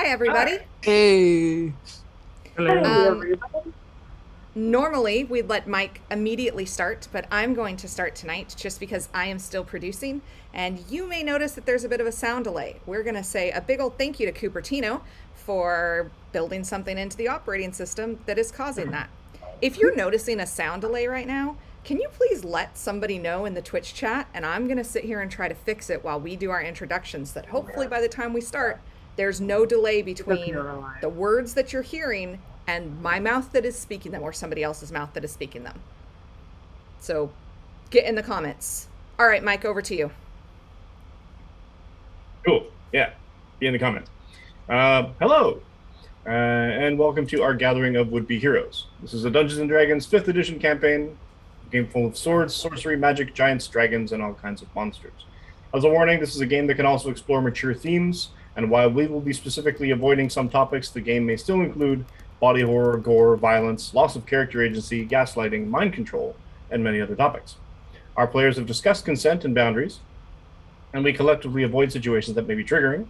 Hi, everybody. Hey. Hello. Um, Normally, we'd let Mike immediately start, but I'm going to start tonight just because I am still producing, and you may notice that there's a bit of a sound delay. We're going to say a big old thank you to Cupertino for building something into the operating system that is causing that. If you're noticing a sound delay right now, can you please let somebody know in the Twitch chat? And I'm going to sit here and try to fix it while we do our introductions, that hopefully by the time we start, there's no delay between the words that you're hearing and my mouth that is speaking them or somebody else's mouth that is speaking them. So get in the comments. All right, Mike, over to you. Cool. Yeah. Be in the comments. Hello. And welcome to our gathering of would-be heroes. This is a Dungeons & Dragons 5th edition campaign. A game full of swords, sorcery, magic, giants, dragons, and all kinds of monsters. As a warning, this is a game that can also explore mature themes, and while we will be specifically avoiding some topics, the game may still include body horror, gore, violence, loss of character agency, gaslighting, mind control, and many other topics. Our players have discussed consent and boundaries, and we collectively avoid situations that may be triggering.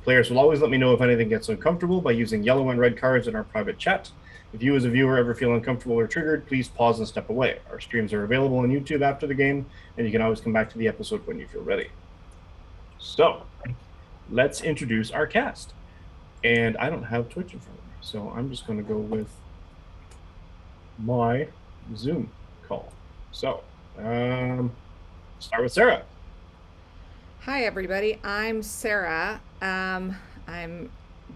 Players will always let me know if anything gets uncomfortable by using yellow and red cards in our private chat. If you as a viewer ever feel uncomfortable or triggered, please pause and step away. Our streams are available on YouTube after the game, and you can always come back to the episode when you feel ready. So, let's introduce our cast. And I don't have Twitch in front of me, so I'm just going to go with my Zoom call. So, start with Sarah. Hi, everybody. I'm Sarah. I'm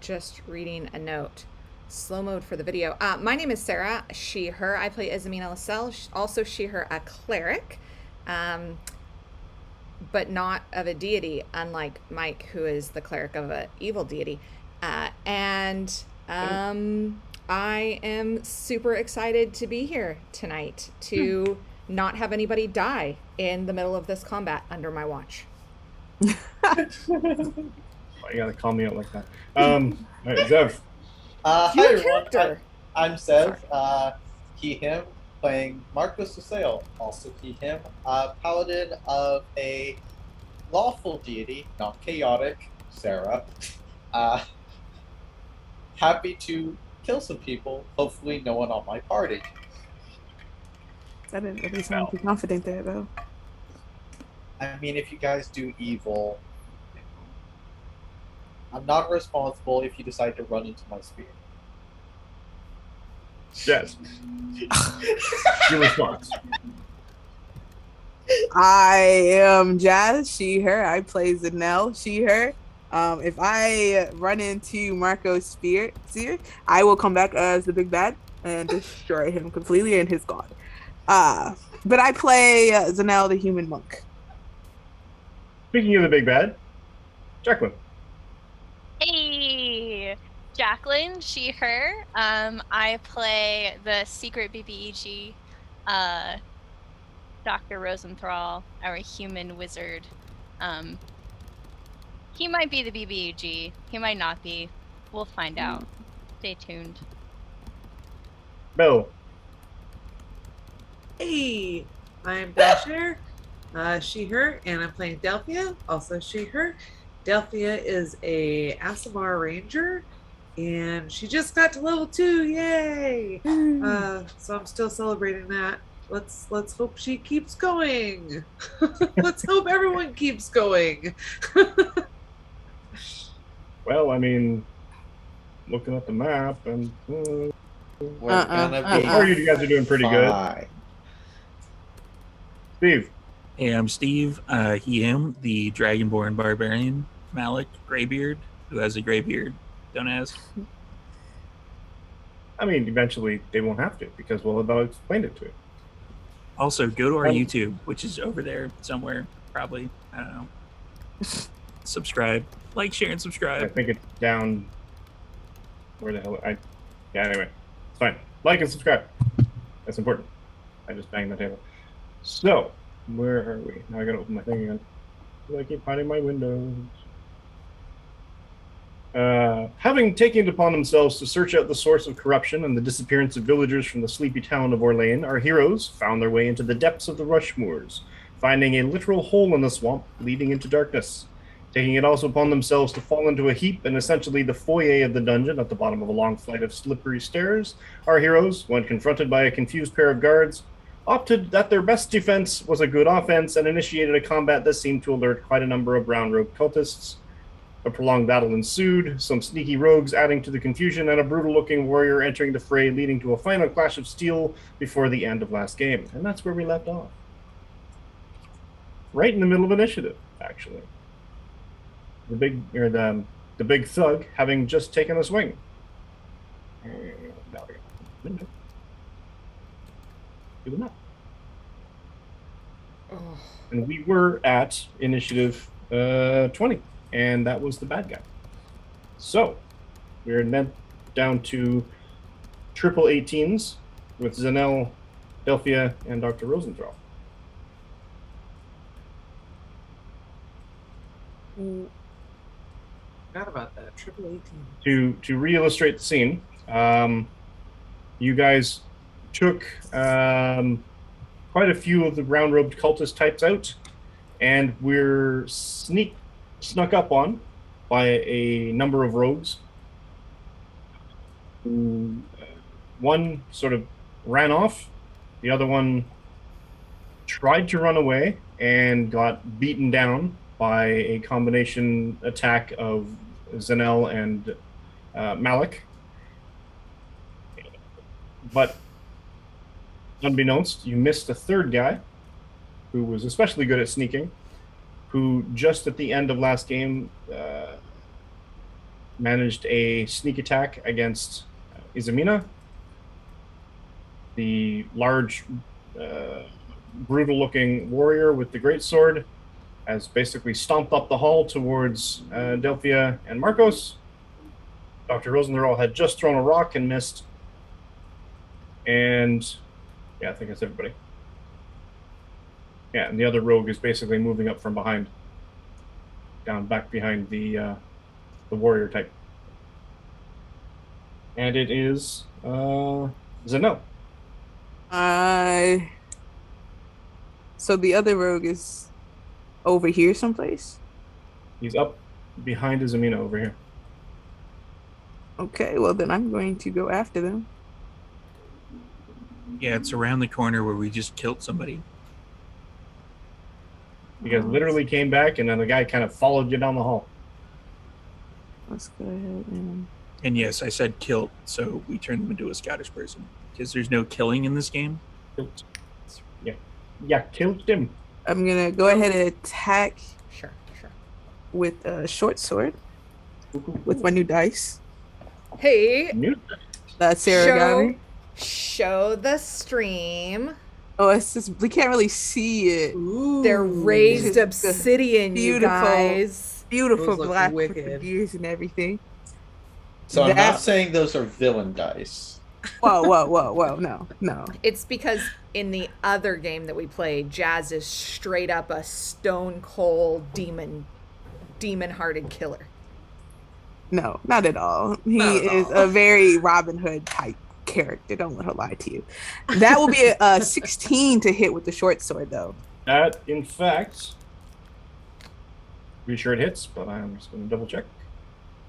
just reading a note. Slow mode for the video. My name is Sarah, she, her. I play Isamina Lascelle, also she, her, a cleric, but not of a deity, unlike Mike, who is the cleric of an evil deity. I am super excited to be here tonight to not have anybody die in the middle of this combat under my watch. Oh, you gotta call me out like that. All right, Zev. Hi Your everyone, character. I'm Sev, he, him, playing Marcos DeSale, also he, him, paladin of a lawful deity, not chaotic, Sarah. Happy to kill some people, hopefully no one on my party. That didn't really sound too confident there, though. I mean, if you guys do evil, I'm not responsible if you decide to run into my spear. Jess. Your response. I am Jazz, she, her. I play Zanelle, she, her. If I run into Marco's spear, I will come back as the big bad and destroy him completely and his god. But I play Zanelle, the human monk. Speaking of the big bad, Jacqueline. Hey, Jacqueline, she, her. I play the secret BBEG, Dr. Rosenthal, our human wizard. He might be the BBEG. He might not be. We'll find out. Stay tuned. Bill. Hey, I'm Dasher, she, her, and I'm playing Delphia, also she, her. Delphia is a Asimar ranger, and she just got to level 2, yay! So I'm still celebrating that. Let's hope she keeps going. Let's hope everyone keeps going. Well, I mean, looking at the map, and We're gonna be or you guys are doing pretty fine. good. Steve. Hey, I'm Steve, he, him, the Dragonborn Barbarian, Malik, Greybeard, who has a gray beard. Don't ask. I mean, eventually they won't have to, because we'll have explained it to you. Also, go to our YouTube, which is over there somewhere, probably. I don't know. Subscribe. Like, share, and I subscribe. think it's down. Where the hell? Yeah, anyway. It's fine. Like and subscribe. That's important. I just banged the table. So, where are we? Now I gotta open my thing again. I keep finding my windows. Having taken it upon themselves to search out the source of corruption and the disappearance of villagers from the sleepy town of Orlane, our heroes found their way into the depths of the Rushmoors, finding a literal hole in the swamp leading into darkness. taking it also upon themselves to fall into a heap in essentially the foyer of the dungeon at the bottom of a long flight of slippery stairs. Our heroes, when confronted by a confused pair of guards, opted that their best defense was a good offense and initiated a combat that seemed to alert quite a number of brown-robed cultists. A prolonged battle ensued, some sneaky rogues adding to the confusion, and a brutal-looking warrior entering the fray, leading to a final clash of steel before the end of last game. And that's where we left off. Right in the middle of initiative, actually. The big thug having just taken a swing. Now we go. Do the map. And we were at initiative 20, and that was the bad guy. So we're then down to triple 18s with Zanel, Delphia, and Dr. Rosenthal. Forgot about that. Triple 18. To re-illustrate the scene, you guys took quite a few of the brown-robed cultist types out, and we're snuck up on by a number of rogues. One sort of ran off, the other one tried to run away and got beaten down by a combination attack of Zanel and Malik. But unbeknownst, you missed a third guy who was especially good at sneaking, who just at the end of last game managed a sneak attack against Izamina, the large, brutal-looking warrior with the greatsword, has basically stomped up the hall towards Delphia and Marcos. Dr. Rosenthal had just thrown a rock and missed. And yeah, I think that's everybody. Yeah, and the other rogue is basically moving up from behind, down back behind the warrior type. And it is Zanel. So the other rogue is over here someplace? He's up behind Izamina over here. Okay, well then I'm going to go after them. Yeah, it's around the corner where we just killed somebody. You guys literally came back, and then the guy kind of followed you down the hall. Let's go ahead and... And yes, I said killed, so we turned him into a Scottish person. Because there's no killing in this game. Yeah, killed him. I'm gonna go ahead and attack Sure. with a short sword with my new dice. Hey, That Sarah got me. show the stream. Oh, it's just we can't really see it. Ooh. They're raised It's obsidian, you beautiful. guys. Beautiful Those look black with the wicked. gears and everything. So I'm That- not saying those are villain dice. Whoa, no. It's because in the other game that we played, Jazz is straight up a stone cold demon-hearted killer. No, not at all. He Not at is all. a very Robin Hood type character. Don't let her lie to you. That will be a 16 to hit with the short sword, though. That, in fact, pretty sure it hits, but I'm just going to double check.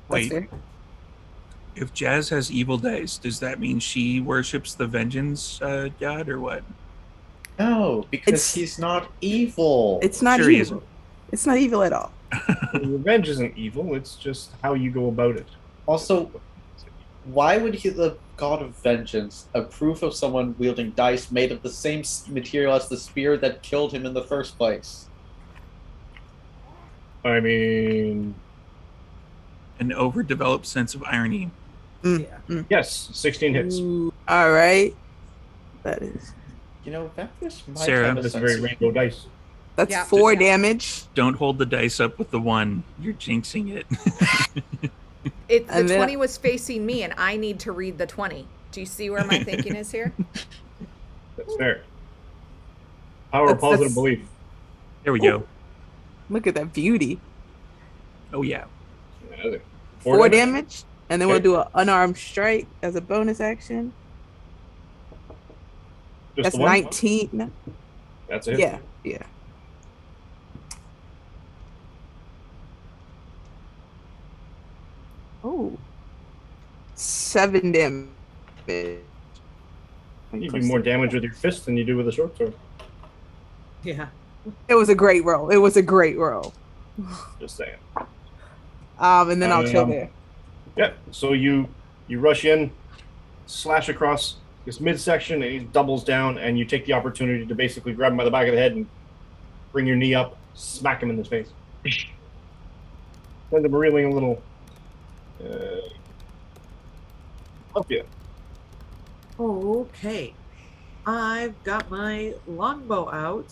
That's Wait. fair. If Jazz has evil dice, does that mean she worships the vengeance god or what? No, because It's- he's not evil. It's not Sure he evil. isn't. It's not evil at all. Revenge isn't evil, it's just how you go about it. Also, why would he, the god of vengeance, approve of someone wielding dice made of the same material as the spear that killed him in the first place? I mean, An overdeveloped sense of irony. yes, 16 hits. Ooh, all right. That is. You know, vampires might Sarah, have a That's sense very of- rainbow dice. That's Yeah. 4 damage. Don't hold the dice up with the 1. You're jinxing it. The And then- 20 was facing me, and I need to read the 20. Do you see where my thinking is here? That's fair. Power of positive That's- belief. There we go. Look at that beauty. Oh, yeah. Yeah, 4 damage. And then we'll Okay. do an unarmed strike as a bonus action. Just That's the one? 19. No, That's it. yeah. Oh. 7 damage. You do more damage with your fist than you do with a short sword. Yeah. It was a great roll. It was a great roll. Just saying. And then I'll chill there. Yeah. So you rush in, slash across this midsection, and he doubles down, and you take the opportunity to basically grab him by the back of the head and bring your knee up, smack him in the face. Send him reeling a little. Help you. Okay. I've got my longbow out,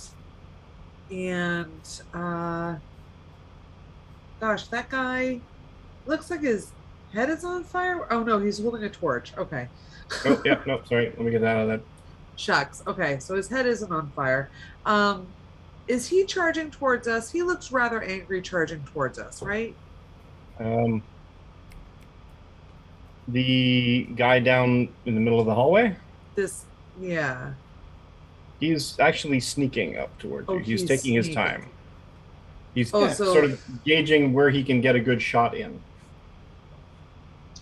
and gosh, that guy looks like his head is on fire. Oh no, he's holding a torch. Okay. Oh yeah, no, sorry. Let me get that out of that. Shucks. Okay, so his head isn't on fire. Is he charging towards us? He looks rather angry charging towards us, right? The guy down in the middle of the hallway, Yeah. he's actually sneaking up towards you. He's taking his time. He's sort of gauging where he can get a good shot in.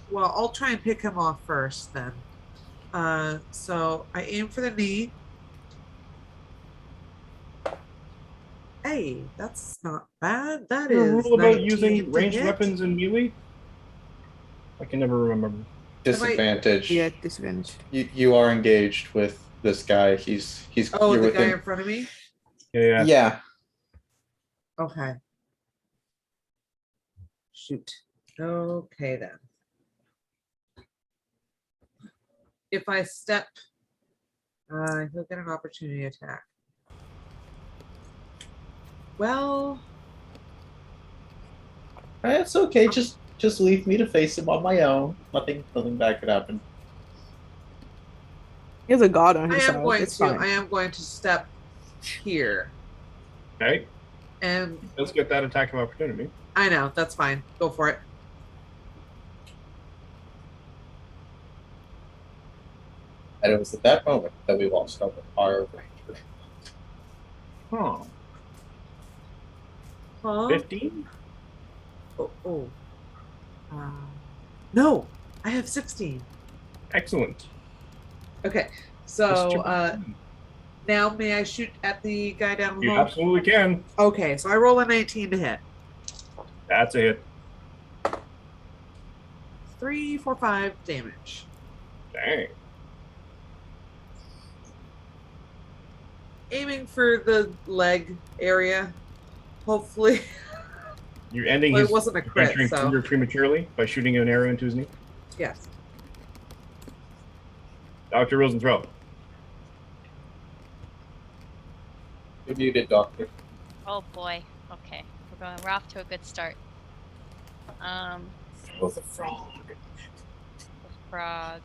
Well, I'll try and pick him off first then. So I aim for the knee. Hey, that's not bad. That Is there a is rule about 19 using to ranged hit. weapons in melee? I can never remember. Disadvantage. Yeah, disadvantage. You are engaged with this guy. He's Oh, you're the guy within. in front of me? Yeah. Yeah. Okay. Shoot. Okay then. If I step, he'll get an opportunity attack. Well, It's okay. Just leave me to face him on my own. Nothing bad could happen. He has a god on I his am side. going It's to. fine. I am going to step here, Okay. and Let's get that attack of opportunity. I know that's fine. Go for it. And it was at that moment that we lost our ranger. Huh. Huh? 15? Oh. No, I have 16. Excellent. Okay, so now may I shoot at the guy down the You hall? absolutely can. Okay, so I roll a 19 to hit. That's a hit. 3, 4, 5 damage. Dang. Aiming for the leg area. Hopefully. You're ending Well, it his wasn't a crit, adventuring so- career prematurely by shooting an arrow into his knee. Yes. Dr. Rosenthal. You're muted, Doctor. Oh boy. Okay, we're off to a good start. Oh, the frog. The frog.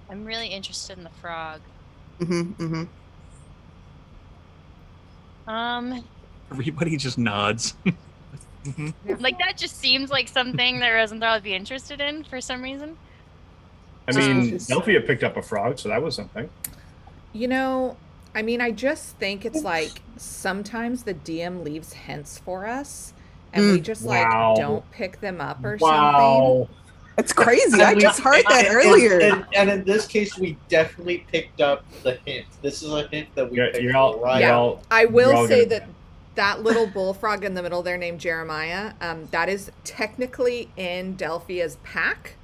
I'm really interested in the frog. Everybody just nods. Like that just seems like something that Rosenthal would be interested in for some reason. I mean, Delphia picked up a frog, so that was something. You know, I mean, I just think it's like sometimes the DM leaves hints for us and we just Wow. like don't pick them up or something. Wow. That's crazy. I just heard that earlier. And in this case, we definitely picked up the hint. This is a hint that we picked You're all, right you're Yeah. all, I you're will all say gonna- that little bullfrog in the middle there named Jeremiah, that is technically in Delphia's pack.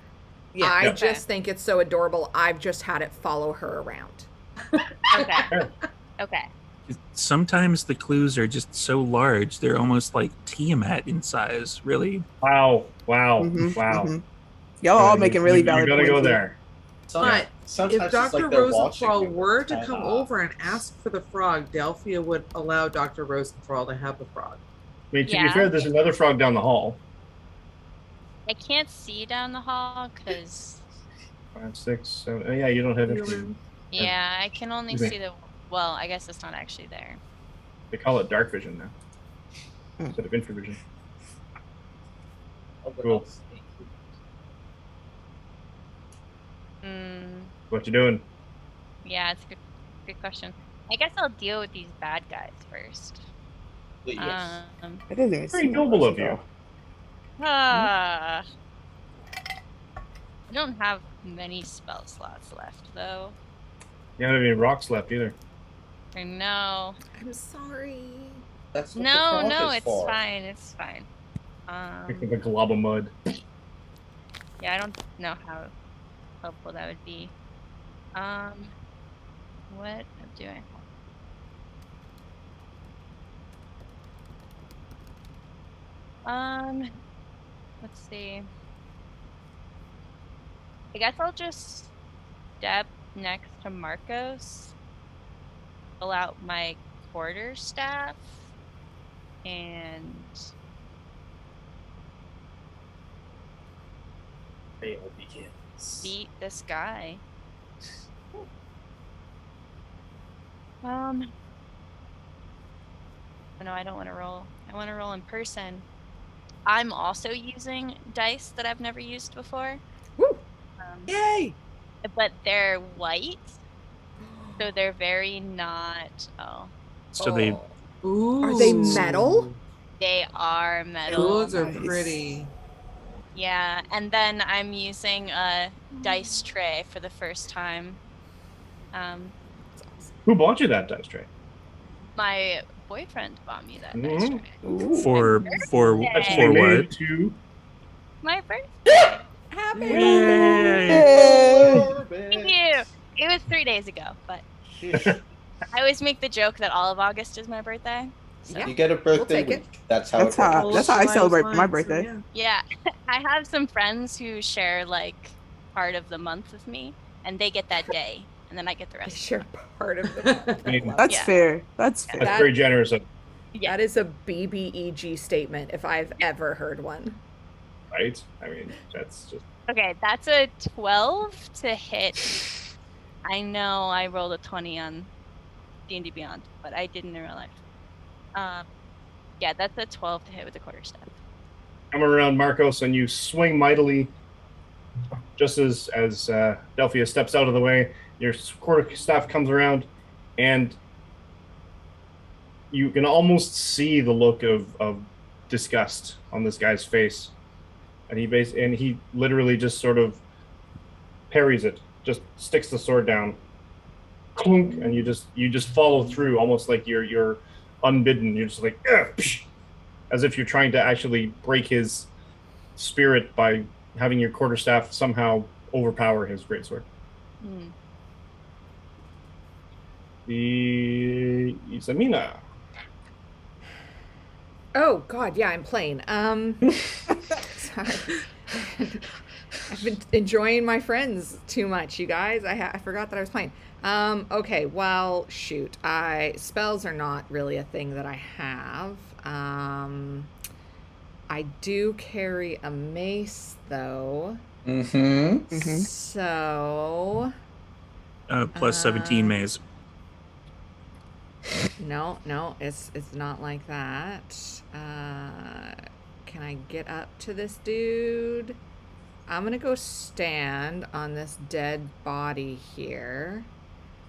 Yeah. I Yeah. just think it's so adorable. I've just had it follow her around. Okay. Okay. Sometimes the clues are just so large, they're almost like Tiamat in size, really. Wow. Wow. Mhm, Wow. mhm. Y'all all making really valid You're gonna points go here. there. But Sometimes if it's Dr. like they're watching Rosenthal you. were to And, come over and ask for the frog, Delphia would allow Dr. Rosenthal to have the frog. I mean, to be Yeah. fair, there's another frog down the hall. I can't see down the hall because 5, 6, 7. Oh, yeah, you don't have infrared. yeah, I can only Okay. see the. Well, I guess it's not actually there. They call it dark vision now instead of infravision. Cool. What you doing? Yeah, it's a good question. I guess I'll deal with these bad guys first. Yes. That doesn't even Very seem noble like of you. I don't have many spell slots left, though. You don't have any rocks left either. I know. I'm sorry. That's what the No, frog no, is it's for. fine. It's fine. Like a glob of mud. Yeah, I don't know how helpful that would be. What do I have? Let's see. I guess I'll just step next to Marcos, pull out my quarterstaff, and Battle begins. beat this guy. No, I don't want to roll. I want to roll in person. I'm also using dice that I've never used before. Woo! Yay! But they're white, so they're very not. Oh, So they Ooh. Are they metal? they are metal. Those are Nice. pretty. Yeah, and then I'm using a dice tray for the first time. Who bought you that dice tray? My boyfriend bought me that dice Mhm. tray. Ooh. for Actually, for made what? it to My birthday. Happy Yay! Thank you. It was 3 days ago, but I always make the joke that all of August is my birthday. So. Yeah. You get a birthday take it. week. That's how That's it works. how that's how I July celebrate was my mine, so birthday. yeah. Yeah, I have some friends who share like part of the month with me, and they get that day, and then I get the They rest. share part of the. I mean, That's Yeah. fair. That's fair. that's That- very generous of Yeah. That is a BBEG statement if I've ever heard one. right. I mean, that's just Okay, that's a 12 to hit. I know I rolled a 20 on D&D Beyond, but I didn't in real life. Yeah, that's a 12 to hit with a quarterstaff. come around Marcos and you swing mightily. Just as Delphia steps out of the way, your quarterstaff comes around, and you can almost see the look of disgust on this guy's face, and he literally just sort of parries it, just sticks the sword down, clunk, and you just follow through, almost like you're unbidden. You're just like, psh, as if you're trying to actually break his spirit by having your quarterstaff somehow overpower his greatsword. Hmm. The Isamina. Oh God, yeah, I'm playing. Sorry. I've been enjoying my friends too much, you guys. I forgot that I was playing. Okay, well, shoot. Spells are not really a thing that I have. I do carry a mace though. Mm-hmm. So Plus 17 maze. no, it's not like that. Can I get up to this dude? I'm gonna go stand on this dead body here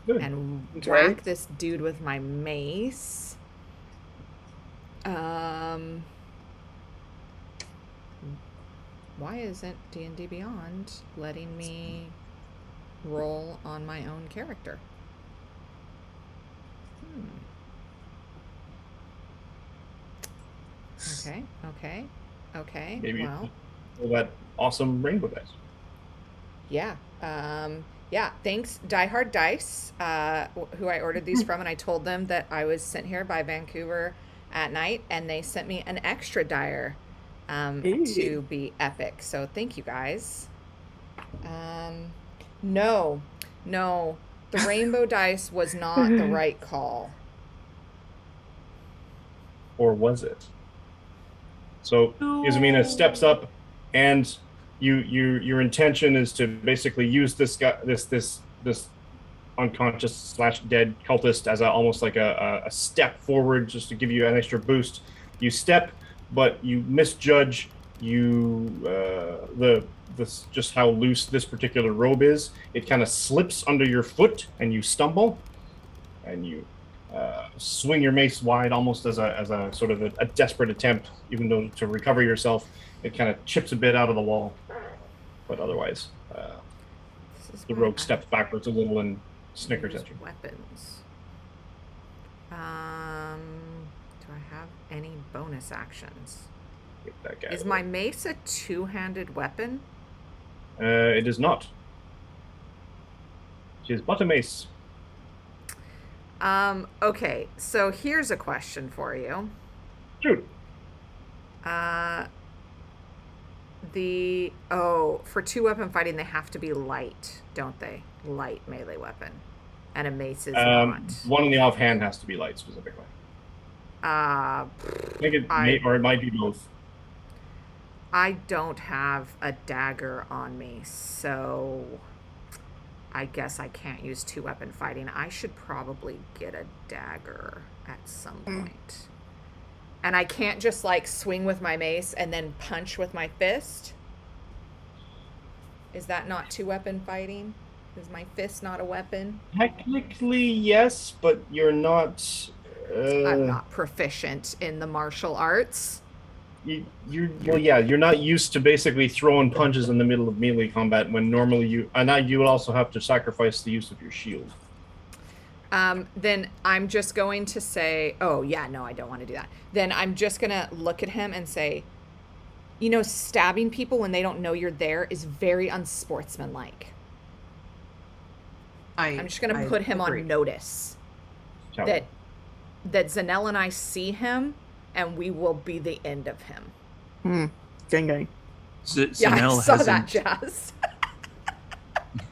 Good. and That's whack right. this dude with my mace. Why isn't D&D Beyond letting me roll on my own character? Okay. Maybe Well, all that awesome rainbow dice. yeah. Yeah. Thanks, Die Hard Dice, who I ordered these from, and I told them that I was sent here by Vancouver at night, and they sent me an extra dire to be epic. So thank you guys. No, the rainbow dice was not the right call. Or was it? So Isamina steps up, and your intention is to basically use this guy, this unconscious / dead cultist as almost like a step forward, just to give you an extra boost. You step, but you misjudge just how loose this particular robe is. It kind of slips under your foot, and you stumble, and you swing your mace wide, almost as a sort of a desperate attempt, even though to recover yourself. It kind of chips a bit out of the wall, but otherwise, This is the why rogue I steps backwards a little and snickers use at you. Weapons. Do I have any bonus actions? Get that guy Is over my mace a two-handed weapon? there. It is not. She is but a mace. Okay, so here's a question for you. Shoot. For two-weapon fighting, they have to be light, don't they? Light melee weapon. And a mace is not. One in the offhand has to be light specifically. Uh, I think it might be both. I don't have a dagger on me, so I guess I can't use two-weapon fighting. I should probably get a dagger at some point. And I can't just like swing with my mace and then punch with my fist. Is that not two-weapon fighting? Is my fist not a weapon? Technically, yes, but you're not. I'm not proficient in the martial arts. You're not used to basically throwing punches in the middle of melee combat when normally you would also have to sacrifice the use of your shield. Then I'm just going to say, oh yeah, no, I don't want to do that. Then I'm just gonna look at him and say, you know, stabbing people when they don't know you're there is very unsportsmanlike. I'm just gonna put him on notice that Zanelle and I see him, and we will be the end of him. Gang. I saw that, Jazz.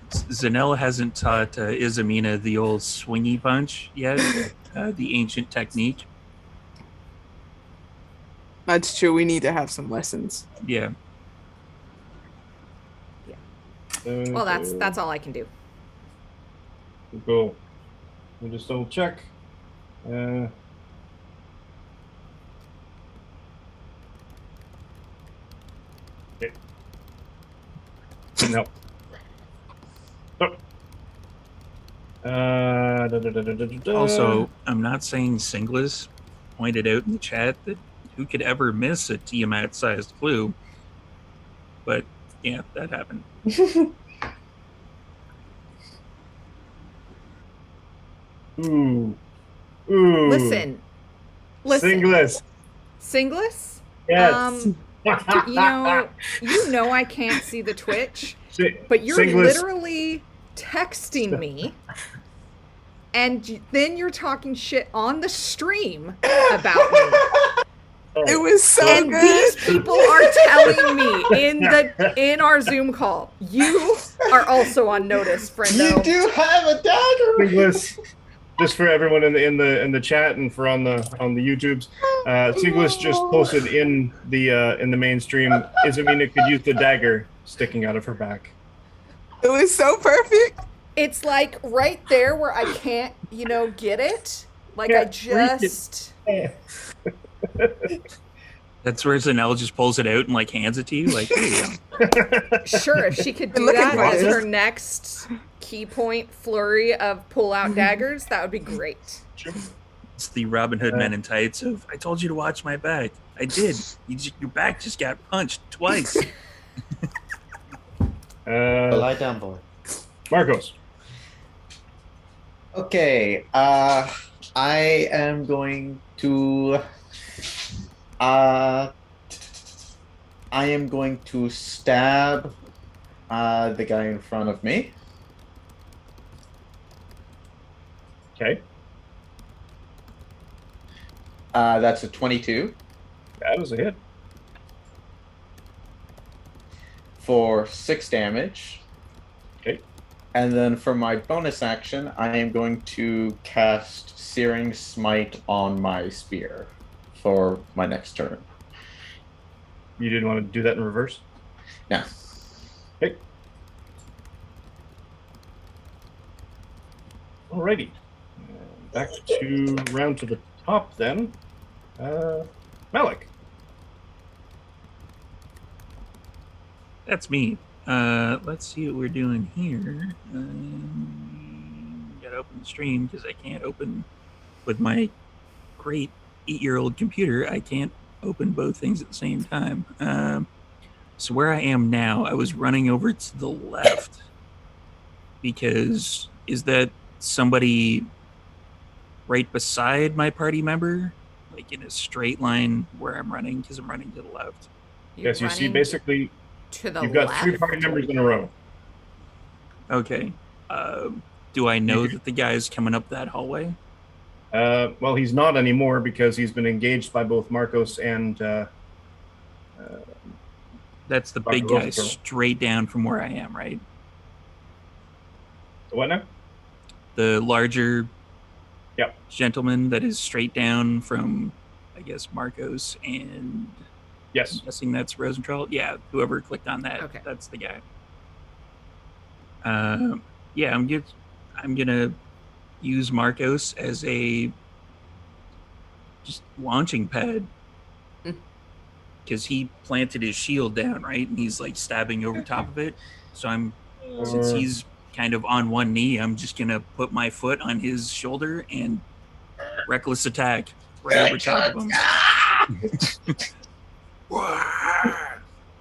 Zanella hasn't taught Izamina the old swingy punch yet, the ancient technique. That's true. We need to have some lessons. Yeah. Well, that's all I can do. Cool. We'll just double check. Okay. No. Also, I'm not saying Singlis pointed out in the chat that who could ever miss a Tiamat-sized clue, but yeah, that happened. Ooh. Listen. Singlis. Singlis? Yes. You know I can't see the Twitch, but you're Singlis. literally texting me, and then you're talking shit on the stream about me. It was so And good. these people are telling me in our Zoom call, you are also on notice, friendo. You do have a dagger. Singlis. Just for everyone in the chat and for on the YouTubes, Singlis just posted in the mainstream. Izamina could use the dagger sticking out of her back. It was so perfect. It's like right there where I can't, get it. Like I just. That's where Zanella just pulls it out and like hands it to you. Like, here you go. Sure, if she could do Look that at as this. her next key point flurry of pull out daggers, that would be great. It's the Robin Hood Men in Tights of, I told you to watch my back. I did. Your back just got punched twice. Lie down, boy. Marcos. Okay, I am going to stab the guy in front of me. Okay. That's a 22 That was a hit. for 6 damage. Okay. And then for my bonus action, I am going to cast Searing Smite on my spear for my next turn. You didn't want to do that in reverse? No. Okay. Alrighty. Back to round to the top then. Malik. That's me. Let's see what we're doing here. Gotta open the stream because I can't open with my great 8-year-old computer, I can't open both things at the same time. So where I am now, I was running over to the left because is that somebody right beside my party member, like in a straight line where I'm running? Because I'm running to the left. You're Yes, you see, running basically, to the you've got left. 3 party members in a row. Okay. Do I know that the guy's coming up that hallway? Well, he's not anymore because he's been engaged by both Marcos and That's the Dr. big guy Rosenthal. straight down from where I am, right? what now? The larger Yep. gentleman that is straight down from, I guess, Marcos and I'm Yes. guessing that's Rosenthal. Yeah, whoever clicked on that, Okay. that's the guy. Yeah, I'm gonna use Marcos as a just launching pad because he planted his shield down, right, and he's like stabbing over top of it. So since he's kind of on one knee, I'm just gonna put my foot on his shoulder and reckless attack right over top of him.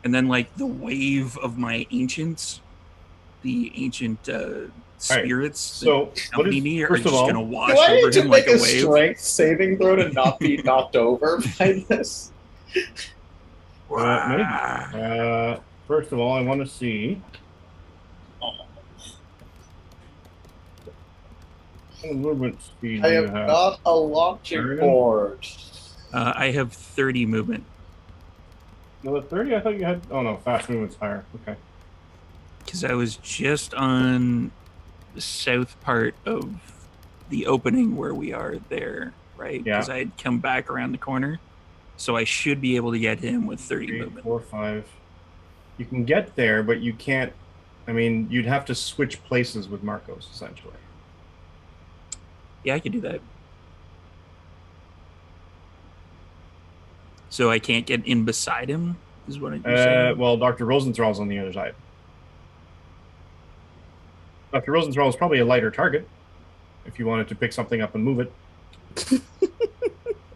And then like the wave of my ancients, the ancient spirits So, that accompany me are first of just all, gonna wash Do I over need to him like make a a wave. strength saving throw to not be knocked over by this? no. First of all, I want to see. What movement speed I do you am have? not a launching Very good. board. I have 30 movement No, the 30. I thought you had. Oh no, fast movement's higher. Okay. because I was just on the south part of the opening where we are there, right? Yeah. Because I had come back around the corner, so I should be able to get him with 30 3, movement. 4, 5. You can get there, but you can't. I mean, you'd have to switch places with Marcos essentially. Yeah, I could do that. So I can't get in beside him, is what you're saying? Well, Dr. Rosenthal's on the other side. Dr. Rosenthal is probably a lighter target if you wanted to pick something up and move it.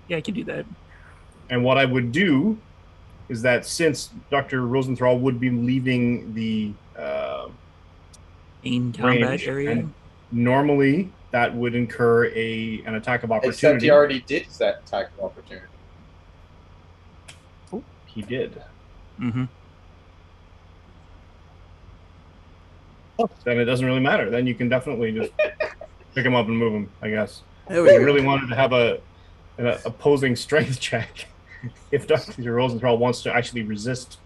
Yeah, I could do that. And what I would do is that since Dr. Rosenthal would be leaving the In combat range, area. and normally that would incur an attack of Except opportunity. he already did that attack of opportunity. He did. Mm-hmm. Then it doesn't really matter. Then you can definitely just pick him up and move him, I guess. There If we you go. really wanted to have an opposing strength check, if Dr. Rosenthal wants to actually resist.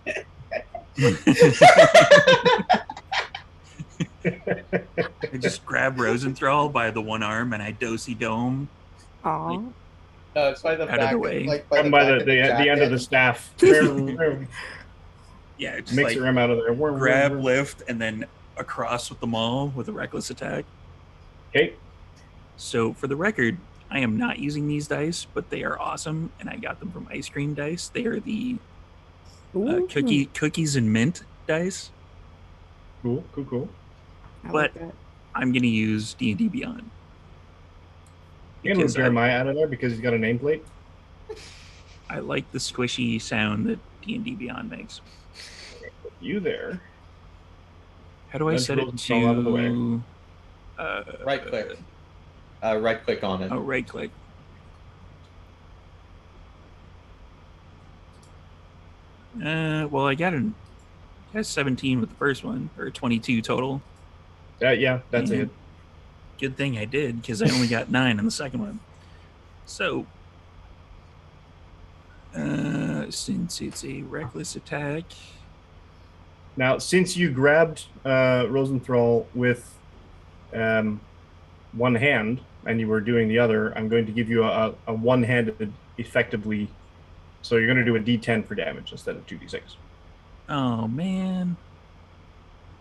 I just grab Rosenthal by the one arm and I do-si dome. Aw. No, it's by the Out of back, the way. like by Come the, by back the end of jacket. the staff. Yeah, just Mix like him out of there. grab, lift, and then across with them all with a reckless attack. Okay. So for the record, I am not using these dice, but they are awesome, and I got them from Ice Cream Dice. They are the Ooh. cookies and mint dice. Cool. I but- like that. I'm gonna use D&D Beyond. You can move Jeremiah out of there because he's got a nameplate. I like the squishy sound that D&D Beyond makes. You there. How do I Then set it Rosenthal out of the way. to? Right click. Right click on it. Oh, right click. Well, I got 17 with the first one, or 22 total. Yeah, that's Mhm. it. Good thing I did, because I only got 9 on the second one. So, since it's a reckless attack, Now, since you grabbed Rosenthal with one hand and you were doing the other, I'm going to give you a one-handed effectively. So you're going to do a D10 for damage instead of 2d6. oh man,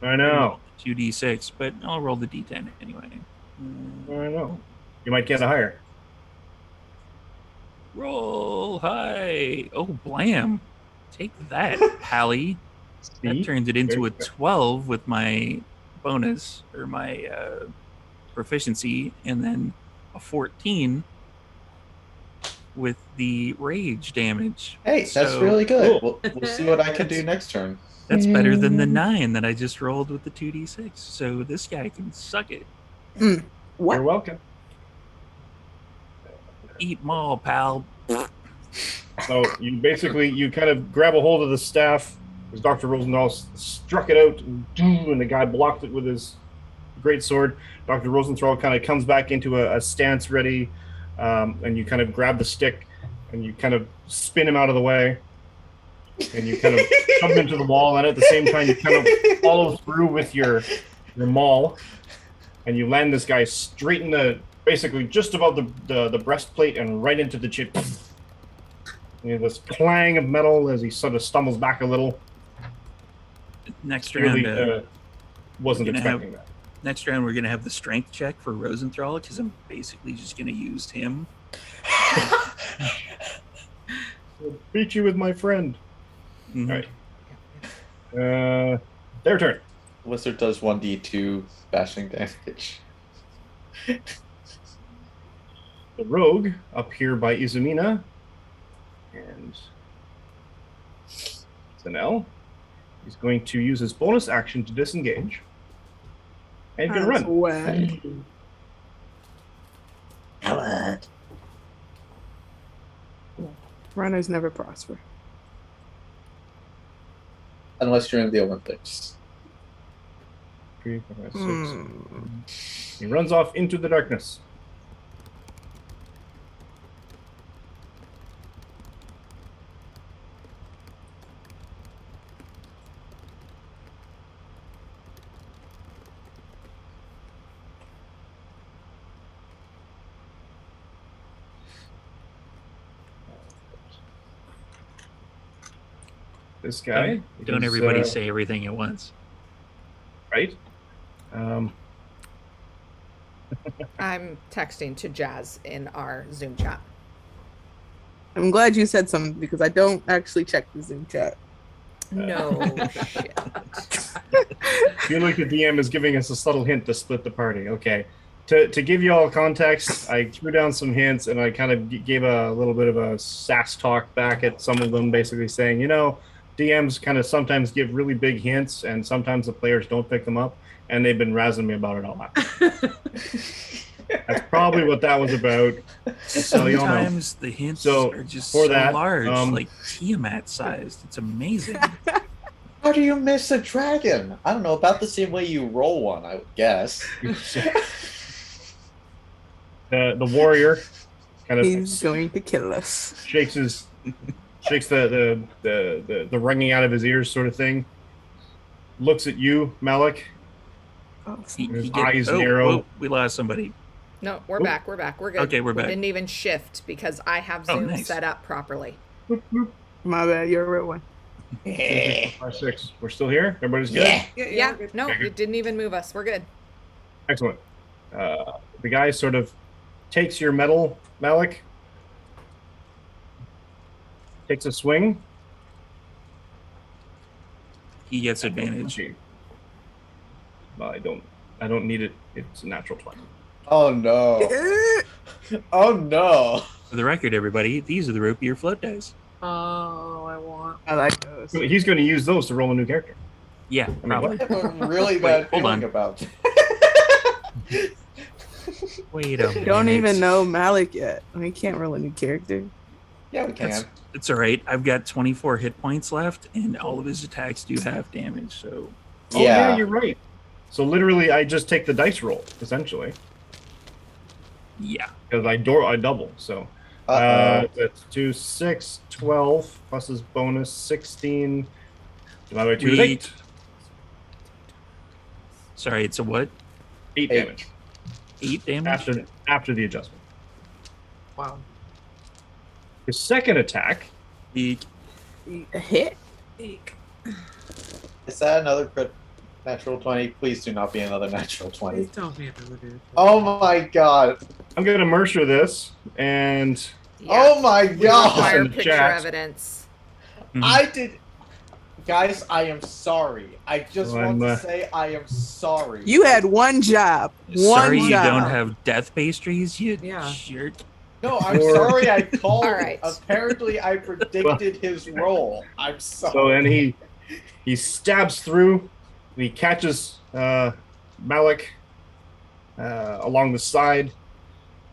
I know. 2d6, but I'll roll the d10 anyway. I know. You might get a higher. Roll high. Oh, blam. Take that, Hallie. That See? turns it into There a you go. 12 with my bonus or my proficiency, and then a 14 with the rage damage. Hey, that's So, really good. cool. We'll see what I can do next turn. That's better than the 9 that I just rolled with the 2d6. So this guy can suck it. What? You're welcome. Eat 'em all, pal. So you kind of grab a hold of the staff as Dr. Rosenthal struck it out, and the guy blocked it with his great sword. Dr. Rosenthal kind of comes back into a stance ready, and you kind of grab the stick and you kind of spin him out of the way, and you kind of shove him into the wall, and at the same time you kind of follow through with your maul, and you land this guy straight in basically just above the breastplate and right into the chin. You know, this clang of metal as he sort of stumbles back a little. Next Really round, wasn't we're gonna expecting that. next round we're gonna have the strength check for Rosenthal because I'm basically just gonna use him. I'll beat you with my friend. Mhm. All right. Their turn. Wizard does 1d2 bashing damage. The rogue up here by Izumina and Zanel is going to use his bonus action to disengage and gonna That's run. whack. Runners never prosper. Unless you're in the Olympics. 3, 4, 5, 6. He runs off into the darkness. This guy. Don't is, everybody say everything at once. right. I'm texting to Jazz in our Zoom chat. I'm glad you said something because I don't actually check the Zoom chat. No shit. I feel like the DM is giving us a subtle hint to split the party. Okay. To give you all context, I threw down some hints and I kind of gave a little bit of a sass talk back at some of them, basically saying, DMs kind of sometimes give really big hints and sometimes the players don't pick them up, and they've been razzing me about it all night. That's probably what that was about. So y'all know. Sometimes the hints So, are just for so that, large, like Tiamat sized. It's amazing. How do you miss a dragon? I don't know, about the same way you roll one, I would guess. The warrior kind of He's going to kill us. shakes the ringing out of his ears sort of thing. Looks at you, Malik. Oh, His eyes narrow. We lost somebody. No, we're Oop. back. We're back. We're good. Okay, we're back. We didn't even shift because I have Oh, Zoom nice. set up properly. my bad. You're a real one. 5, 6. We're still here. Everybody's good. Yeah, we're good. no, Okay, good. it didn't even move us. We're good. Excellent. The guy sort of takes your metal, Malik. Takes a swing. He gets advantage. Well, I don't need it. It's a natural 20. Oh no. Oh no. For the record, everybody, these are the rope beer float dice. Oh, I want. I like those. So he's going to use those to roll a new character. Yeah, mean, probably. I have a really bad hold feeling on. about Wait a minute. Don't even know Malik yet. We can't roll a new character. Yeah, we can. It's all right. I've got 24 hit points left, and all of his attacks do have damage. So Oh, yeah, you're right. So literally, I just take the dice roll, essentially. yeah, Because I double, so... that's 2, 6, 12, plus his bonus, 16. Divided by 2 is 8. Sorry, it's a what? 8 Eight. damage. 8 damage. After the adjustment. Wow. His second attack, Eek. A hit? Eek. Is that another crit natural 20? Please do not be another natural 20. Please don't be another dude. Oh my god. I'm going to Mercer this, and Yeah. Oh my We god. require in the picture chat. evidence. Mhm. I did. Guys, I am sorry. I just Well, want I'm, to say I am sorry. You had one job. One Sorry you job. don't have death pastries, you Yeah. jerk. No, I'm Or- sorry I called. All right. Apparently, I predicted his roll. I'm sorry. So and he stabs through, and he catches Malik along the side,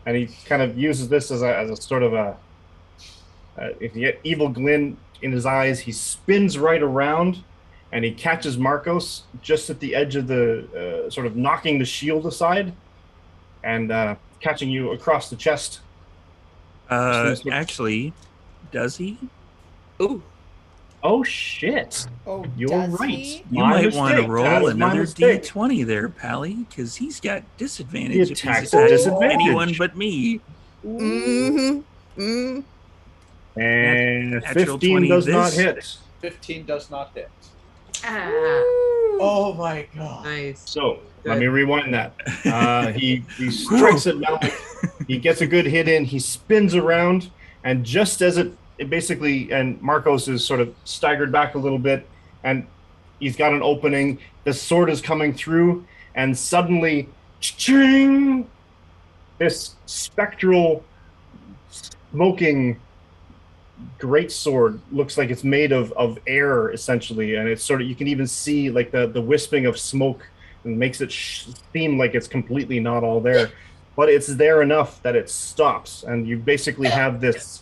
and he kind of uses this as a sort of if you get evil glint in his eyes, he spins right around, and he catches Marcos just at the edge of the sort of knocking the shield aside, and catching you across the chest. Actually, does he? Ooh. Oh shit! Oh, You're does right. he? You My might want to mistake. That roll was my another mistake. d20 there, Pally, because he's got disadvantage He if he's attacks attacking at disadvantage. anyone but me. Mm-hmm. Mm. And Natural 15 20 does not this. hit. 15 does not hit. Ah, Oh my god. nice. So let Good. me rewind that. He strikes at Malik. He gets a good hit in. He spins around, and just as it basically, and Marcos is sort of staggered back a little bit, and he's got an opening. The sword is coming through, and suddenly, ching! This spectral, smoking great sword looks like it's made of air essentially, and it's sort of, you can even see like the wisping of smoke, and makes it seem like it's completely not all there, but it's there enough that it stops, and you basically have this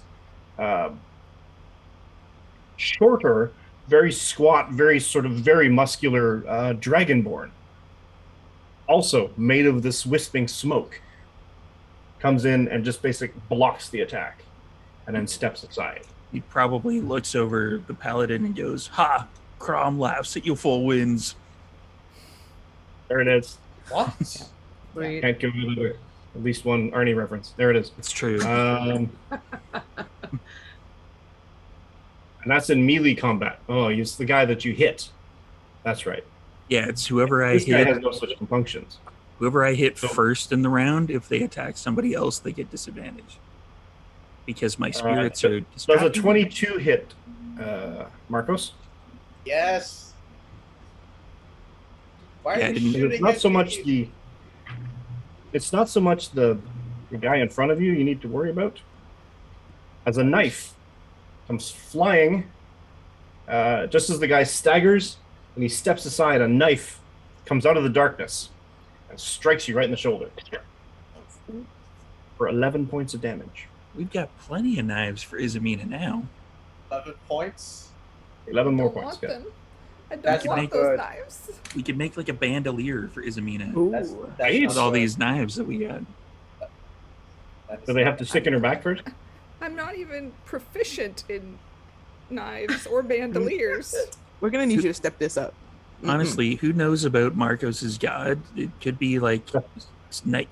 shorter, very squat, very sort of very muscular dragonborn, also made of this wisping smoke, comes in and just basically blocks the attack and then steps aside. He probably looks over the paladin and goes, "Ha! Crom laughs at you full winds." There it is. What? Sweet. Can't give it at least one Arnie reference. There it is. It's true. And that's in melee combat. Oh, it's the guy that you hit. That's right. Yeah, it's whoever I This guy hit. has no such compunctions. Whoever I hit So- first in the round, if they attack somebody else, they get disadvantage. Because my spirits are Does a distracting. 22 hit, Marcos? Yes. Why Yeah, I are you didn't- shooting It's not at so me? much the. It's not so much the guy in front of you need to worry about, as a knife comes flying. Just as the guy staggers and he steps aside, a knife comes out of the darkness and strikes you right in the shoulder for 11 points of damage. We've got plenty of knives for Izamina now. 11 points. 11 I more don't points. want Yeah. them. I don't That's want not those good. knives. We could make like a bandolier for Izamina Ooh. That's Right. with all good. these knives that we got. That is Do they have to stick in her back first? I'm not even proficient in knives or bandoliers. We're gonna need you to step this up. Honestly, who knows about Marcos's god? It could be like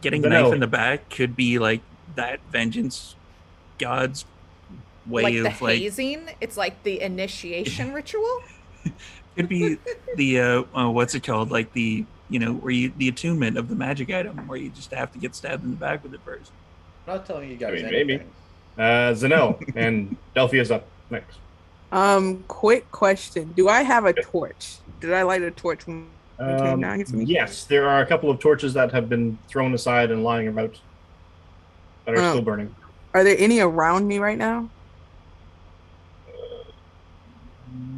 getting a Vanilla. knife in the back. Could be like that vengeance god's way Like the of like. hazing, it's like the initiation ritual. Could be the what's it called? Like the where you the attunement of the magic item, where you just have to get stabbed in the back with it first. I'm not telling you guys I mean, anything. maybe. Zanel and Delphia's up next. Quick question: do I have a torch? Did I light a torch when we came down here to me? Yes, there are a couple of torches that have been thrown aside and lying about that are Oh. still burning. Are there any around me right now?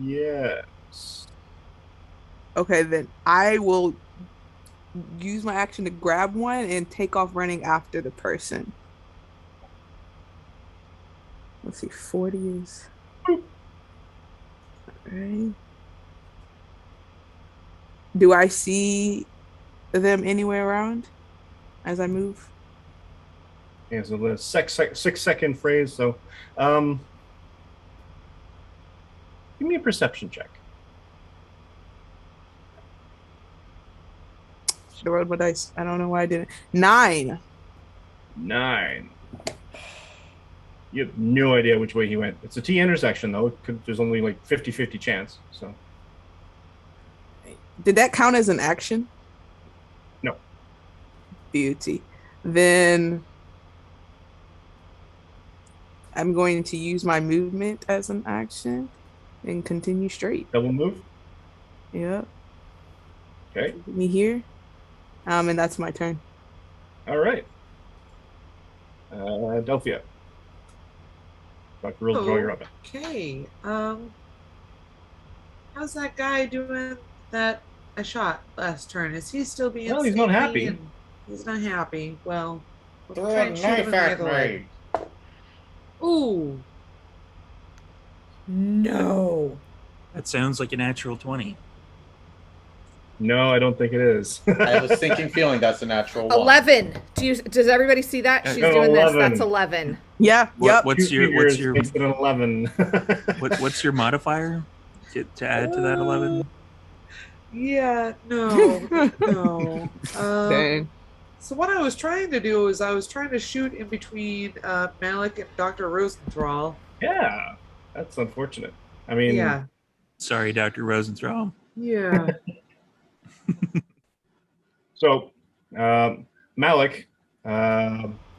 Yes. Okay, then I will use my action to grab one and take off running after the person. Let's see, 40 is. Alright. Do I see them anywhere around as I move? Yeah, so the 6-second phrase. So, give me a perception check. Should have rolled my dice. I don't know why I didn't. 9. 9. You have no idea which way he went. It's a T intersection, though. There's only like 50-50 chance. So, Did that count as an action? No. Beauty. Then I'm going to use my movement as an action and continue straight. double move. Yep. Okay. Get me here. And that's my turn. All right. Delphia. Dr. Rosenthal, you're up. Okay. How's that guy doing that I shot last turn? Is he still being Well, he's not sneaky happy. and He's not happy. Well, we'll Throw try a and shoot him knife in the at other leg. me. Ooh. No. That sounds like a natural 20. No, I don't think it is. I have a sinking feeling that's a natural one. 11. Does everybody see that? She's An doing 11. this. That's 11. Yeah. Yep. What's Two your figures makes it an 11. what's your modifier to add to that 11? Yeah, no, no. Dang. So what I was trying to do is I was trying to shoot in between Malik and Dr. Rosenthal. Yeah, that's unfortunate. I mean, Yeah, Sorry, Dr. Rosenthal. yeah. So, Malik,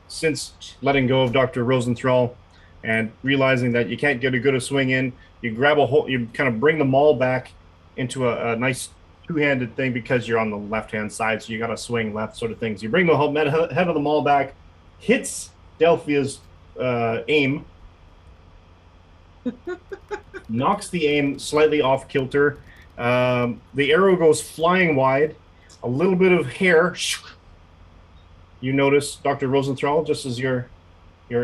since letting go of Dr. Rosenthal and realizing that you can't get a good swing in, you grab a hold, you kind of bring the maul back into a nice two-handed thing because you're on the left-hand side, so you got to swing left sort of things. You bring the whole head of the maul back, hits Delphia's aim, knocks the aim slightly off kilter. The arrow goes flying wide. A little bit of hair. You notice Dr. Rosenthal just as you're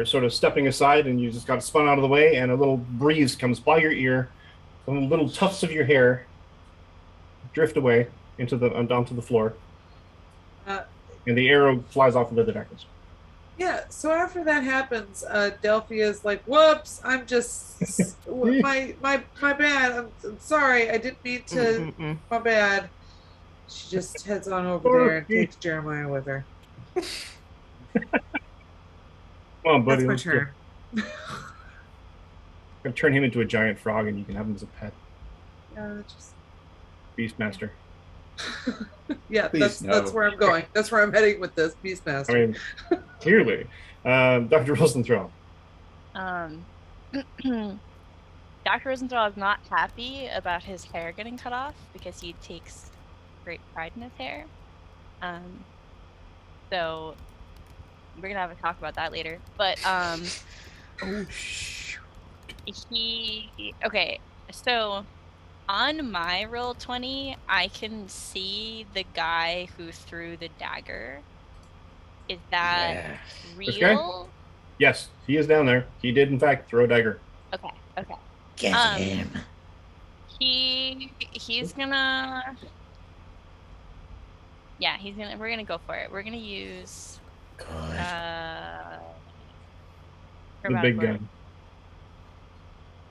sort of stepping aside, and you just got spun out of the way, and a little breeze comes by your ear. Some little tufts of your hair drift away onto the floor, and the arrow flies off into the darkness. Yeah, so after that happens, Delphia's like, whoops, I'm just, my bad, I'm sorry, I didn't mean to, my bad. She just heads on over there and takes Jeremiah with her. Come on, buddy. That's my turn. I'm gonna turn him into a giant frog, and you can have him as a pet. Yeah, just... Beastmaster. Yeah, Please, that's no. where I'm going. That's where I'm heading with this, Beastmaster. I mean, clearly. Dr. Rosenthal. Dr. Rosenthal is not happy about his hair getting cut off because he takes great pride in his hair. So we're gonna have a talk about that later. But okay, so on my roll 20, I can see the guy who threw the dagger. Is that This guy? real? Yes, he is down there. He did, in fact, throw a dagger. Okay. Get him. He's gonna. Yeah, we're gonna go for it. We're gonna use Good. The big gun.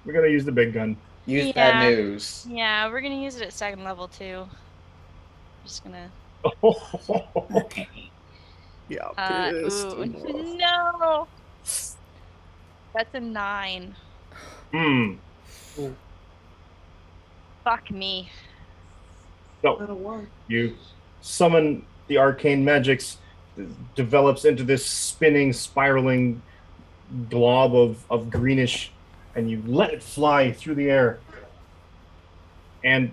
We're gonna use the big gun. Use bad news. Yeah, we're gonna use it at second level too. Just gonna. Okay. Yeah. Pissed. Ooh, no. That's a 9. Fuck me. So Not a one. you summon the arcane magics, develops into this spinning, spiraling glob of greenish, and you let it fly through the air. And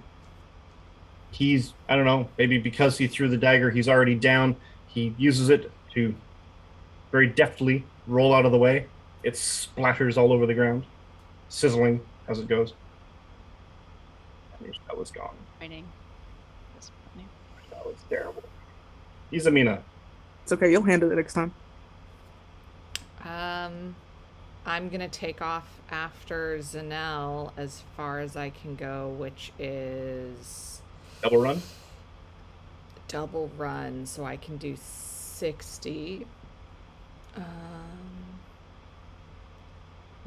he's, I don't know, maybe because he threw the dagger, he's already down. He uses it to very deftly roll out of the way. It splatters all over the ground, sizzling as it goes. And your spell is gone. Waiting. That was terrible. Izamina. It's okay. You'll handle it next time. I'm gonna take off after Zanel as far as I can go, which is Double run? double run, so I can do 60.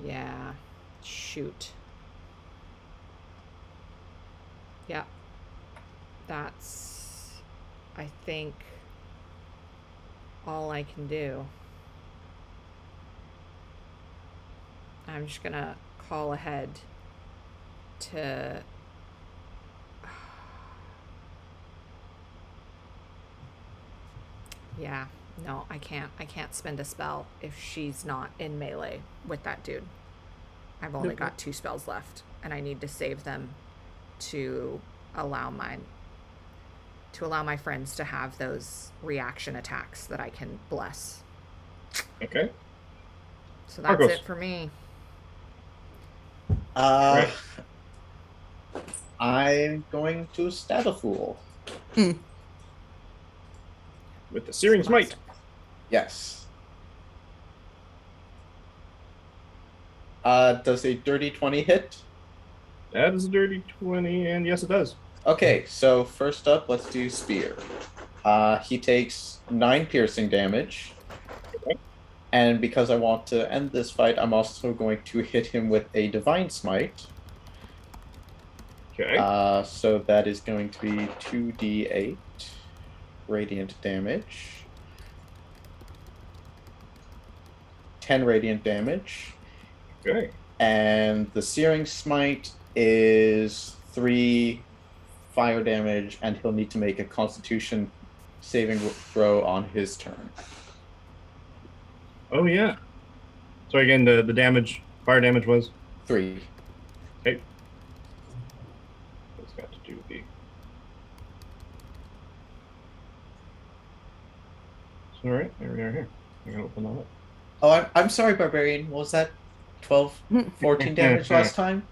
Yeah. Shoot. Yeah. That's, I think, all I can do. I'm just gonna call ahead to yeah, no, I can't spend a spell if she's not in melee with that dude. I've only got 2 spells left, and I need to save them to allow my friends to have those reaction attacks that I can bless. Okay. So that's Marcos. it for me. Right. I'm going to stab a fool. With the Searing Smite. Yes. Does a dirty 20 hit? That is a dirty 20, and yes, it does. Okay, so first up, let's do spear. He takes 9 piercing damage. Okay. And because I want to end this fight, I'm also going to hit him with a divine smite. Okay. So that is going to be 2d8 radiant damage. 10 radiant damage. Okay. And the Searing Smite is 3 fire damage, and he'll need to make a Constitution saving throw on his turn. Oh, yeah. So again, the damage, fire damage was? 3. Okay. It's got to do with the... All right, there we are here. I'm going to open that up. Oh, I'm sorry, Barbarian. What was that? 12, 14 damage last time?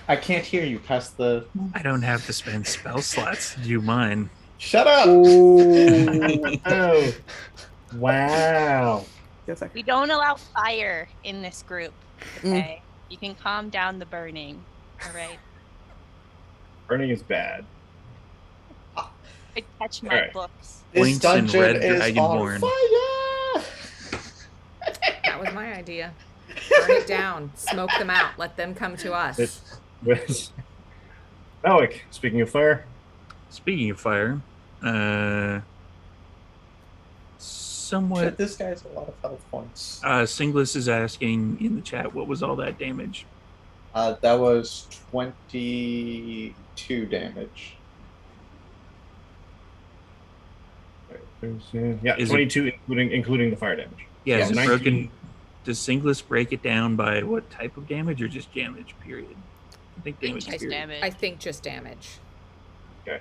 I can't hear you past the... I don't have to spend spell slots to do mine. Shut up! Oh, wow. Yes, I We don't allow fire in this group. Okay, you can calm down the burning. All right. Burning is bad. I touch my Alright. books. This Points and dungeon Red is on Dragonborn. fire! That was my idea. Burn it down. Smoke them out. Let them come to us. It was... Alec, speaking of fire, Speaking of fire, somewhat. Shit, this guy has a lot of health points. Singlis is asking in the chat, what was all that damage? That was 22 damage. yeah, Is it- 22, including the fire damage. Yeah, Yeah, is it 19. broken? Does Singlis break it down by what type of damage or just damage, period? I think damage, Just period. damage. I think just damage. Okay.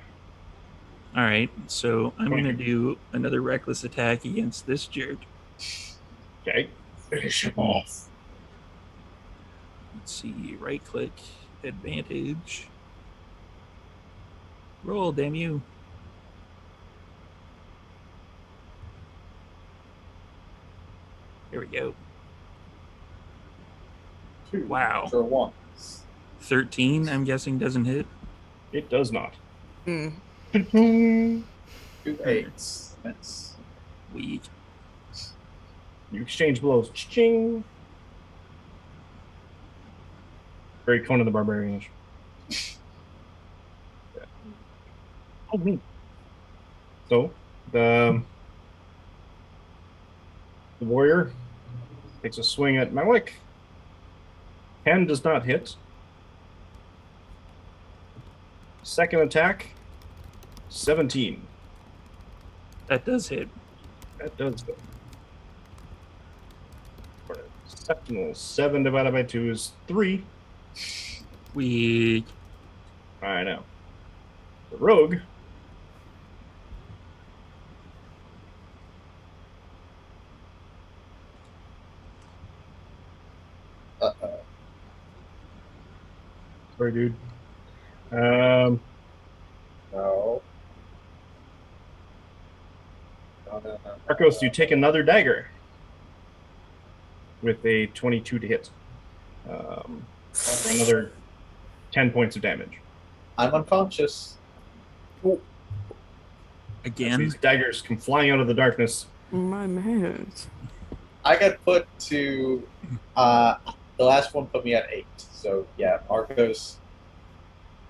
All right, so I'm going to do another reckless attack against this jerk. Okay. Finish him off. Let's see, right click, advantage. Roll, damn you. Here we go. 2 Wow. for 1. 13, I'm guessing, doesn't hit. It does not. 2 8s. That's Weak. You exchange blows. Ching. Very Conan the Barbarian-ish. Oh, me. So, the warrior takes a swing at Malik. 10 does not hit. Second attack, 17. That does hit. That does go. For exceptional, 7 divided by 2 is 3. Weak. I know. The rogue sorry, dude. no. Marcos, you take another dagger with a 22 to hit. For another 10 points of damage. I'm unconscious. Again? These daggers come flying out of the darkness. My man. I got put to the last one put me at 8. So yeah, Marcos.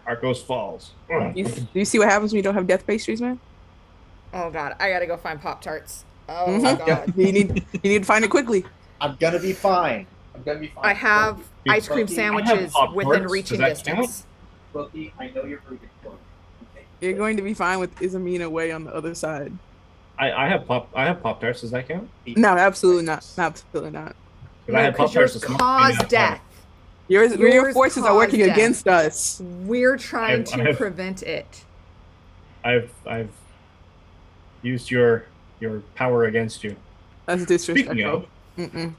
Marcos falls. Do you see what happens when you don't have death pastries, man? Oh god, I gotta go find Pop-Tarts. Oh Mhm. god. You need to find it quickly. I'm gonna be fine. I'm gonna be fine. I have ice cream Bookie, sandwiches Pop-Tarts. within Does reaching that distance. Bookie, I know you're rooting for me. Okay. You're going to be fine with Izamina way on the other side. I have Pop-Tarts. Does that count? No, absolutely not. Absolutely not. Because I had Because yours Pop-Tarts. cause death. Your Yours forces are caused working death. against us. We're trying I to have- prevent it. I've used your power against you. That's Speaking disrespectful. of, Mm-mm.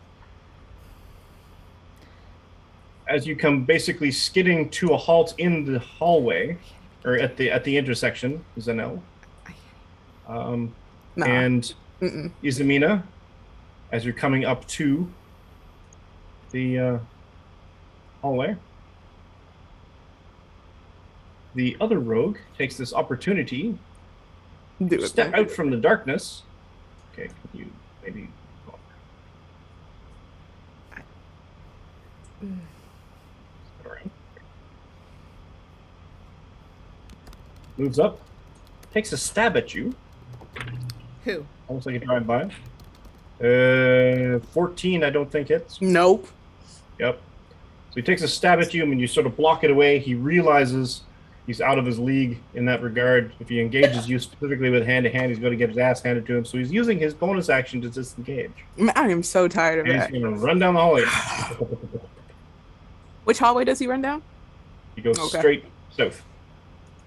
As you come basically skidding to a halt in the hallway, or at the intersection, Zanel. Nah. And Mm-mm. Izamina, as you're coming up to the hallway, the other rogue takes this opportunity Do to it. step man. out from the darkness. Okay, can you maybe... Around. Moves up, takes a stab at you. Who? Almost like a drive-by. 14, I don't think hits. Nope. Yep. So he takes a stab at you, and when you sort of block it away, he realizes he's out of his league in that regard. If he engages you specifically with hand-to-hand, he's going to get his ass handed to him. So he's using his bonus action to disengage. Man, I am so tired of And that. he's going to run down the hallway. Which hallway does he run down? He goes Okay. straight south.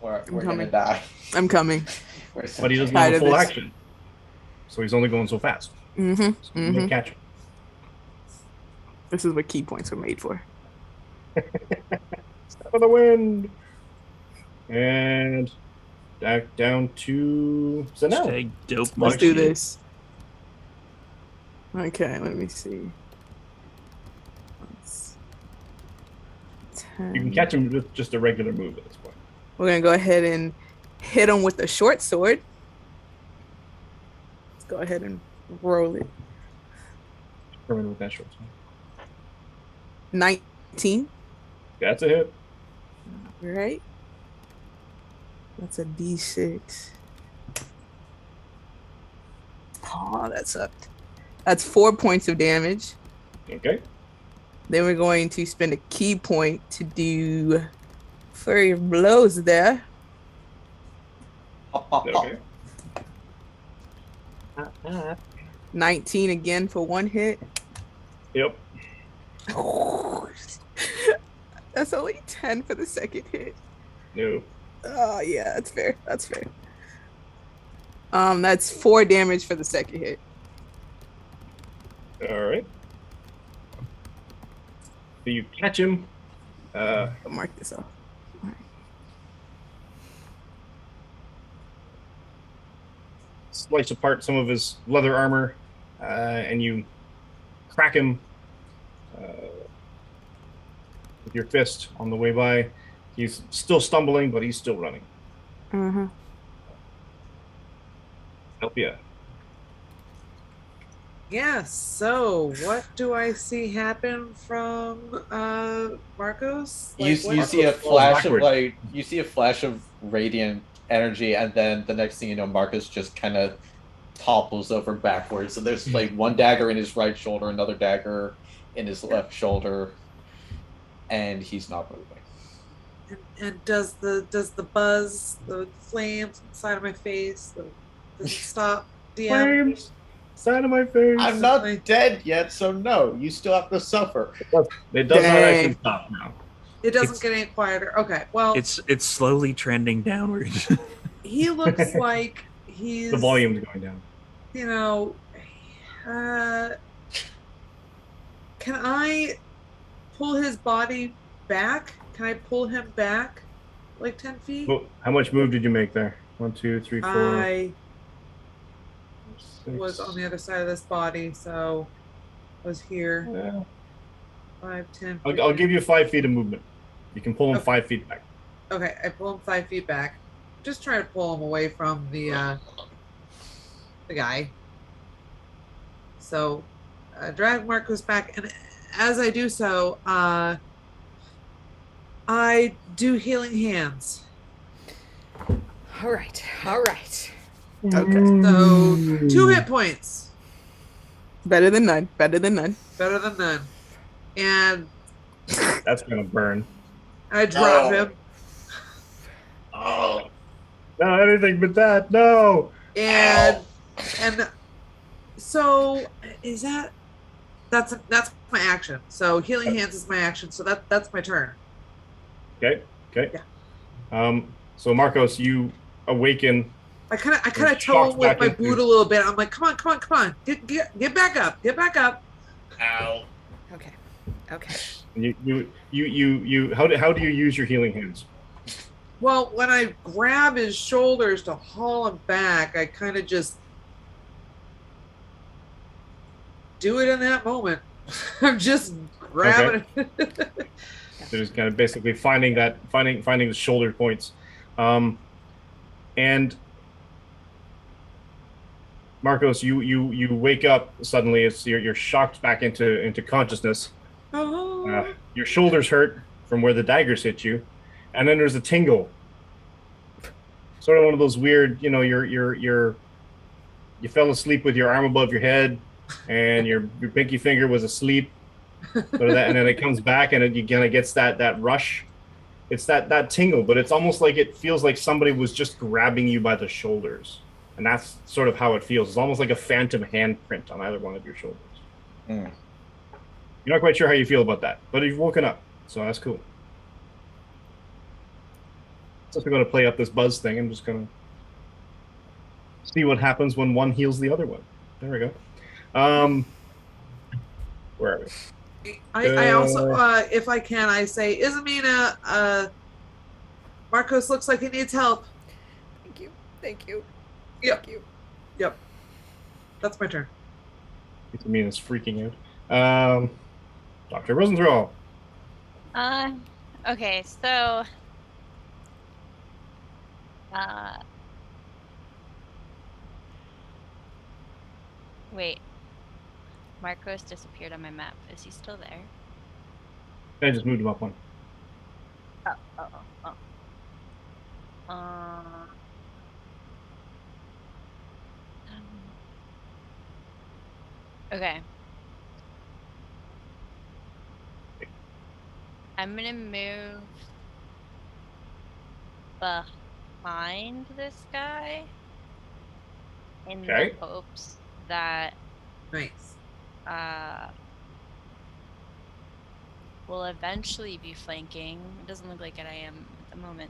We're gonna coming. die. I'm coming. We're so But he doesn't Tired have a of full this. action. So he's only going so fast. Mm-hmm. So you Mm-hmm. can't catch him. This is what key points were made for. Step of the wind. And back down to Zanel. Hashtag dope Let's monkey. do this. Okay, let me see. That's 10. You can catch him with just a regular move at this point. We're gonna go ahead and hit him with the short sword. Let's go ahead and roll it. Permanent with that short sword. 19. That's a hit. Right? That's a D6. Oh, that sucked. That's 4 points of damage. Okay. Then we're going to spend a key point to do flurry of blows there. Okay. 19 again for one hit. Yep. That's only 10 for the second hit. No. Oh yeah, that's fair. That's fair. That's 4 damage for the second hit. All right. So you catch him. I'll mark this off. Slice apart some of his leather armor, and you crack him with your fist on the way by. He's still stumbling, but he's still running. Mm-hmm. Help you. Yeah, so what do I see happen from Marcos? You what- see a flash of backward. you see a flash of radiant energy, and then the next thing you know, Marcus just kind of topples over backwards. So there's like one dagger in his right shoulder, another dagger in his left shoulder, and he's not moving. and does the buzz, the flames inside of my face, does it stop? DM? Flames! Side of my face! I'm not dead yet, so no, you still have to suffer. It does not Dang. actually stop now. It doesn't It's- get any quieter. Okay, well, It's slowly trending downwards. he looks like he's The volume's going down. You know, can I pull his body back? Can I pull him back like 10 feet? Well, how much move did you make there? 1, 2, 3, 4. I 6. was on the other side of this body, so I was here. Yeah. 5, 10. I'll give you 5 feet of movement. You can pull him Okay. 5 feet back. Okay, I pull him 5 feet back. Just trying to pull him away from the guy. So, drag Marcos back, and as I do so, I do healing hands. All right. All right. Okay. So 2 hit points, Better than none. Better than none. better than none. And That's gonna burn. I drop No. him, Oh. No, anything but that. No. and so is that's my action. So healing hands is my action. So that's my turn. Okay. Okay. Yeah. So Marcos, you awaken. I kind of You're toe him shocked with back my into- boot a little bit. I'm like, come on, get back up, get back up. Ow. Okay. Okay. How do you use your healing hands? Well, when I grab his shoulders to haul him back, I kind of just do it in that moment. I'm just grabbing it. So just kind of basically finding the shoulder points, and Marcos, you wake up suddenly. You're shocked back into consciousness. Oh. Your shoulders hurt from where the daggers hit you, and then there's a tingle. Sort of one of those weird, you fell asleep with your arm above your head, and your pinky finger was asleep. Sort of that, and then it comes back, and you kind of gets that rush. It's that tingle, but it's almost like it feels like somebody was just grabbing you by the shoulders, and that's sort of how it feels. It's almost like a phantom handprint on either one of your shoulders. Mm. You're not quite sure how you feel about that, but you've woken up, so that's cool. So we're going to play up this buzz thing. I'm just going to see what happens when one heals the other one. There we go. Where are we? I also, if I can, I say, Isabina, Marcos looks like he needs help. Thank you. Thank you. Yep. Thank you. Yep. That's my turn. Mina's freaking out. Dr. Rosenthal. Okay, so wait. Marcos disappeared on my map. Is he still there? I just moved him up one. Oh. Okay. I'm gonna move behind this guy in Okay. the hopes that Nice. will eventually be flanking. It doesn't look like it I am at the moment.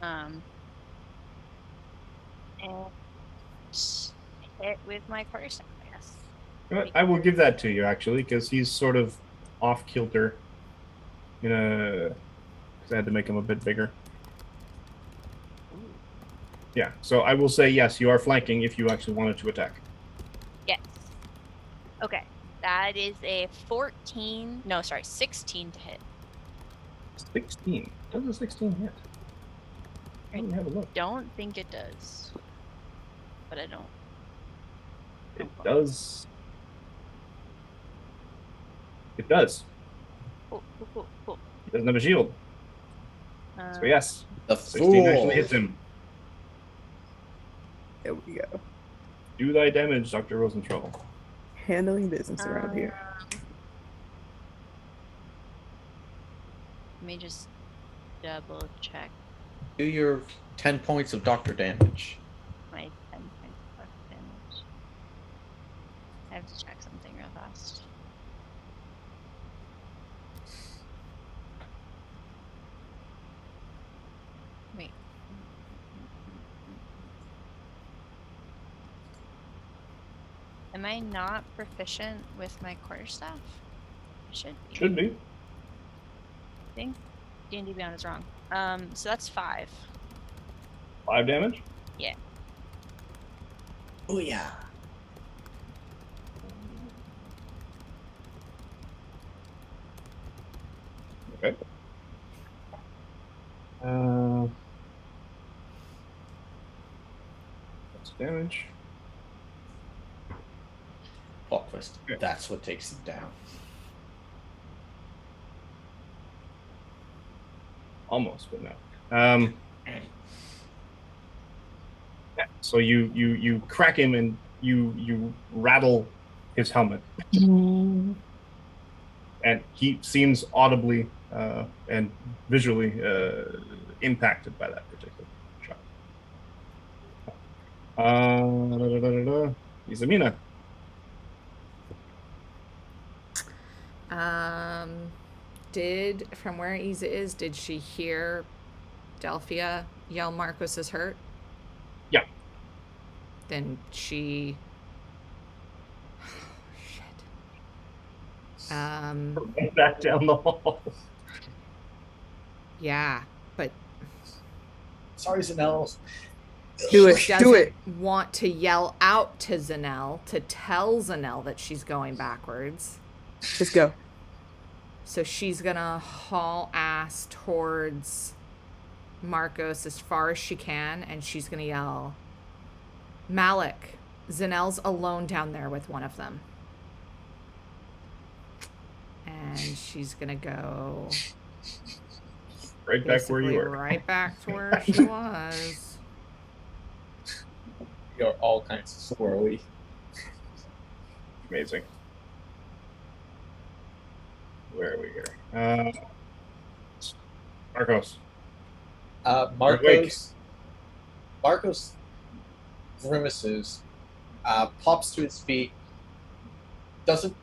And hit with my quarterstaff, I guess. You know what? I will give that to you, actually, because he's sort of off kilter. Because I had to make him a bit bigger. Yeah, so I will say yes, you are flanking if you actually wanted to attack. Yes. Okay. That is a 16 to hit. 16. Does a 16 hit? Let me have a look. Don't think it does. But I don't. It does. It does. Cool. He doesn't have a shield. So yes, The 16 fool. actually hits him. There we go. Do thy damage, Dr. Rosenthal. Handling business around here. Let me just double check Do your 10 points of doctor damage. my 10 points of damage. I have to check something real fast. Wait. Am I not proficient with my quarterstaff? I should be. Should be. I think D&D Beyond is wrong. So that's 5. 5 damage. Yeah. Oh yeah. Okay. That's damage. Plotquist. Okay. That's what takes him down. Almost, but no. Yeah, so you crack him and you rattle his helmet, and he seems audibly and visually impacted by that particular shot. Izamina. From where Isa is, did she hear Delphia yell Marcos is hurt? Yeah. Then she... Back down the hall. Yeah, but Sorry, Zanelle. Do it. she Do doesn't it. want to yell out to Zanelle to tell Zanelle that she's going backwards. Just go. So she's gonna haul ass towards Marcos as far as she can, and she's gonna yell, Malik, Zanelle's alone down there with one of them. And she's gonna go Right back where you basically were. right back to where she was. You're all kinds of squirrely. Amazing. Where are we here? Marcos. Marcos grimaces, pops to his feet, doesn't,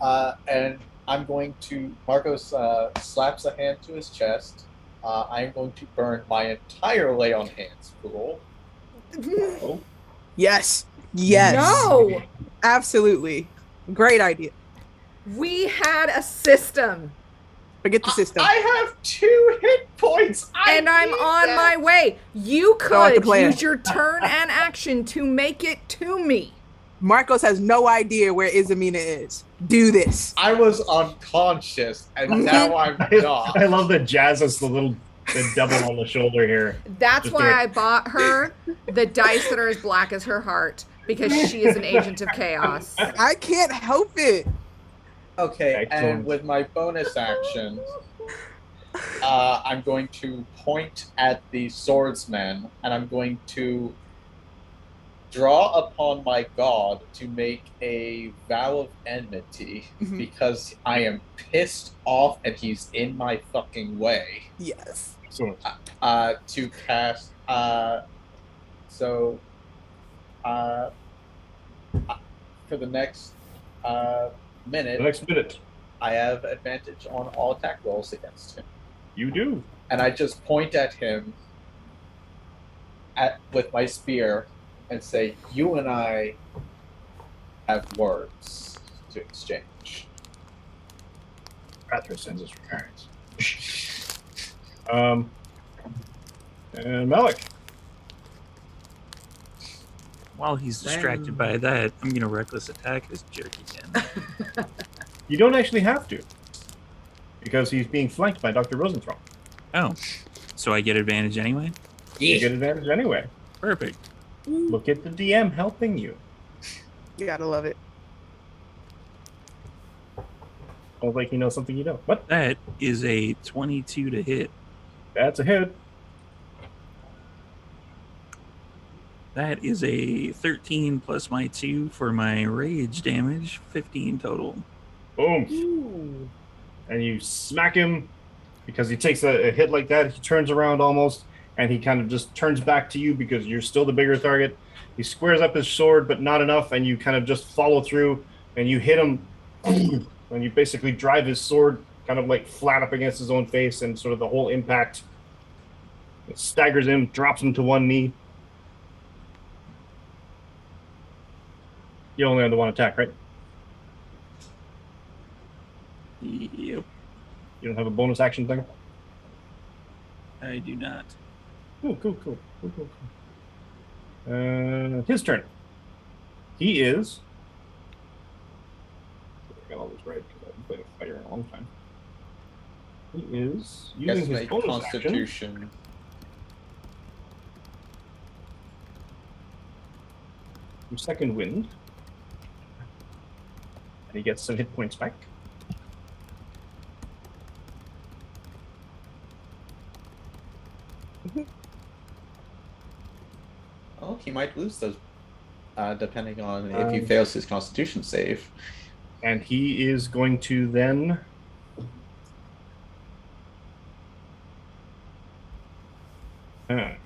and I'm going to, Marcos slaps a hand to his chest. I'm going to burn my entire lay on hands pool. Oh, Yes. Yes. No! Absolutely. Great idea. We had a system, Forget the system. I have 2 hit points. and I'm on my way. You Go out the could plan. use your turn and action to make it to me. Marcos has no idea where Izamina is. Do this. I was unconscious, and now I'm not. I love that Jazz is the devil on the shoulder here. That's Just why do it. I bought her the dice that are as black as her heart, because she is an agent of chaos. I can't help it. Okay, Excellent. and with my bonus action, I'm going to point at the swordsman, and I'm going to draw upon my god to make a vow of enmity Mhm. because I am pissed off and he's in my fucking way. Yes. Excellent. To cast. So, for the next minute, The next minute, I have advantage on all attack rolls against him. you do. And I just point at him with my spear and say, you and I have words to exchange. Rathra sends us regards. And Malik. While he's distracted by that, I'm gonna reckless attack this jerk again. You don't actually have to, because he's being flanked by Dr. Rosenthal. Oh, so I get advantage anyway? You get advantage anyway. Perfect. Look at the DM helping you. You gotta love it. Sounds like you know something you don't. What? That is a 22 to hit. That's a hit. That is a 13 plus my 2 for my rage damage, 15 total. Boom. Ooh. And you smack him because he takes a hit like that. He turns around almost, and he kind of just turns back to you because you're still the bigger target. He squares up his sword, but not enough, and you kind of just follow through, and you hit him, and you basically drive his sword kind of like flat up against his own face, and sort of the whole impact it staggers him, drops him to one knee. You only have the one attack, right? Yep, You don't have a bonus action thing? I do not. Cool. His turn. He is. I got all this right because I haven't played a fighter in a long time. He is using Guess his make bonus action. Constitution. From Second Wind. And he gets some hit points back. Oh, he might lose those, depending on if he fails his Constitution save. And he is going to then. Kind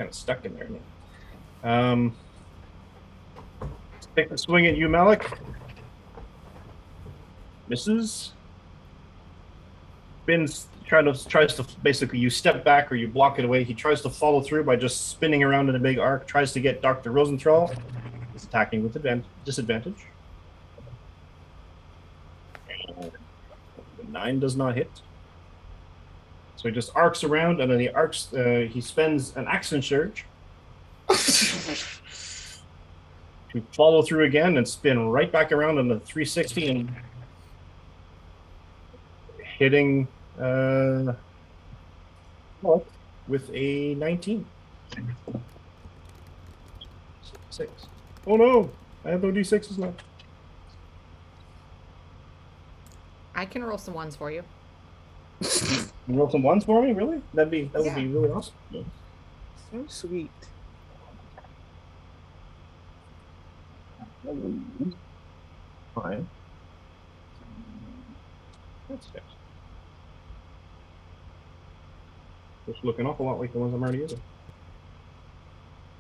of stuck in there. Take the swing at you, Malik. Misses. Tries to basically, you step back or you block it away. He tries to follow through by just spinning around in a big arc. Tries to get Dr. Rosenthal. He's attacking with disadvantage. 9 does not hit. So he just arcs around, and then he spends an action surge to follow through again and spin right back around on the 360 and hitting with a 19. 6. Oh no! I have no d6s left. I can roll some ones for you. You roll some ones for me, really? That would be really awesome. Yeah. So sweet. Fine. That's it. Just look an awful lot like the ones I'm already using.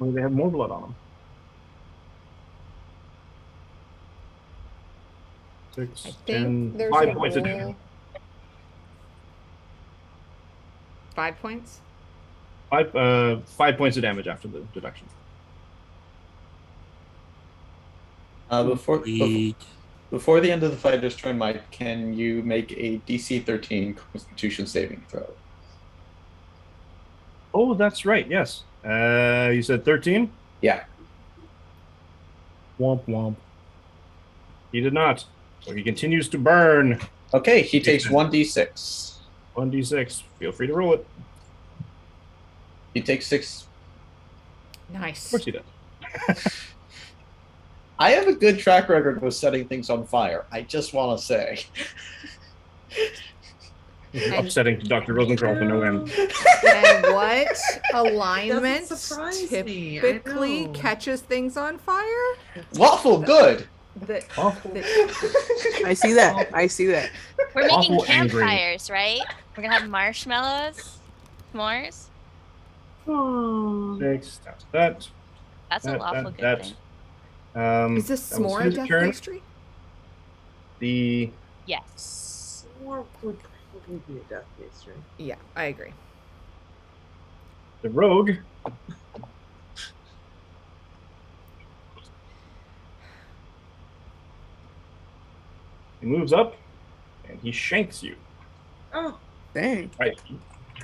Only they have more blood on them. 6, I think 10, there's 5 a points of roll- damage. 5 points. 5 points of damage after the deduction. Before Sweet. the end of the fighter's turn, Mike, can you make a DC 13 Constitution saving throw? Oh, that's right. Yes. You said 13? Yeah. Womp womp. He did not. So he continues to burn. Okay, he takes 1d6. 1d6. Feel free to roll it. He takes 6. Of Nice. course he does. I have a good track record of setting things on fire. I just want to say. Upsetting to Dr. Rosencroft in no end. And what alignment Doesn't surprise me. I typically know. catches things on fire? Waffle, good. The, Awful. I see that. I see that. We're making Awful angry. campfires, right? We're gonna have marshmallows, s'mores. Oh. 6. That's that. That's a That, lawful that, good that. thing. is this that was s'more a his death turn. pastry? The Yes. S'more would probably be a death pastry. Yeah, I agree. rogue he moves up and he shanks you. Oh, Dang. Right.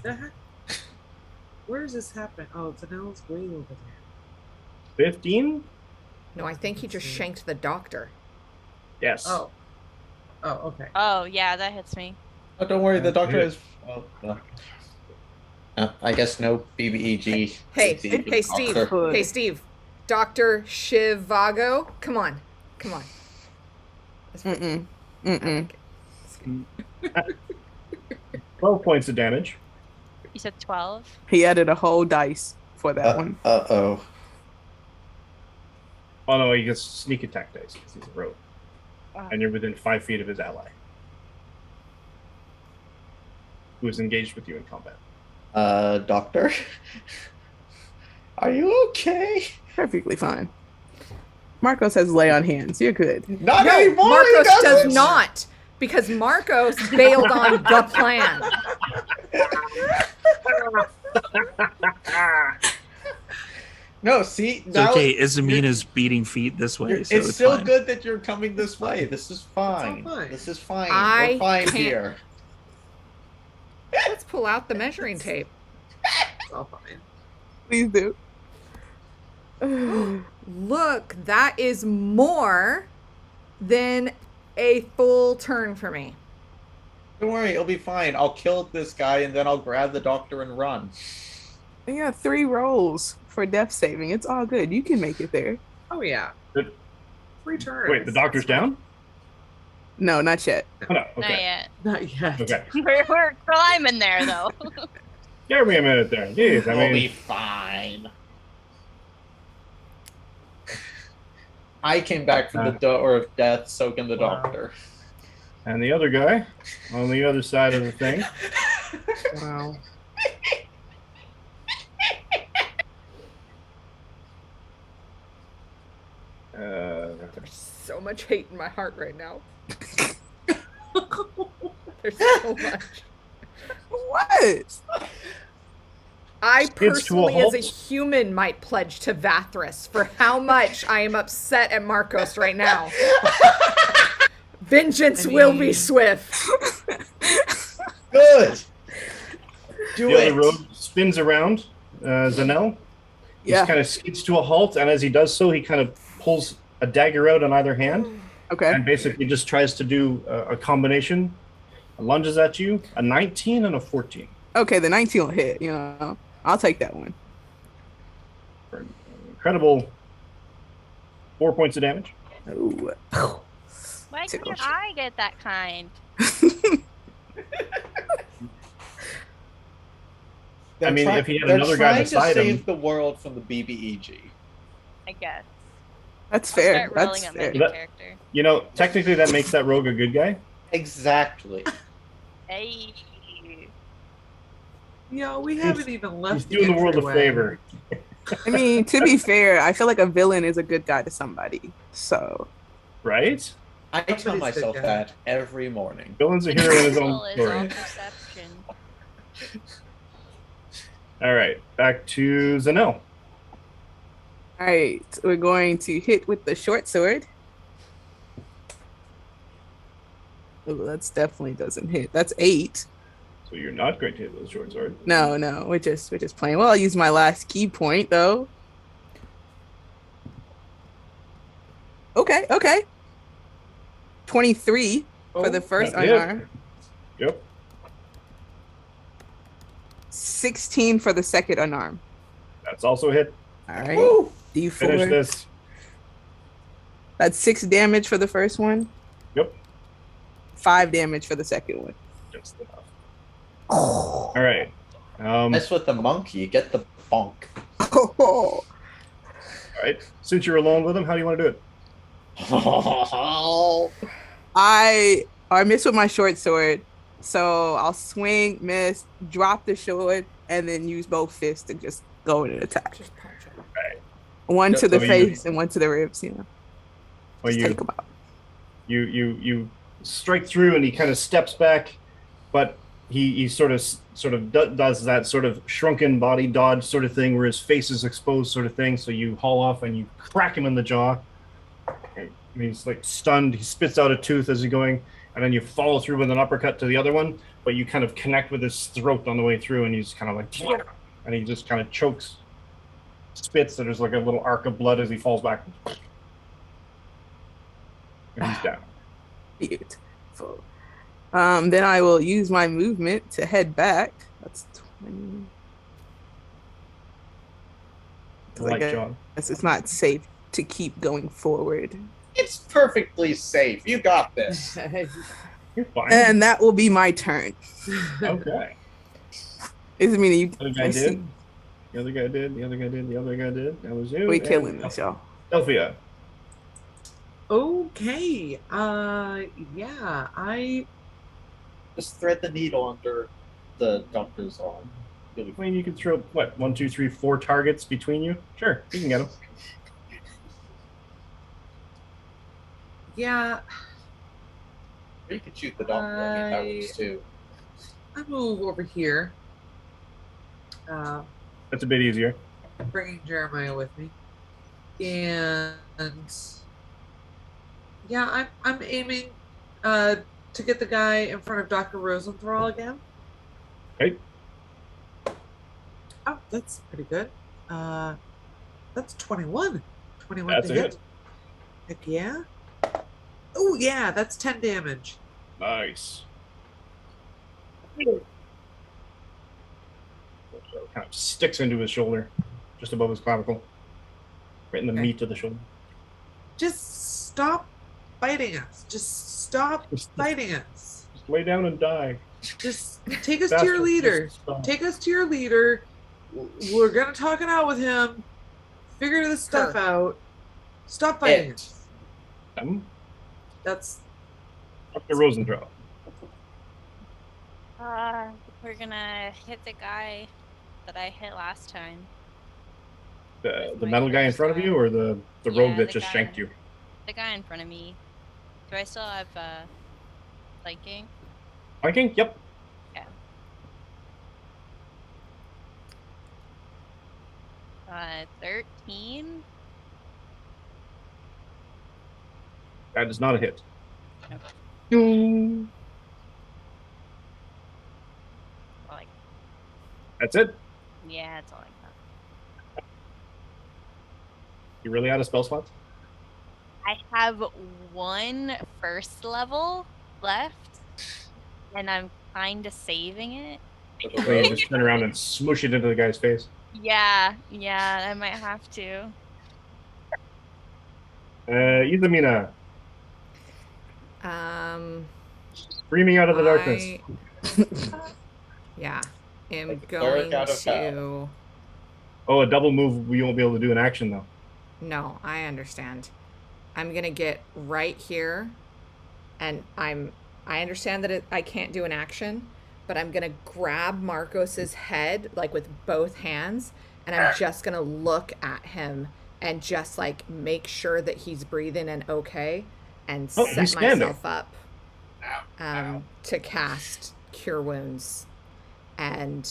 the heck? Where does this happen? Oh, Danelle's way over there. 15? No, I think he just shanked the doctor. Yes. Oh. Oh, okay. Oh yeah, that hits me. Oh, don't worry, the doctor Yeah. is. Oh, no. I guess no BBEG. Hey, BBEG hey, Steve. doctor. Hey, Steve. Dr. Shivago. Come on. Come on. That's pretty- Mm-mm. I Mm-mm. like it. It's good. 12 points of damage. You said 12. He added a whole dice for that one. Uh-oh. Oh no, he gets sneak attack dice because he's a rogue. Wow. And you're within 5 feet of his ally, who is engaged with you in combat. Doctor? Are you okay? Perfectly fine. Marcos has lay on hands. You're good. Not No, anymore, he Marcos does doesn't! not, because Marcos bailed on the plan. No, see, It's now okay. Isamina's beating feet this way, so it's still fine. good that you're coming this way. This is fine. fine. This is fine. I We're fine can't- here. Let's pull out the measuring tape. It's all fine. Please do. Look, that is more than a full turn for me. Don't worry, it'll be fine. I'll kill this guy and then I'll grab the doctor and run. You got 3 rolls for death saving. It's all good. You can make it there. Oh, yeah. Good. 3 turns. Wait, the doctor's down? No, not yet. Oh, no. Not Okay. yet. Not yet. Okay. We're climbing there though. Give me a minute there. Jeez, I We'll be mean, fine. I came back from the door of death, so can the Wow. doctor. and the other guy on the other side of the thing. Wow. There's so much hate in my heart right now. There's so much. What? I Skids to a personally, as a halt. human, might pledge to Vathras for how much I am upset at Marcos right now. Vengeance I will be mean- swift. Good. Do The other it. rogue spins around. Zanel. He Yeah. kind of skids to a halt, and as he does so, he kind of pulls a dagger out on either hand, Okay. and basically just tries to do a combination. Lunges at you, a 19 and a 14. Okay, the 19 will hit, you know. I'll take that one. For an incredible 4 points of damage. Ooh. Why Tickle. can't I get that kind? I mean, if he had they're another guy trying beside to him- save the world from the BBEG. I guess. That's I'll fair. start rolling That's up my fair. new That- character. You know, technically that makes that rogue a good guy. Exactly. Hey. Yo, we haven't even left. He's doing the world a entryway. favor. I mean, to be fair, I feel like a villain is a good guy to somebody. So, Right? I tell Somebody's myself good guy. that every morning. Villain's a hero in his Invisible own is all story. perception. All right, back to Zanel. all right, we're going to hit with the short sword. Oh, that's definitely doesn't hit. That's 8. So you're not going to hit with a short sword. No, we're just playing. Well, I'll use my last key point though. Okay. 23 for the first that hit. unarmed. Yep. 16 for the second unarmed. That's also a hit. All right. Woo! Finish D4. this. That's 6 damage for the first one. Yep. 5 damage for the second one. Just enough. All right. Mess with the monkey, get the bonk. All right. Since you're alone with him, how do you want to do it? I miss with my short sword, so I'll swing, miss, drop the sword, and then use both fists to just go in and attack. Just punch him. One Yeah, to the so you- face and one to the ribs. You know, Well, just take them out. you strike through, and he kind of steps back, but he sort of does that sort of shrunken body dodge sort of thing, where his face is exposed, sort of thing. So you haul off and you crack him in the jaw. And he's like stunned. He spits out a tooth as he's going, and then you follow through with an uppercut to the other one, but you kind of connect with his throat on the way through, and he's kind of like, and he just kind of chokes, spits, and there's like a little arc of blood as he falls back. And he's down. Beautiful. Then I will use my movement to head back. That's 20. Like John. Guess it's not safe to keep going forward. It's perfectly safe. You got this. You're fine. And that will be my turn. Okay. Doesn't mean that you The other guy I see- did. The other guy did. The other guy did. The other guy did. That was you. we and killing this, y'all. Delphia. Okay. Yeah. I Just thread the needle under the doctor's arm. I mean, you can throw what 1, 2, 3, 4 targets between you. Sure, you can get them. yeah. Or you could shoot the doctor. I mean, that works too. I move over here. That's a bit easier. Bringing Jeremiah with me, and yeah, I'm aiming to get the guy in front of Dr. Rosenthal again. Okay. Oh, that's pretty good. That's 21. 21 That's to a hit. hit. Heck yeah. Oh yeah, that's 10 damage. Nice. Kind of sticks into his shoulder, just above his clavicle, right in the Okay. meat of the shoulder. Just stop fighting us. Just stop fighting us. Just lay down and die. Just take us to your Bastard, leader. just stop. Take us to your leader. We're gonna talk it out with him. Figure this stuff out. Stop fighting It. us. That's Dr. Rosenthal. We're gonna hit the guy that I hit last time. The my metal guy in first front of time. you, or the Yeah, rogue that the just guy shanked in- you? The guy in front of me. Do I still have flanking? Flanking? Yep. 13. That is not a hit. Okay. Like, That's it. yeah, that's all I got. You really out of spell slots? I have one first level left, and I'm kind of saving it. So you just turn around and smoosh it into the guy's face. Yeah, I might have to. Izamina, screaming out of the darkness. Yeah, am Like a going cleric out of to. Oh, a double move we won't be able to do in action though. No, I understand. I'm gonna get right here, and I understand that I can't do an action, but I'm gonna grab Marcos's head like with both hands, and I'm just gonna look at him and just like make sure that he's breathing and okay, and Oh, set he's standing. myself up to cast Cure Wounds, and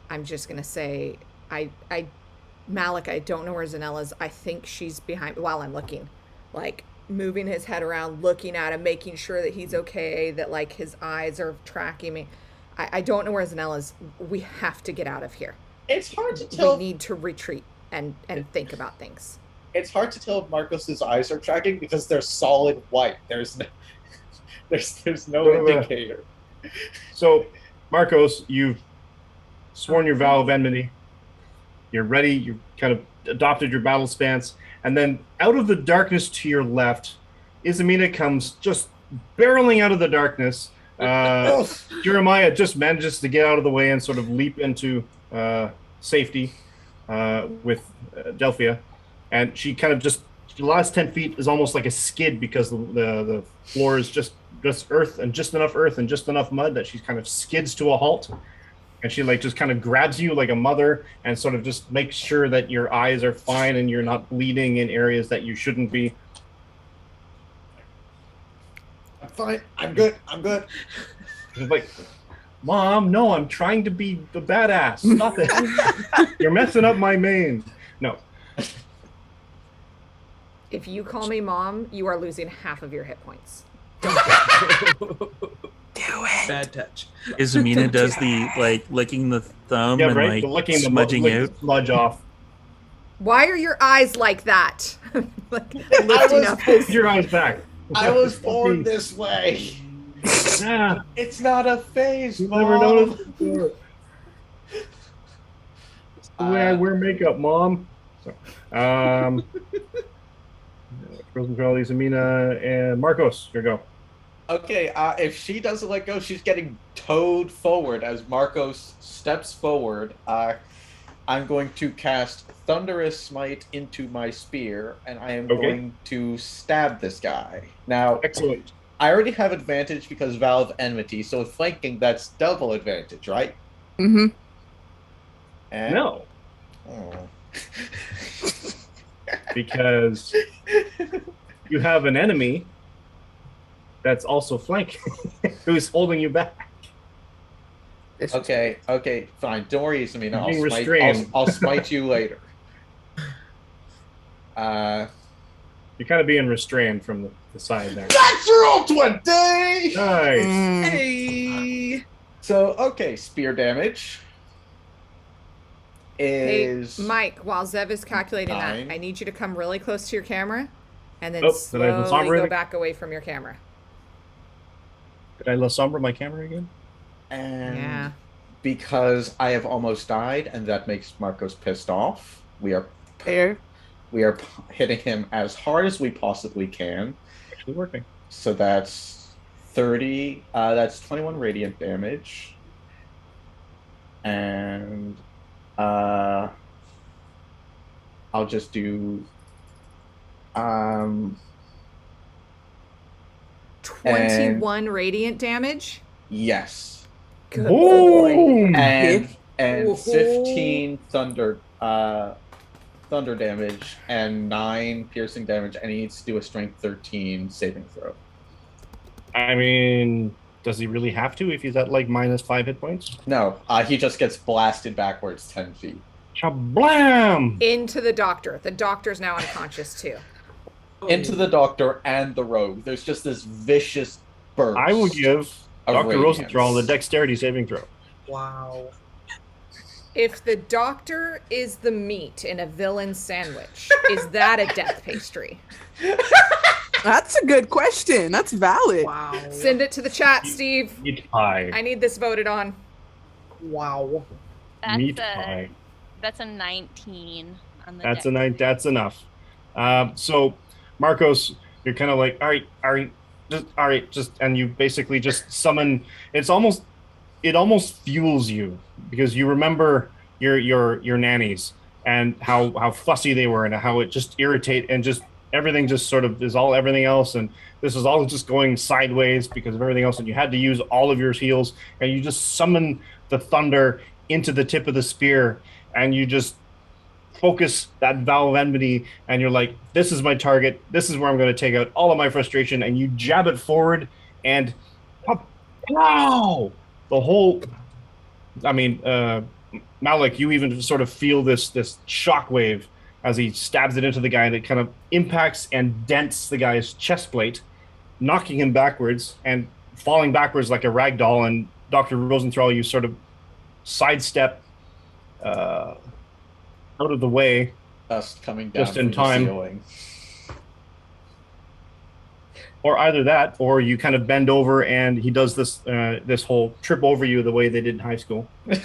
I'm just gonna say Malik, I don't know where Zanella is. I think she's behind while I'm looking, like moving his head around, looking at him, making sure that he's okay, that like his eyes are tracking me. I don't know where Zanella is. We have to get out of here. It's hard to tell. We need to retreat and think about things. It's hard to tell if Marcos's eyes are tracking because they're solid white. There's no indicator. So, Marcos, you've sworn your vow of enmity. You're ready. You've kind of adopted your battle stance. And then out of the darkness to your left, Izamina comes just barreling out of the darkness. Jeremiah just manages to get out of the way and sort of leap into safety with Delphia. And she kind of just, the last 10 feet is almost like a skid because the floor is just earth and just enough mud that she kind of skids to a halt. And she like just kind of grabs you like a mother and sort of just makes sure that your eyes are fine and you're not bleeding in areas that you shouldn't be. I'm fine. I'm good. She's like, Mom, no, I'm trying to be the badass. Stop it. You're messing up my main. No. If you call me mom, you are losing half of your hit points. Do it. Bad touch. Izamina does the like licking the thumb Yeah, and right? like The licking the smudging lick out. the sludge off. Why are your eyes like that? Like lifting up Put his... your eyes back. I was born this way. Yeah, It's not a phase. you never Mom. noticed before. It's the way I wear makeup, Mom. So, Frozen Charlie, Izamina, and Marcos, here go. Okay, if she doesn't let go, she's getting towed forward as Marcos steps forward. I'm going to cast Thunderous Smite into my spear, and I am going to stab this guy. Now, Excellent. I already have advantage because Vow of Enmity, so with flanking, that's double advantage, right? Mm-hmm. And... No, Oh. because you have an enemy that's also flanking, who's holding you back. Okay, fine. Don't worry, Samina. Being restrained. I'll smite you later. You're kind of being restrained from the side there. Natural 20! Nice. Hey. So, okay, spear damage is... Hey, Mike, while Zev is calculating 9. that, I need you to come really close to your camera and then Oh, did I slowly Lasombra go it? back away from your camera. Did I Lasombra my camera again? And Yeah. because I have almost died, and that makes Marcos pissed off, we are hitting him as hard as we possibly can. Actually working. So that's 30. That's 21 radiant damage, and I'll just do 21 radiant damage? yes, Good boy. Boom! and Whoa. 15 thunder damage and 9 piercing damage, and he needs to do a strength 13 saving throw. I mean, does he really have to if he's at like -5 hit points? No, he just gets blasted backwards 10 feet. Shablam! Into the doctor. The doctor's now unconscious too. Into the doctor and the rogue. There's just this vicious burst. I will give of Dr. radiance. Rosenthal the dexterity saving throw. Wow. If the doctor is the meat in a villain sandwich, is that a death pastry? That's a good question. That's valid. Wow. Send it to the chat, Steve. Meat pie. I need this voted on. Wow. Meat That's pie. a 19 on the That's dex. That's enough. So, Marcos, you're kind of like, all right, just, and you basically just summon. It almost fuels you because you remember your nannies and how fussy they were and how it just irritate and just everything just sort of is all everything else, and this is all just going sideways because of everything else, and you had to use all of your heals, and you just summon the thunder into the tip of the spear, and you just focus that valve of enmity, and you're like, this is my target, this is where I'm going to take out all of my frustration, and you jab it forward, and wow, the whole, I mean, Malik, you even sort of feel this shockwave as he stabs it into the guy that kind of impacts and dents the guy's chest plate, knocking him backwards and falling backwards like a rag doll. And Dr. Rosenthal, you sort of sidestep out of the way. Dust coming down Just in from time. the ceiling. Or either that, or you kind of bend over and he does this whole trip over you the way they did in high school. And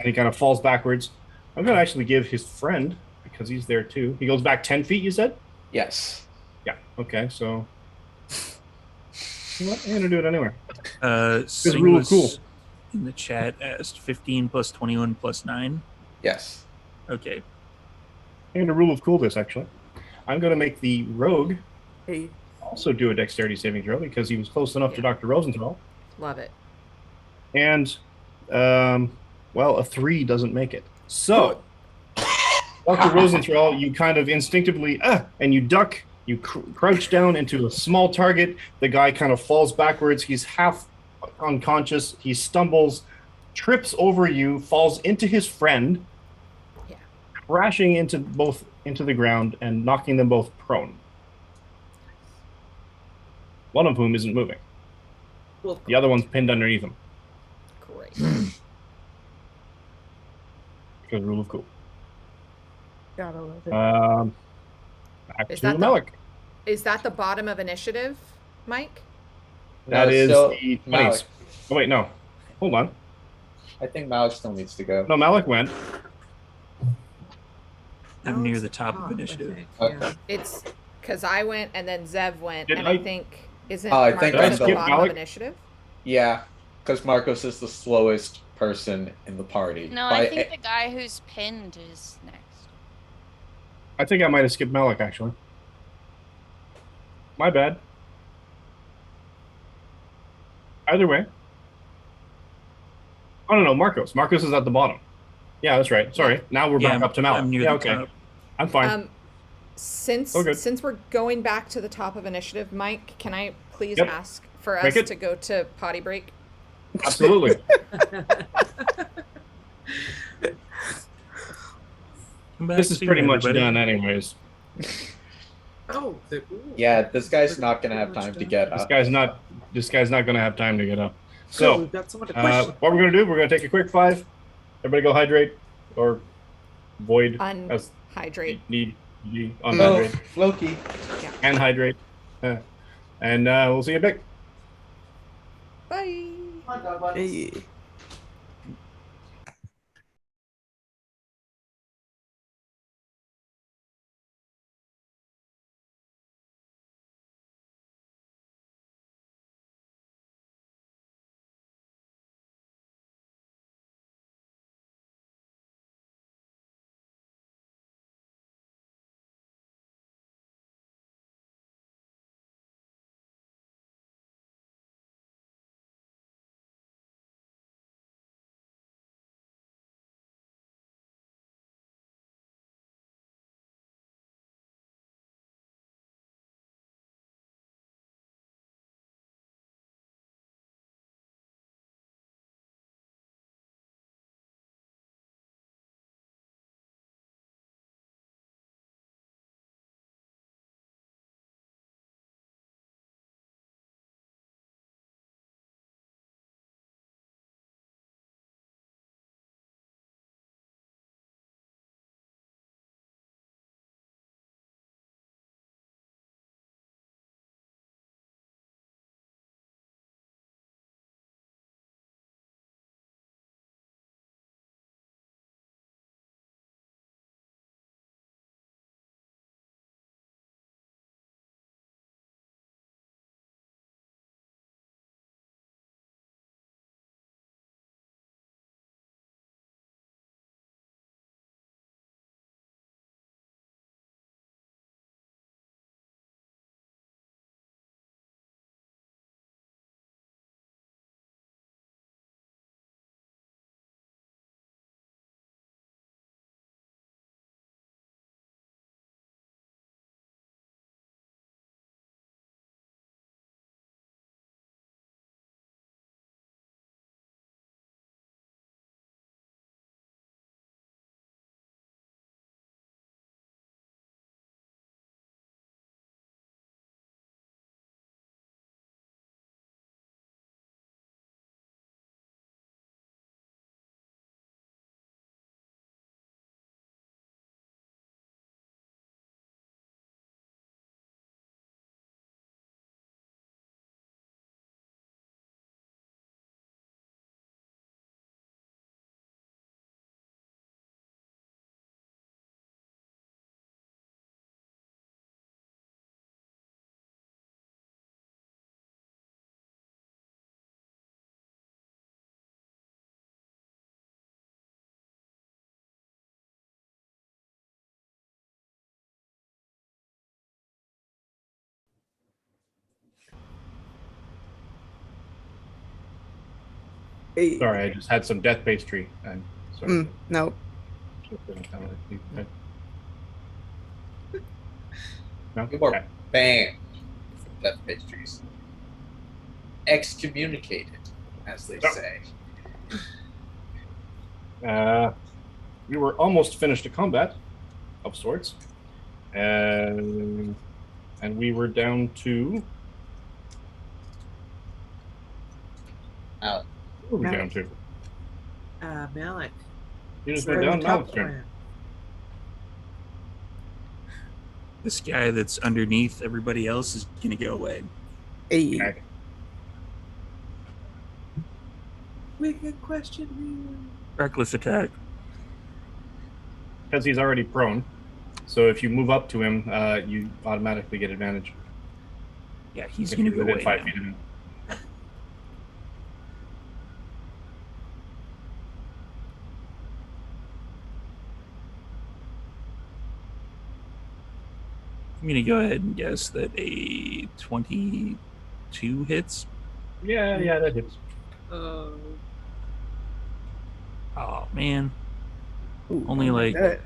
he kind of falls backwards. I'm going to actually give his friend, because he's there too. He goes back 10 feet, you said? Yes. Yeah, okay, so. You know what? I'm going to do it anyway. Sing rule of was cool. in the chat asked 15 plus 21 plus 9. Yes. Okay. And a rule of coolness, actually. I'm going to make the rogue Hey. also do a dexterity saving throw because he was close enough to Dr. Rosenthal. Love it. And, well, a 3 doesn't make it. So, Dr. Rosenthal, you kind of instinctively, and you duck, you crouch down into a small target. The guy kind of falls backwards. He's half unconscious. He stumbles, trips over you, falls into his friend, Yeah. crashing into the ground and knocking them both prone. One of whom isn't moving. Well, The other one's pinned underneath him. Great. Because rule of cool. Gotta love it. Back Is to that the- Malik. Is that the bottom of initiative, Mike? That is still the 20s. Malik. Oh, wait, no. Hold on. I think Malik still needs to go. No, Malik went. I'm near Alex the top top, of I initiative. think, Okay. yeah. It's because I went and then Zev went, Did and I- I think isn't I think Marcos I at the skip bottom Malik? of initiative? Yeah, because Marcos is the slowest person in the party. No, By I think the guy who's pinned is next. I think I might have skipped Malik, actually. My bad. Either way. Oh, no, Marcos. Marcos is at the bottom. Yeah, that's right. Sorry. Now we're back up to Malik. I'm near Yeah, the okay. top. I'm fine. Since Oh, good. since we're going back to the top of initiative, Mike, can I please Yep. ask for Make us it. to go to potty break? Absolutely. Come back This is soon, pretty much everybody. done anyways. Oh, ooh. Yeah, this guy's not gonna Pretty have much time to done. get This up. guy's not going to have time to get up. Cool, So, we've got someone to question. what we're going to do, we're going to take a quick 5. Everybody go hydrate or void as Unhydrate. need Oh, unhydrate Loki. and hydrate. And we'll see you in a bit. Bye. Hey. Hey. Sorry, I just had some death pastry. I'm sorry. No. No? You are Okay. banned from death pastries. Excommunicated, as they No. say. We were almost finished a combat of sorts, and we were down to. Out. Who were we Malik. down to? Malik. You just We're went in down. the top Malik's turn. plan. This guy that's underneath everybody else is gonna go away. Hey. Okay. We can question you. Reckless attack. Because he's already prone, so if you move up to him, you automatically get advantage. Yeah, he's If gonna you're go within away 5 now. feet of him. I'm gonna go ahead and guess that a 22 hits. Yeah, that hits. Oh. Oh man, Ooh, only oh my like God.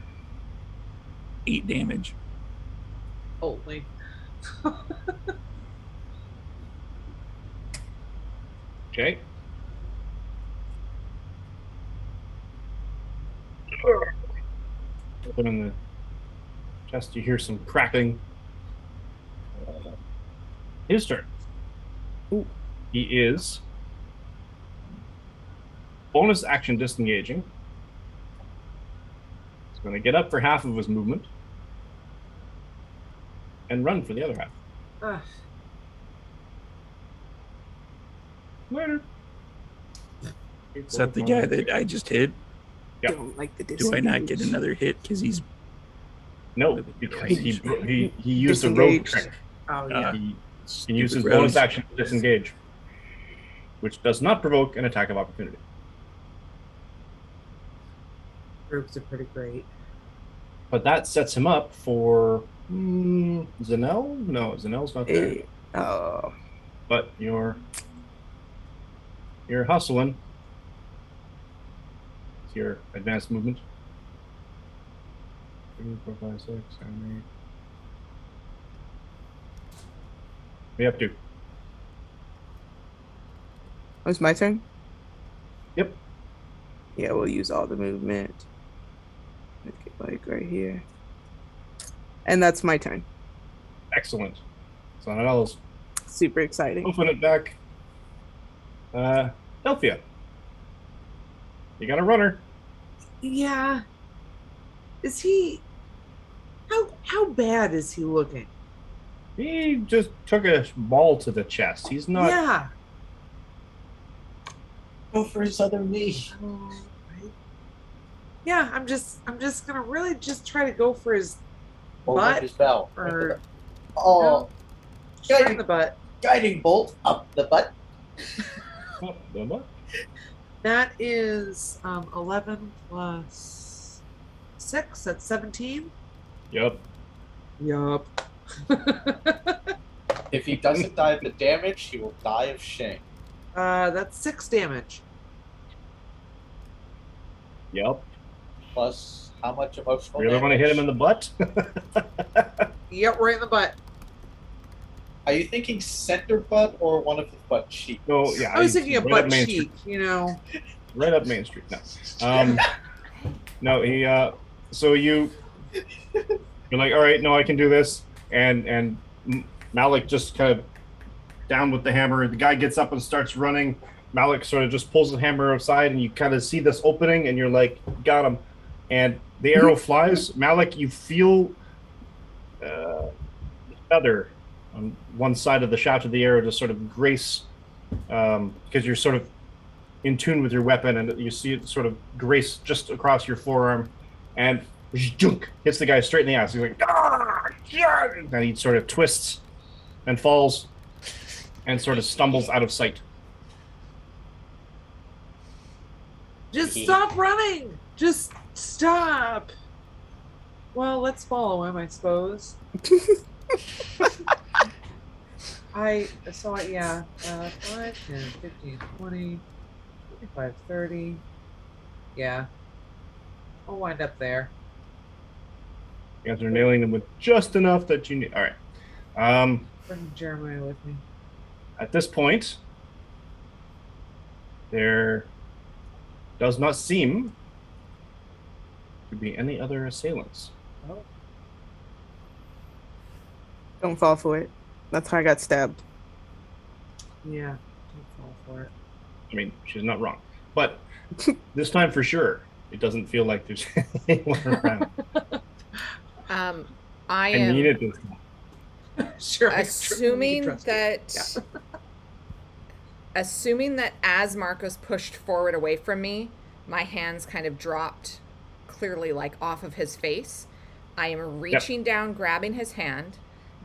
8 damage. Only. Okay. Open in the chest, you hear some crackling. His turn. Ooh. He is bonus action disengaging. He's going to get up for half of his movement and run for the other half. Ah, Later. Is that the guy that I just hit? Yep. Don't like the Do I not get disengage. another hit because he's No, because he used a rogue Disengaged. trick. oh yeah. He can use his stupid bonus rogues. action to disengage, which does not provoke an attack of opportunity. Groups are pretty great. But that sets him up for Zanel? No, Zanel's not there. Hey. Oh. But you're hustling. It's your advanced movement. 3, 4, 5, 6, 7, 8. We up to. Oh, it's my turn? Yep. Yeah, we'll use all the movement. Let's get like right here. And that's my turn. Excellent. Zanel's Super exciting. open it back. Delphia. You got a runner. Yeah. Is he? How bad is he looking? He just took a ball to the chest. He's not. Yeah. Go for his other knee. Right. Yeah, I'm just gonna really just try to go for his Or butt his bell. or Oh, straight in the butt. guiding bolt up the butt. Oh, the what? That is 11 plus 6. That's 17. Yep. Yup. If he doesn't die of the damage, he will die of shame. That's 6 damage. Yep. Plus, how much emotional Really damage? want to hit him in the butt? Yep, right in the butt. Are you thinking center butt or one of his butt cheeks? No, yeah. I was he's thinking a right butt up Main cheek, you know. Street. Right up Main Street. No. No, he so you're like, all right, no, I can do this. And Malik just kind of down with the hammer. The guy gets up and starts running. Malik sort of just pulls the hammer aside, and you kind of see this opening, and you're like, got him. And the arrow flies. Malik, you feel the feather on one side of the shaft of the arrow just sort of grace, because you're sort of in tune with your weapon, and you see it sort of grace just across your forearm, and hits the guy straight in the ass. He's like, ah, yeah! And he sort of twists and falls and sort of stumbles out of sight. Just stop running. Just stop. Well, let's follow him, I suppose. Yeah, 5, 10, 15, 20, 25, 30. Yeah. I'll wind up there. You guys are nailing them with just enough that you need. All right. Bring Jeremiah with me. At this point, there does not seem to be any other assailants. Oh. Don't fall for it. That's how I got stabbed. Yeah. Don't fall for it. I mean, she's not wrong. But this time for sure, it doesn't feel like there's anyone around. I I am mean it this time. Sure. assuming trust that assuming that as Marcos pushed forward away from me, my hands kind of dropped clearly like off of his face. I am reaching down, grabbing his hand,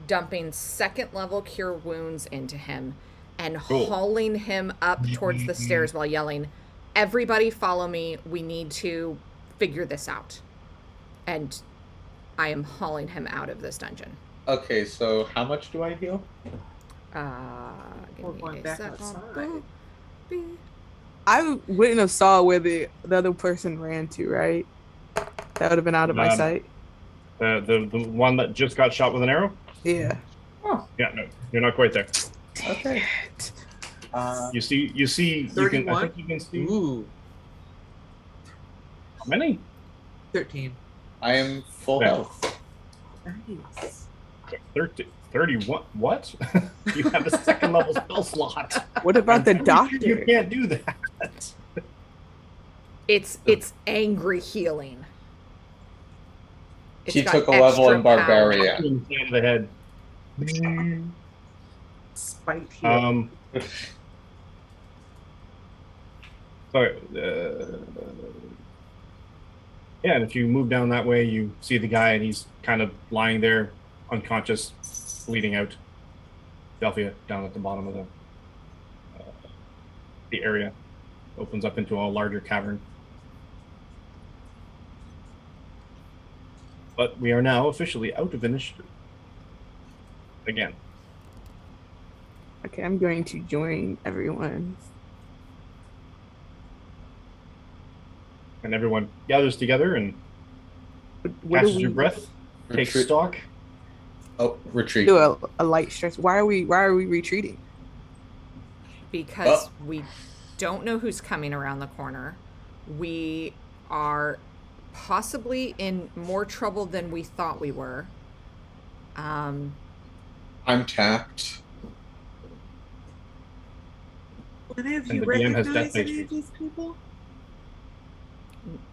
dumping second level cure wounds into him, and hauling him up towards the stairs while yelling, "Everybody follow me. We need to figure this out." And I am hauling him out of this dungeon. Okay, so how much do I heal? Give We're me going a back second. outside. I wouldn't have saw where the other person ran to, right? That would have been out of my sight. The one that just got shot with an arrow? Yeah. Oh, Yeah, no, you're not quite there. okay. You see, you can, I 31? think you can see. Ooh, How many? 13. I am full Yeah. health. Nice. 31. What? You have a second level spell slot. What about the I'm pretty sure doctor? You can't do that. It's angry healing. It's She got took a level extra in power. Barbarian. In the side of the head. Spite heal. Sorry. Yeah, and if you move down that way, you see the guy, and he's kind of lying there, unconscious, bleeding out. Delphia down at the bottom of the area opens up into a larger cavern. But we are now officially out of initiative. Again. Okay, I'm going to join everyone. And everyone gathers together and What do catches your we breath, takes Retreat. stock. Oh, retreat. do? A light stress. Why are we retreating? Because we don't know who's coming around the corner. We are possibly in more trouble than we thought we were. I'm tapped. Would any of And you the DM has recognize death any pastries. of these people?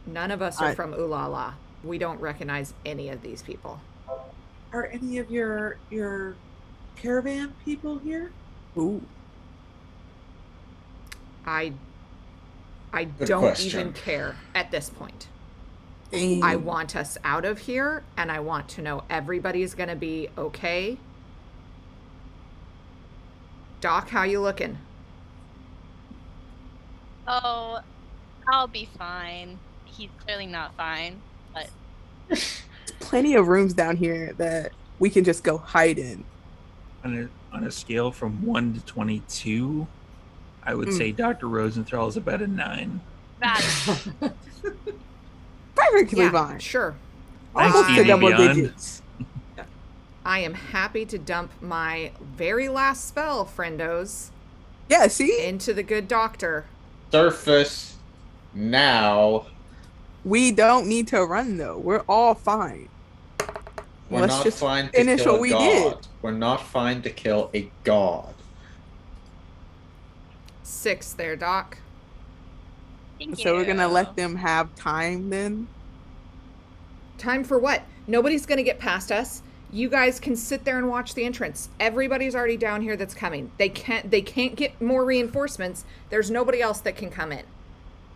None of us are from Ulala. We don't recognize any of these people. Are any of your caravan people here? Ooh. I Good don't question. even care at this point. Dang. I want us out of here, and I want to know everybody's gonna be okay. Doc, how you looking? Oh, I'll be fine. He's clearly not fine, but Plenty of rooms down here that we can just go hide in. On a scale from 1 to 22, I would say Dr. Rosenthal is about a 9. that Perfectly Yeah, fine. sure. Thanks, Almost to D&D double Beyond. digits. I am happy to dump my very last spell, friendos, Yeah, see? into the good doctor. Surface now. We don't need to run though. We're all fine. We're Let's not just fine to finish kill what a we god. did. We're not fine to kill a god. 6 there, Doc. Thank So we're gonna you. let them have time then? Time for what? Nobody's gonna get past us. You guys can sit there and watch the entrance. Everybody's already down here that's coming. They can't get more reinforcements. There's nobody else that can come in.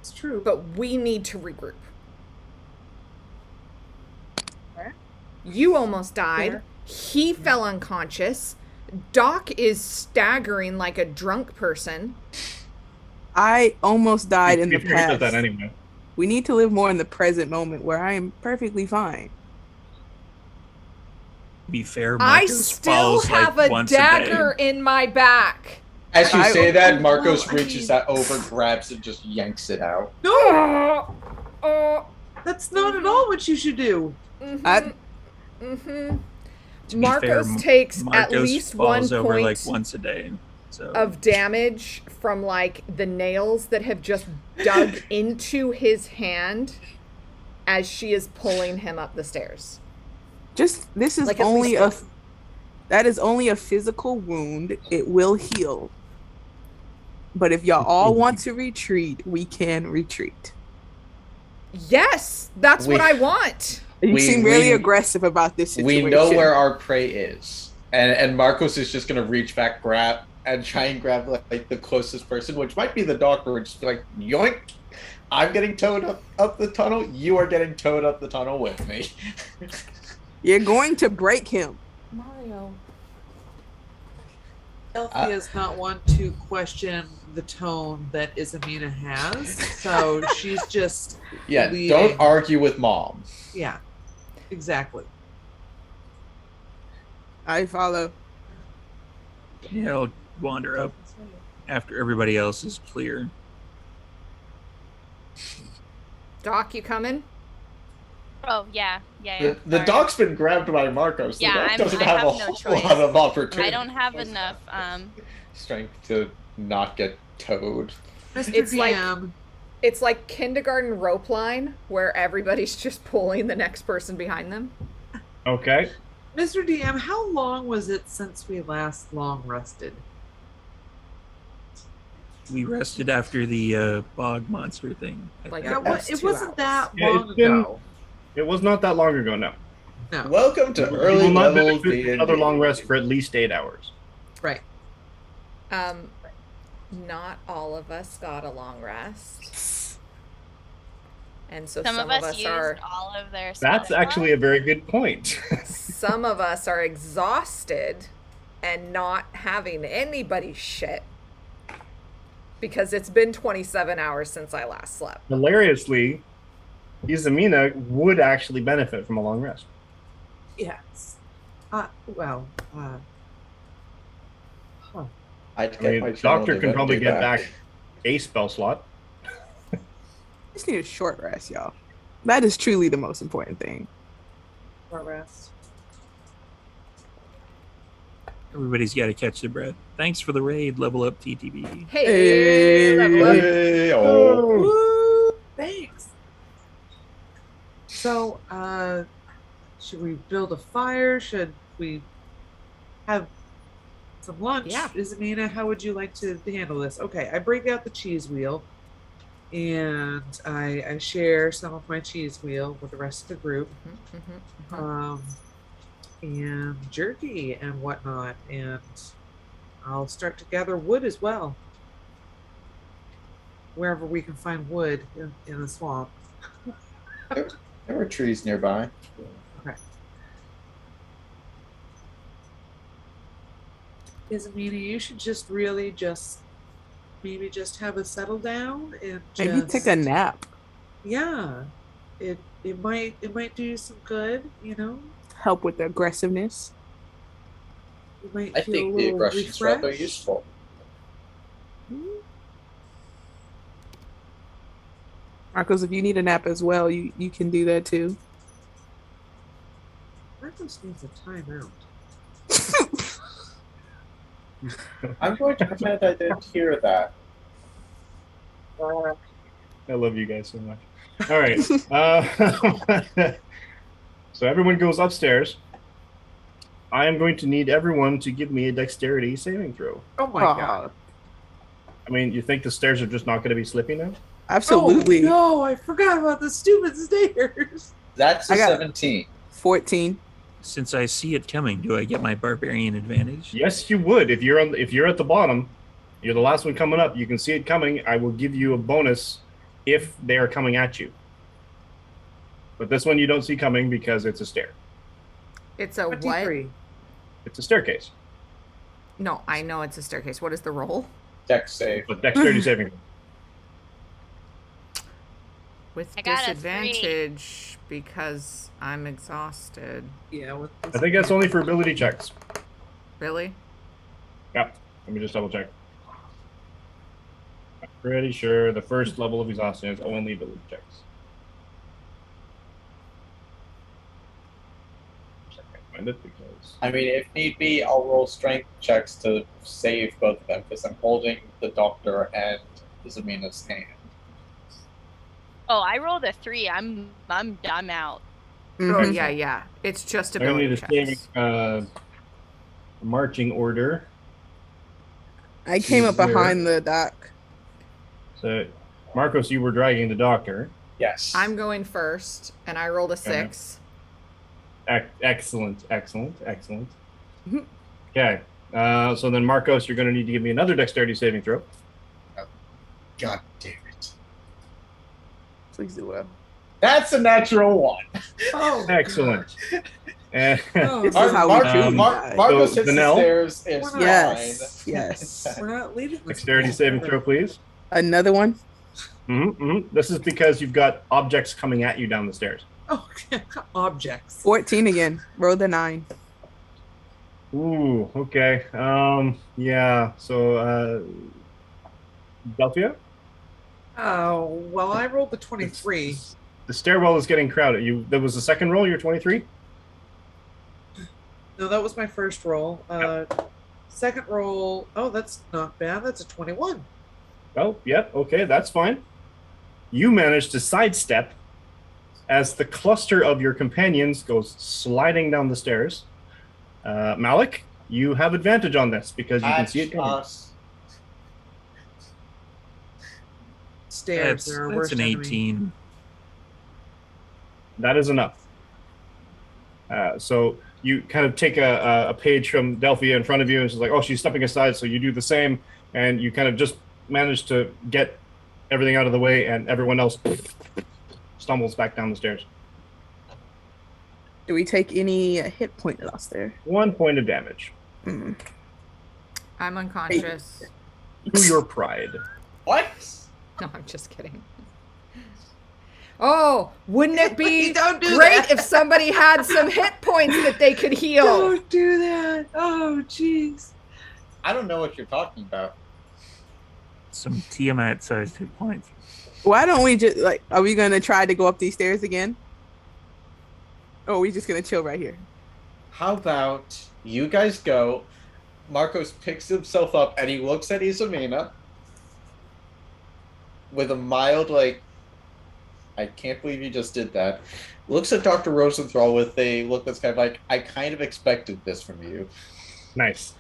It's true. But we need to regroup. You almost died. Fair. He fell unconscious. Doc is staggering like a drunk person. I almost died in the We figured past. that anyway. We need to live more in the present moment where I am perfectly fine. To be fair, I Marcos still falls have like a once dagger a day. in my back. As you I- say that, oh, Marcos no, I reaches mean- that over, grabs it, just yanks it out. No, Oh, that's not at all what you should do. I- To be fair, Marcos takes at Marcos least 1 falls over like point once a day. So of damage from like the nails that have just dug into his hand as she is pulling him up the stairs. This is Like, at only least that is only a physical wound. It will heal. But if y'all all want to retreat, we can retreat. Yes, that's what We- I want. You We- seem really we- aggressive about this situation. We know where our prey is, and Marcos is just gonna reach back, grab, and try and grab like the closest person, which might be the doctor, and just be like, yoink! I'm getting towed up the tunnel. You are getting towed up the tunnel with me. You're going to break him. Mario. Delphia is not one to question the tone that Isamina has, so she's just Yeah, leading. don't argue with mom. Yeah, exactly. I follow. yeah, I'll wander up after everybody else is clear. Doc, you coming? Oh yeah. The sorry. dog's been grabbed by Marcos. The Yeah, dog doesn't I have have a no whole choice. lot of opportunity. I don't have enough. Strength to not get towed. Mr. It's like- DM, It's like kindergarten rope line where everybody's just pulling the next person behind them. Okay. Mr. DM, how long was it since we last long rested? We rested after the bog monster thing. Like, Yeah, That's it 2 wasn't that Yeah, long it's been- ago. It was not that long ago, no. No, Welcome to You early will not level benefit from another D&D. long rest for at least 8 hours. right. Not all of us got a long rest. And so some of us used are all of their. That's spell actually a very good point. some of us are exhausted and not having anybody's shit. Because it's been 27 hours since I last slept. Hilariously, Izamina would actually benefit from a long rest. Yes. Well, I'd I get mean, my the doctor channel can to probably do get that. back a spell slot. Just need a short rest, y'all. That is truly the most important thing. short rest. Everybody's got to catch their breath. Thanks for the raid, level up TTB. Hey, Hey. level up. Hey, oh. Woo! Thanks. So, should we build a fire? Should we have some lunch? Yeah. Isamina, how would you like to handle this? Okay, I break out the cheese wheel and I share some of my cheese wheel with the rest of the group. And jerky and whatnot, and I'll start to gather wood as well. Wherever we can find wood in the swamp. There were trees nearby. Isamina, you should just really maybe just have a settle down and Maybe take a nap. Yeah, it might do you some good, you know. Help with the aggressiveness. You might I feel think a the little aggression's rather refreshed. useful. Marcos, if you need a nap as well, you can do that too. Marcos needs a timeout. I'm going to pretend I didn't hear that. I love you guys so much. All right. So everyone goes upstairs. I am going to need everyone to give me a dexterity saving throw. Oh my god. I mean, you think the stairs are just not going to be slippy now? Absolutely. Oh, no, I forgot about the stupid stairs. That's a I got- 17. 14. Since I see it coming, do I get my barbarian advantage? Yes, you would. If you're at the bottom, you're the last one coming up. You can see it coming. I will give you a bonus if they are coming at you. But this one you don't see coming because it's a stair. It's a what? 23. It's a staircase. No, I know it's a staircase. What is the roll? Dex save. But dexterity saving. With I got a 3. disadvantage because I'm exhausted. Yeah, with I think that's only for ability checks. Really? Yeah. Let me just double check. Pretty sure the first level of exhaustion is only ability checks. I can't find it because I mean, if need be, I'll roll strength checks to save both of them because I'm holding the doctor and Zamina's hand. Oh, I rolled a 3. I'm out. Oh Mhm. yeah. It's just I'm gonna ability need a saving checks. marching order. I came up Zero. behind the dock. So, Marcos, you were dragging the doctor. Yes. I'm going first, and I rolled a 6. Excellent. Mhm. Okay. So then, Marcos, you're going to need to give me another dexterity saving throw. God damn it. Please do well. That's a natural 1. Oh, Excellent. And Oh, This is how we truly die. Marcos So, hits the Vanel? stairs. It's Yes, fine. yes. we're not leaving this. dexterity place saving forever. throw, please. Another one. This is because you've got objects coming at you down the stairs. Oh, objects. 14 again. Roll the 9. Ooh, okay. Yeah. So, Delphia? Oh, well, I rolled the 23. The stairwell is getting crowded. That was the second roll. You're 23. No, that was my first roll. Second roll. Oh, that's not bad. That's a 21. Oh, yep. Okay, that's fine. You manage to sidestep as the cluster of your companions goes sliding down the stairs. Malik, you have advantage on this because you can see it coming. Stairs are our That's worst an enemy. 18. That is enough. So you kind of take a page from Delphia in front of you, and she's like, "Oh, she's stepping aside." So you do the same, and you kind of just manage to get everything out of the way, and everyone else stumbles back down the stairs. Do we take any hit point loss there? 1 point of damage Mm. I'm unconscious. to your pride. What? No, I'm just kidding. Oh, wouldn't it be Don't do great that. if somebody had some hit points that they could heal? Don't do that. Oh, jeez. I don't know what you're talking about. Some Tiamat-sized hit points. Why don't we just are we gonna try to go up these stairs again? Or are we just gonna chill right here? How about you guys go? Marcos picks himself up and he looks at Izamina with a mild, I can't believe you just did that. Looks at Dr. Rosenthal with a look that's kind of like, I kind of expected this from you. Nice.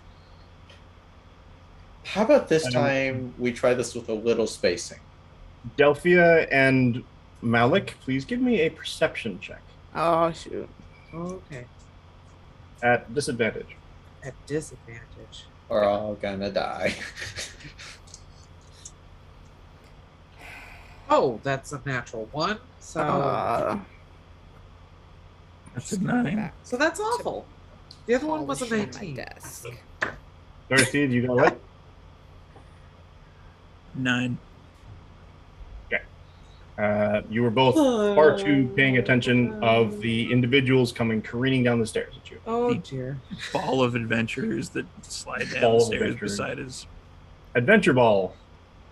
How about this time we try this with a little spacing? Delphia and Malik, please give me a perception check Oh shoot. Okay. at disadvantage. At disadvantage. We're all gonna die. Oh, that's a natural 1. So, That's a 9. so that's awful. The other one was a Polish on my 19. desk. Darcy, you got what? 9. You were both far too paying attention of the individuals coming careening down the stairs at you. Oh, dear. Ball of adventurers that slide down Ball the of stairs adventurers. beside us. Adventure ball.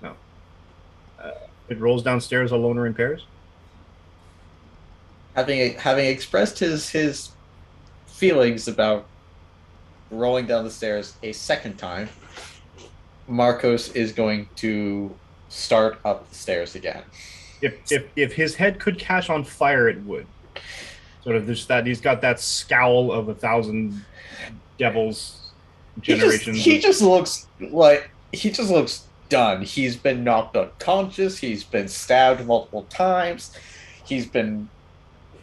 No. It rolls downstairs alone or in pairs. Having expressed his feelings about rolling down the stairs a second time, Marcos is going to start up the stairs again. If his head could catch on fire, it would. Sort of just that he's got that scowl of 1,000 devils generations. He just looks done. He's been knocked unconscious. He's been stabbed multiple times. He's been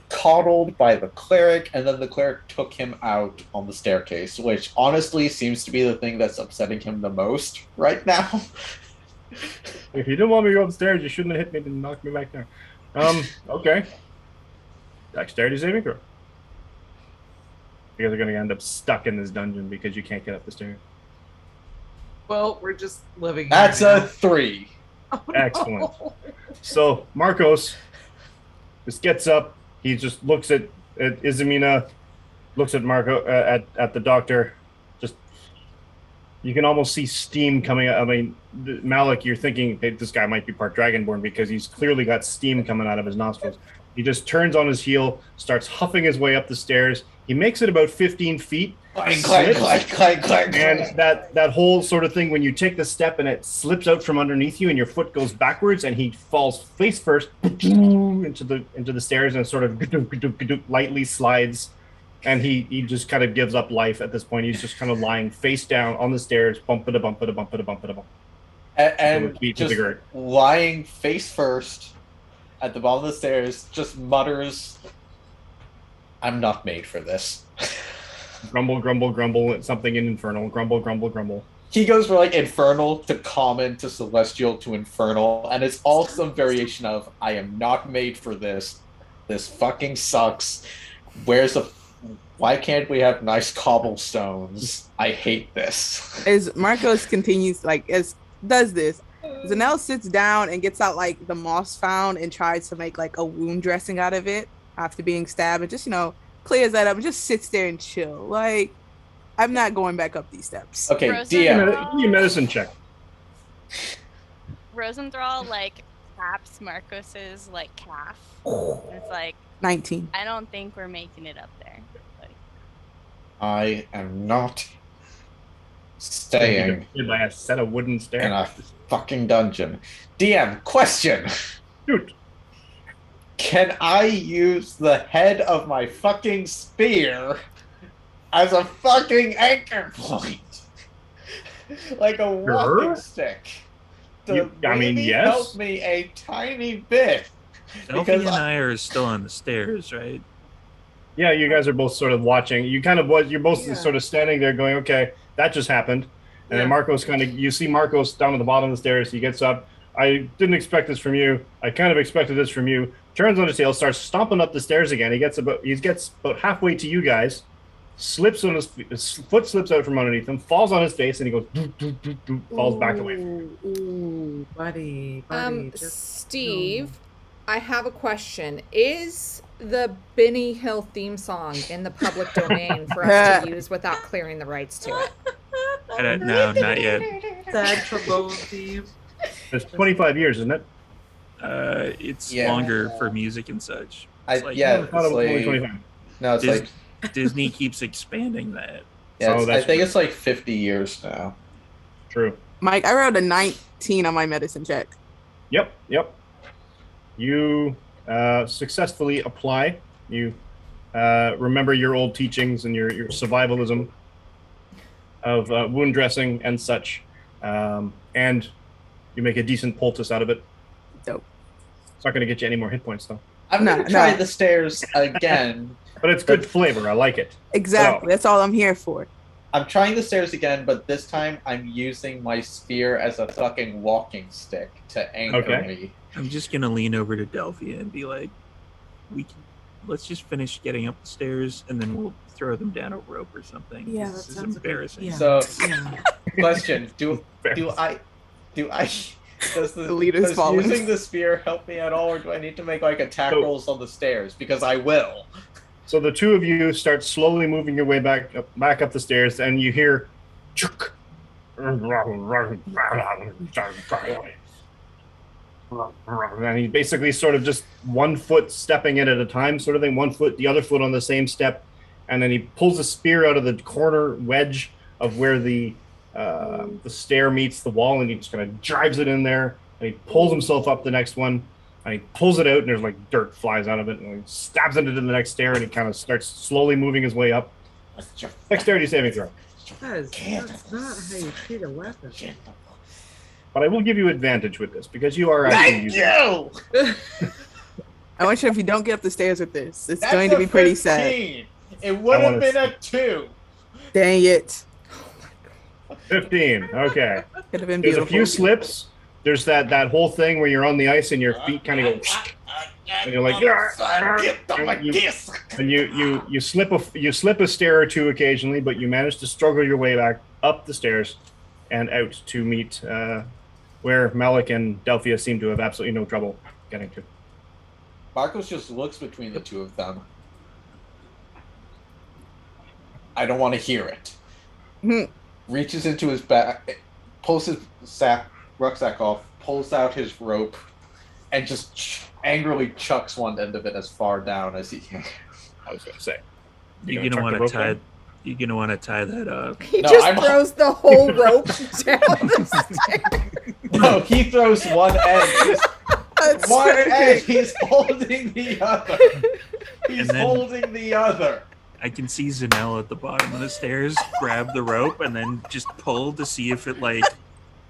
coddled by the cleric, and then the cleric took him out on the staircase, which honestly seems to be the thing that's upsetting him the most right now. If you didn't want me to go upstairs, you shouldn't have hit me to knock me back down. Okay. Dexterity saving throw. You guys are going to end up stuck in this dungeon because you can't get up the stairs. Well, we're just living. That's here a now. 3. Oh, no. Excellent. So Marcos just gets up. He just looks at Izamina, looks at Marco at the doctor. Just You can almost see steam coming out. I mean, Malik, you're thinking hey, this guy might be part Dragonborn because he's clearly got steam coming out of his nostrils. He just turns on his heel, starts huffing his way up the stairs. He makes it about 15 feet. Clank, clank, clank, clank, clank, And that whole sort of thing when you take the step and it slips out from underneath you and your foot goes backwards and he falls face first into the stairs and sort of lightly slides. And he just kind of gives up life at this point. He's just kind of lying face down on the stairs, bump-a-da, bump-a-da, bump-a-da, bump-a-da, bump. And just lying face first at the bottom of the stairs, just mutters, "I'm not made for this." Grumble, grumble, grumble, something in Infernal. Grumble, grumble, grumble. He goes from like Infernal to Common to Celestial to Infernal, and it's all some variation of, "I am not made for this. This fucking sucks. Why can't we have nice cobblestones? I hate this." As Marcos continues, does this, Zanelle sits down and gets out like the moss found and tries to make like a wound dressing out of it after being stabbed, and just clears that up and just sits there and chill. Like, I'm not going back up these steps. Okay, Rosenthal- Give me a medicine check. Rosenthal taps Marcos's calf. It's like 19. I don't think we're making it up there. I am not staying By a set of wooden in stairs. a fucking dungeon. DM, question. Shoot. Can I use the head of my fucking spear as a fucking anchor point? Like a walking stick. To yes. help me a tiny bit. Delphi and I are still on the stairs, right? Yeah, you guys are both sort of watching. You're both sort of standing there going, okay, that just happened. And then Marcos you see Marcos down at the bottom of the stairs. He gets up. I didn't expect this from you. I kind of expected this from you. Turns on his heel, starts stomping up the stairs again. He gets about halfway to you guys, slips on his foot slips out from underneath him, falls on his face, and he goes, doo, doo, doo, doo, falls back away. Ooh, buddy. Steve, I have a question. Is the Benny Hill theme song in the public domain for us to use without clearing the rights to it? No, not yet. Sad trombone theme. It's 25 years, isn't it? It's longer for music and such. It's It's Only 25. No, it's Dis- like Disney keeps expanding that. I think it's like 50 years now. True. Mike, I rolled a 19 on my medicine check. Yep. You successfully apply. You remember your old teachings and your survivalism of wound dressing and such, and you make a decent poultice out of it. Dope. It's not going to get you any more hit points, though. I'm going to try the stairs again. But it's good flavor. I like it. Exactly. That's all I'm here for. I'm trying the stairs again, but this time I'm using my spear as a fucking walking stick to anchor me. I'm just gonna lean over to Delphia and be like, let's just finish getting up the stairs and then we'll throw them down a rope or something. Yeah, this that is sounds embarrassing. Yeah. So, Yeah. question: Do I? Does leader's falling. using the spear help me at all, or do I need to make like attack rolls on the stairs? Because I will. So the two of you start slowly moving your way back up the stairs, and you hear, chuk. And he basically sort of just 1 foot stepping in at a time, sort of thing. 1 foot, the other foot on the same step, and then he pulls a spear out of the corner wedge of where the stair meets the wall, and he just kind of drives it in there. And he pulls himself up the next one, and he pulls it out, and there's like dirt flies out of it, and he stabs it into the next stair, and he kind of starts slowly moving his way up. Dexterity saving throw. That's not how you treat a weapon. But I will give you advantage with this because you are actually using it. I want you, if you don't get up the stairs with this, it's going to be pretty sad. It would have been a 2. Dang it. 15. Okay. Could have been There's beautiful. a few slips. There's that whole thing where you're on the ice and your feet kind of go, and you're like, and you slip a stair or two occasionally, but you manage to struggle your way back up the stairs and out to meet where Malik and Delphia seem to have absolutely no trouble getting to. Marcos just looks between the two of them. I don't want to hear it. reaches into his back, pulls his rucksack off, pulls out his rope, and just angrily chucks one end of it as far down as he can. I was going to say. You're gonna gonna chuck want the to rope tie. down? You're gonna want to tie that up. He No, just I'm- throws the whole rope down the stairs. No, he throws one end. That's One so end. big. He's holding the other. He's And then- holding the other. I can see Zanelle at the bottom of the stairs grab the rope and then just pull to see if it like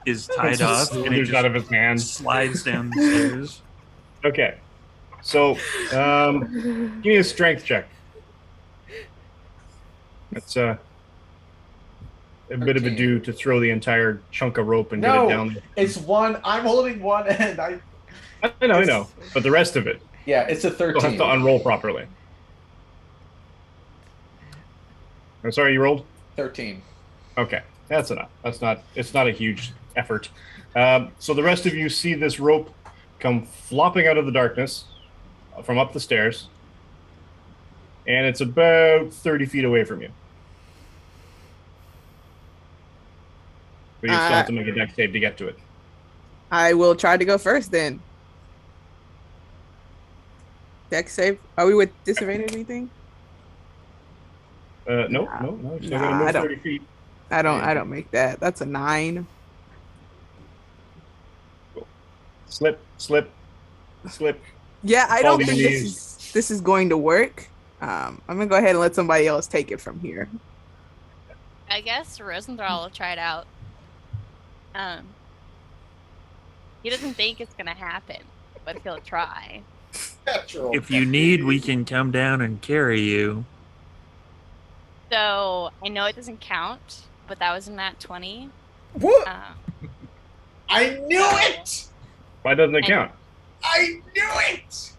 is tied off, and it Slithers out just of his hands. slides down the stairs. Okay. So, give me a strength check. That's a bit of a do to throw the entire chunk of rope and get it No, down there. it's one. I'm holding one end. I know. But the rest of it, Yeah, it's a you'll have 13. to unroll properly. I'm sorry, you rolled? 13. Okay, that's enough. It's not a huge effort. So the rest of you see this rope come flopping out of the darkness from up the stairs, and it's about 30 feet away from you. But you still have to make a dex save to get to it. I will try to go first then. Dex save. Are we with disadvantage or anything? No. You're still gonna move I don't. 30 feet. I don't make that. That's a 9. Slip. Yeah, I Fall don't to think your this is going to work. I'm gonna go ahead and let somebody else take it from here. I guess Rosenthal will try it out. He doesn't think it's gonna happen, but he'll try. Natural. If you need, we can come down and carry you. So I know it doesn't count, but that was in that 20. What? I knew it! Why doesn't it count? I knew it!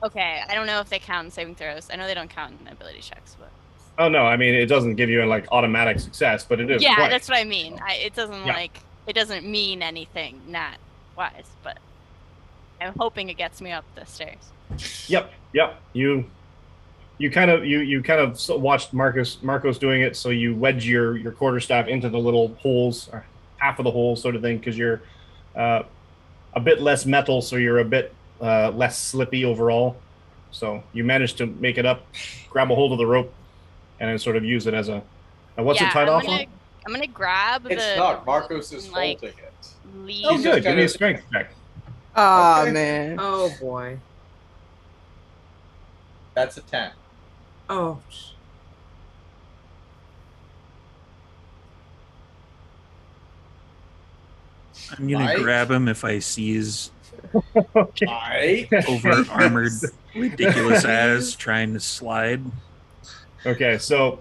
Okay, I don't know if they count in saving throws. I know they don't count in ability checks, but Oh no, I mean it doesn't give you like automatic success, but it is. yeah, twice. that's what I mean. It doesn't Yeah. it doesn't mean anything nat wise, but I'm hoping it gets me up the stairs. Yep. You kind of watched Marcos doing it, so you wedge your quarterstaff into the little holes, or half of the hole, sort of thing, because you're a bit less metal, so you're a bit less slippy overall. So you managed to make it up, grab a hold of the rope, and then sort of use it as a. What's it tied off on? I'm gonna grab It's the. not. Marcos is like, holding it. lead. Oh, He's good. just Give me a kinda- strength check. Oh Okay. man. Oh boy. That's a 10. Oh. I'm gonna Mike? grab him if I see his Okay. Mike? over armored ridiculous ass trying to slide. Okay, so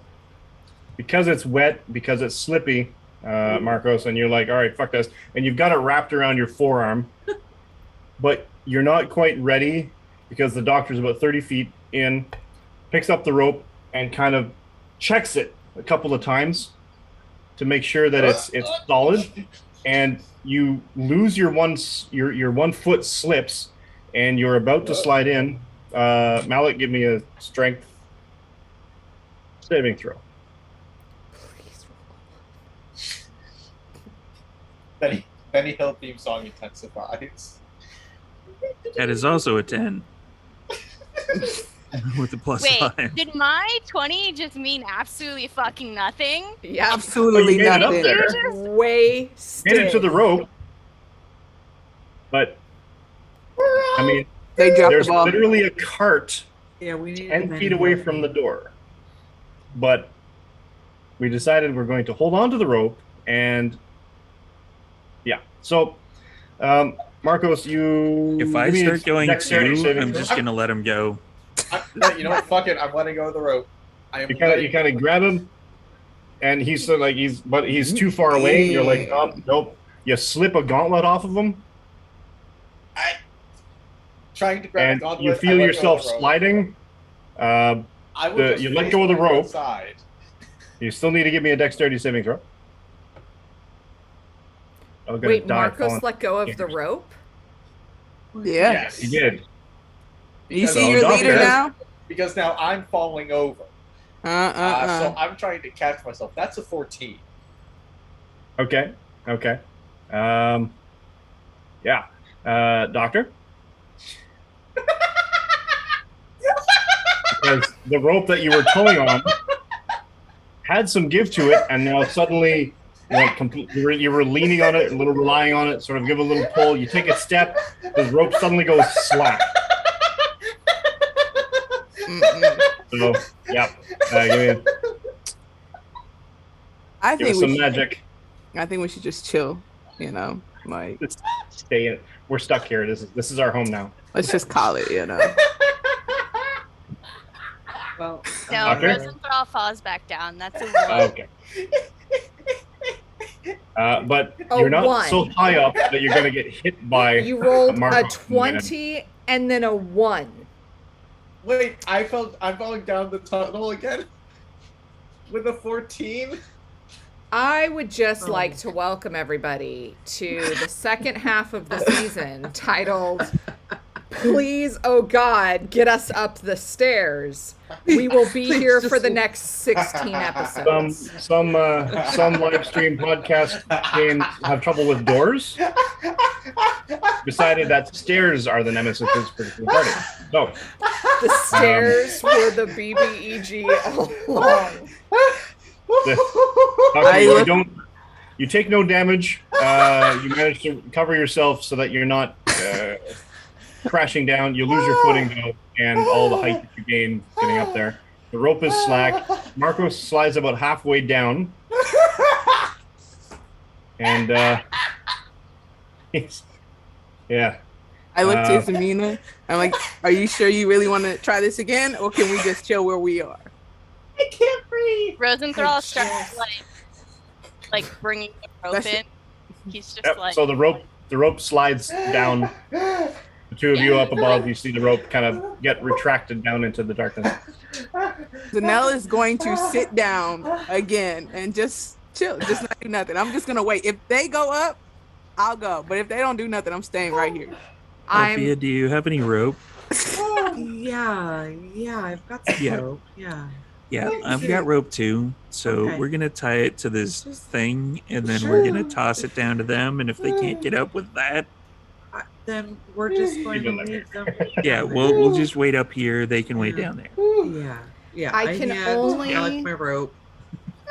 because it's wet, because it's slippy, Marcos, and you're like, all right, fuck this, and you've got it wrapped around your forearm, but you're not quite ready because the doctor's about 30 feet in, picks up the rope and kind of checks it a couple of times to make sure that it's solid, and you lose your one foot slips, and you're about to slide in. Malik, give me a strength saving throw. Benny Hill theme song intensifies. That is also a 10 with a plus Wait, 5. did my 20 just mean absolutely fucking nothing? Yeah, Absolutely Oh, you made it up nothing. there. way Made it to the rope, but I mean, They dropped there's the ball. literally a cart Yeah, we need 10 feet away from the door. But we decided we're going to hold on to the rope, and yeah. So, Marcos, you. If I give me a start going dexterity too, saving I'm throw. just gonna let him go. You know what? Fuck it. I'm letting go of the rope. I am You kind letting- of grab him, and he's sort of like he's too far away. And you're like, oh, nope. You slip a gauntlet off of him, trying to grab and the gauntlet. you I feel let go yourself of the rope. sliding. I will just you let face go of the my rope. Side. You still need to give me a dexterity saving throw. I'm gonna Wait, die Marcos falling. let go of the Stairs. rope? Yeah. Yes. He did. You So see your Doctor- leader now? Because now I'm falling over. So I'm trying to catch myself. That's a 14. Okay. Yeah. Doctor? Because the rope that you were towing on had some give to it, and now suddenly you were leaning on it, a little relying on it, sort of give a little pull. You take a step, the rope suddenly goes slack. So, yeah. Give I think us some magic. I think we should just chill. You know, like Just stay in. We're stuck here. This is our home now. let's just call it. You know. Well, No, Okay. Rosenthal falls back down. That's a 1. Okay. But A you're not 1. so high up that you're going to get hit by. You rolled Marco. a 20 and then a 1. Wait, I'm falling down the tunnel again with a 14. I would just Oh. like to welcome everybody to the second half of the season titled Please, oh God, Get Us Up the Stairs. We will be Please here just- for the next 16 episodes. Some live stream podcast games have trouble with doors. Decided that stairs are the nemesis for the party. So The stairs were the BBEG all along. okay, you take no damage. You manage to cover yourself so that you're not crashing down. You lose your footing though, and all the height that you gain getting up there. The rope is slack. Marco slides about halfway down, and yeah. I look to Samina. I'm like, are you sure you really want to try this again, or can we just chill where we are? I can't breathe. Rosenthal starts like bringing the rope That's in. He's just Yep. like, So the rope slides down. The two of you up above, you see the rope kind of get retracted down into the darkness. Zanelle is going to sit down again and just chill, just not do nothing. I'm just gonna wait. If they go up, I'll go. But if they don't do nothing, I'm staying right here. Sophia, I'm do you have any rope? Yeah, I've got some Yeah. rope. Yeah. Yeah, Thank I've you. got rope too. So Okay. we're gonna tie it to this Just- thing, and then we're gonna Sure. toss it down to them. And if they can't get up with that, Then we're just going to Leave them leave them. yeah, we'll just wait up here. They can wait down there. Yeah. I can hand only- Alec my rope.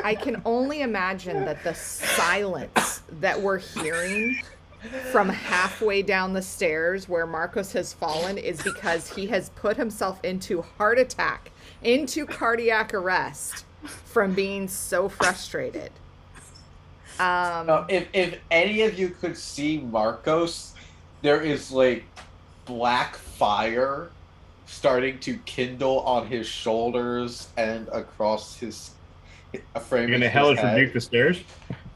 I can only imagine that the silence that we're hearing from halfway down the stairs where Marcos has fallen is because he has put himself into heart attack, into cardiac arrest from being so frustrated. If any of you could see Marcos, there is like black fire starting to kindle on his shoulders and across his frame. You're gonna hellish rebuke the stairs.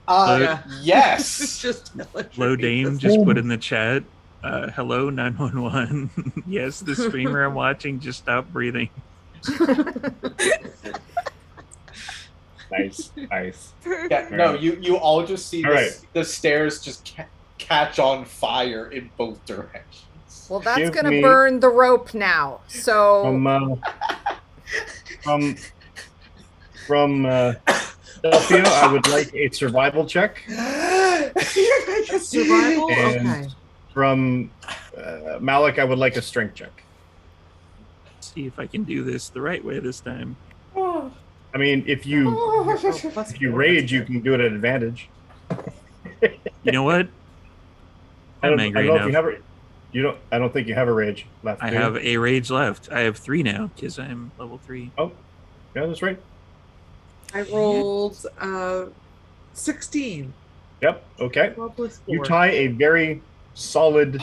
It's Yes. just Low Dame just put in the chat. Hello 911. Yes, the streamer I'm watching just stopped breathing. Nice. Yeah, no, you all just see All right. the stairs just catch on fire in both directions. Well, that's Give gonna me- burn the rope now. So From Delphia, I would like a survival check. Survival? And Okay. from Malik, I would like a strength check. See if I can do this the right way this time. I mean, if you rage, you can do it at advantage. You know what? I'm angry know if enough. I don't think you have a rage left. I do you? have a rage left. I have 3 now because I'm level 3. Yeah, that's right. I rolled 16. Yep. Okay. 12 plus 4. You tie a very solid,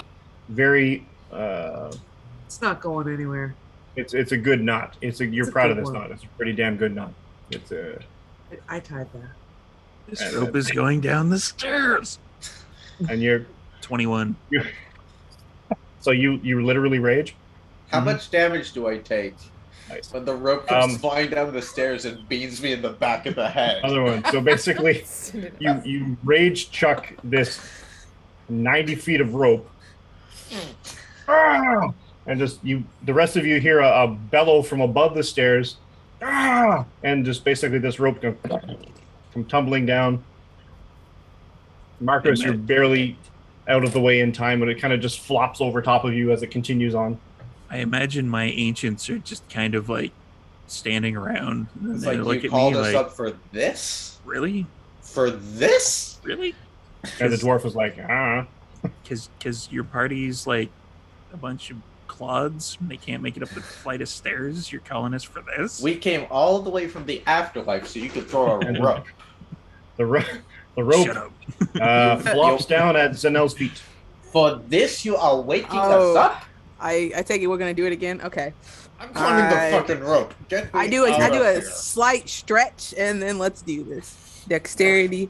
very. It's not going anywhere. It's a good knot. You're It's a proud of good this one. knot. It's a pretty damn good knot. It's a. I tied that. This And rope is going down the stairs. And you're 21. so you literally rage. How much damage do I take Nice. when the rope comes flying down the stairs and beans me in the back of the head? Other one. So basically, you rage chuck this 90 feet of rope. Ah! And just the rest of you hear a bellow from above the stairs. Ah! And just basically this rope goes come tumbling down. Marcos, you're barely out of the way in time, but it kind of just flops over top of you as it continues on. I imagine my ancients are just kind of like standing around. And It's they like look you at called me us like, up for this? really? For this? Really? And the dwarf was like, Because your party's like a bunch of clods and they can't make it up the flight of stairs. You're calling us for this? We came all the way from the afterlife so you could throw a rope. The rope Shut up. flops down at Zanel's feet. For this, you are waking us up? I take it we're gonna do it again. Okay. I'm climbing the fucking rope. Get me I do out of a here. slight stretch and then let's do this. Dexterity.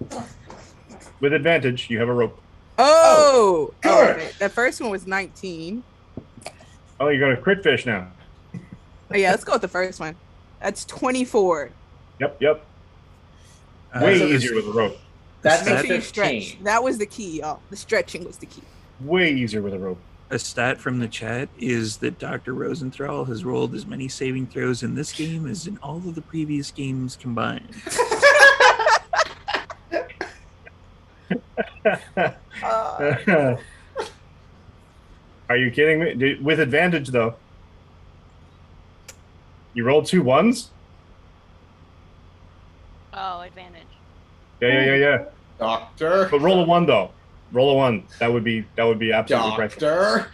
With advantage, you have a rope. Oh, good. okay. The first one was 19. Oh, you got a crit fish now. Oh, yeah, let's go with the first one. That's 24. Yep. Way so easier with a rope. That's Make a sure you stretch. 15. That was the key, y'all. The stretching was the key. Way easier with a rope. A stat from the chat is that Dr. Rosenthal has rolled as many saving throws in this game as in all of the previous games combined. Are you kidding me? With advantage, though. You rolled 2 1s? Oh, advantage. Yeah. Doctor. But roll a 1, though. Roll a 1. That would be absolutely priceless. Doctor.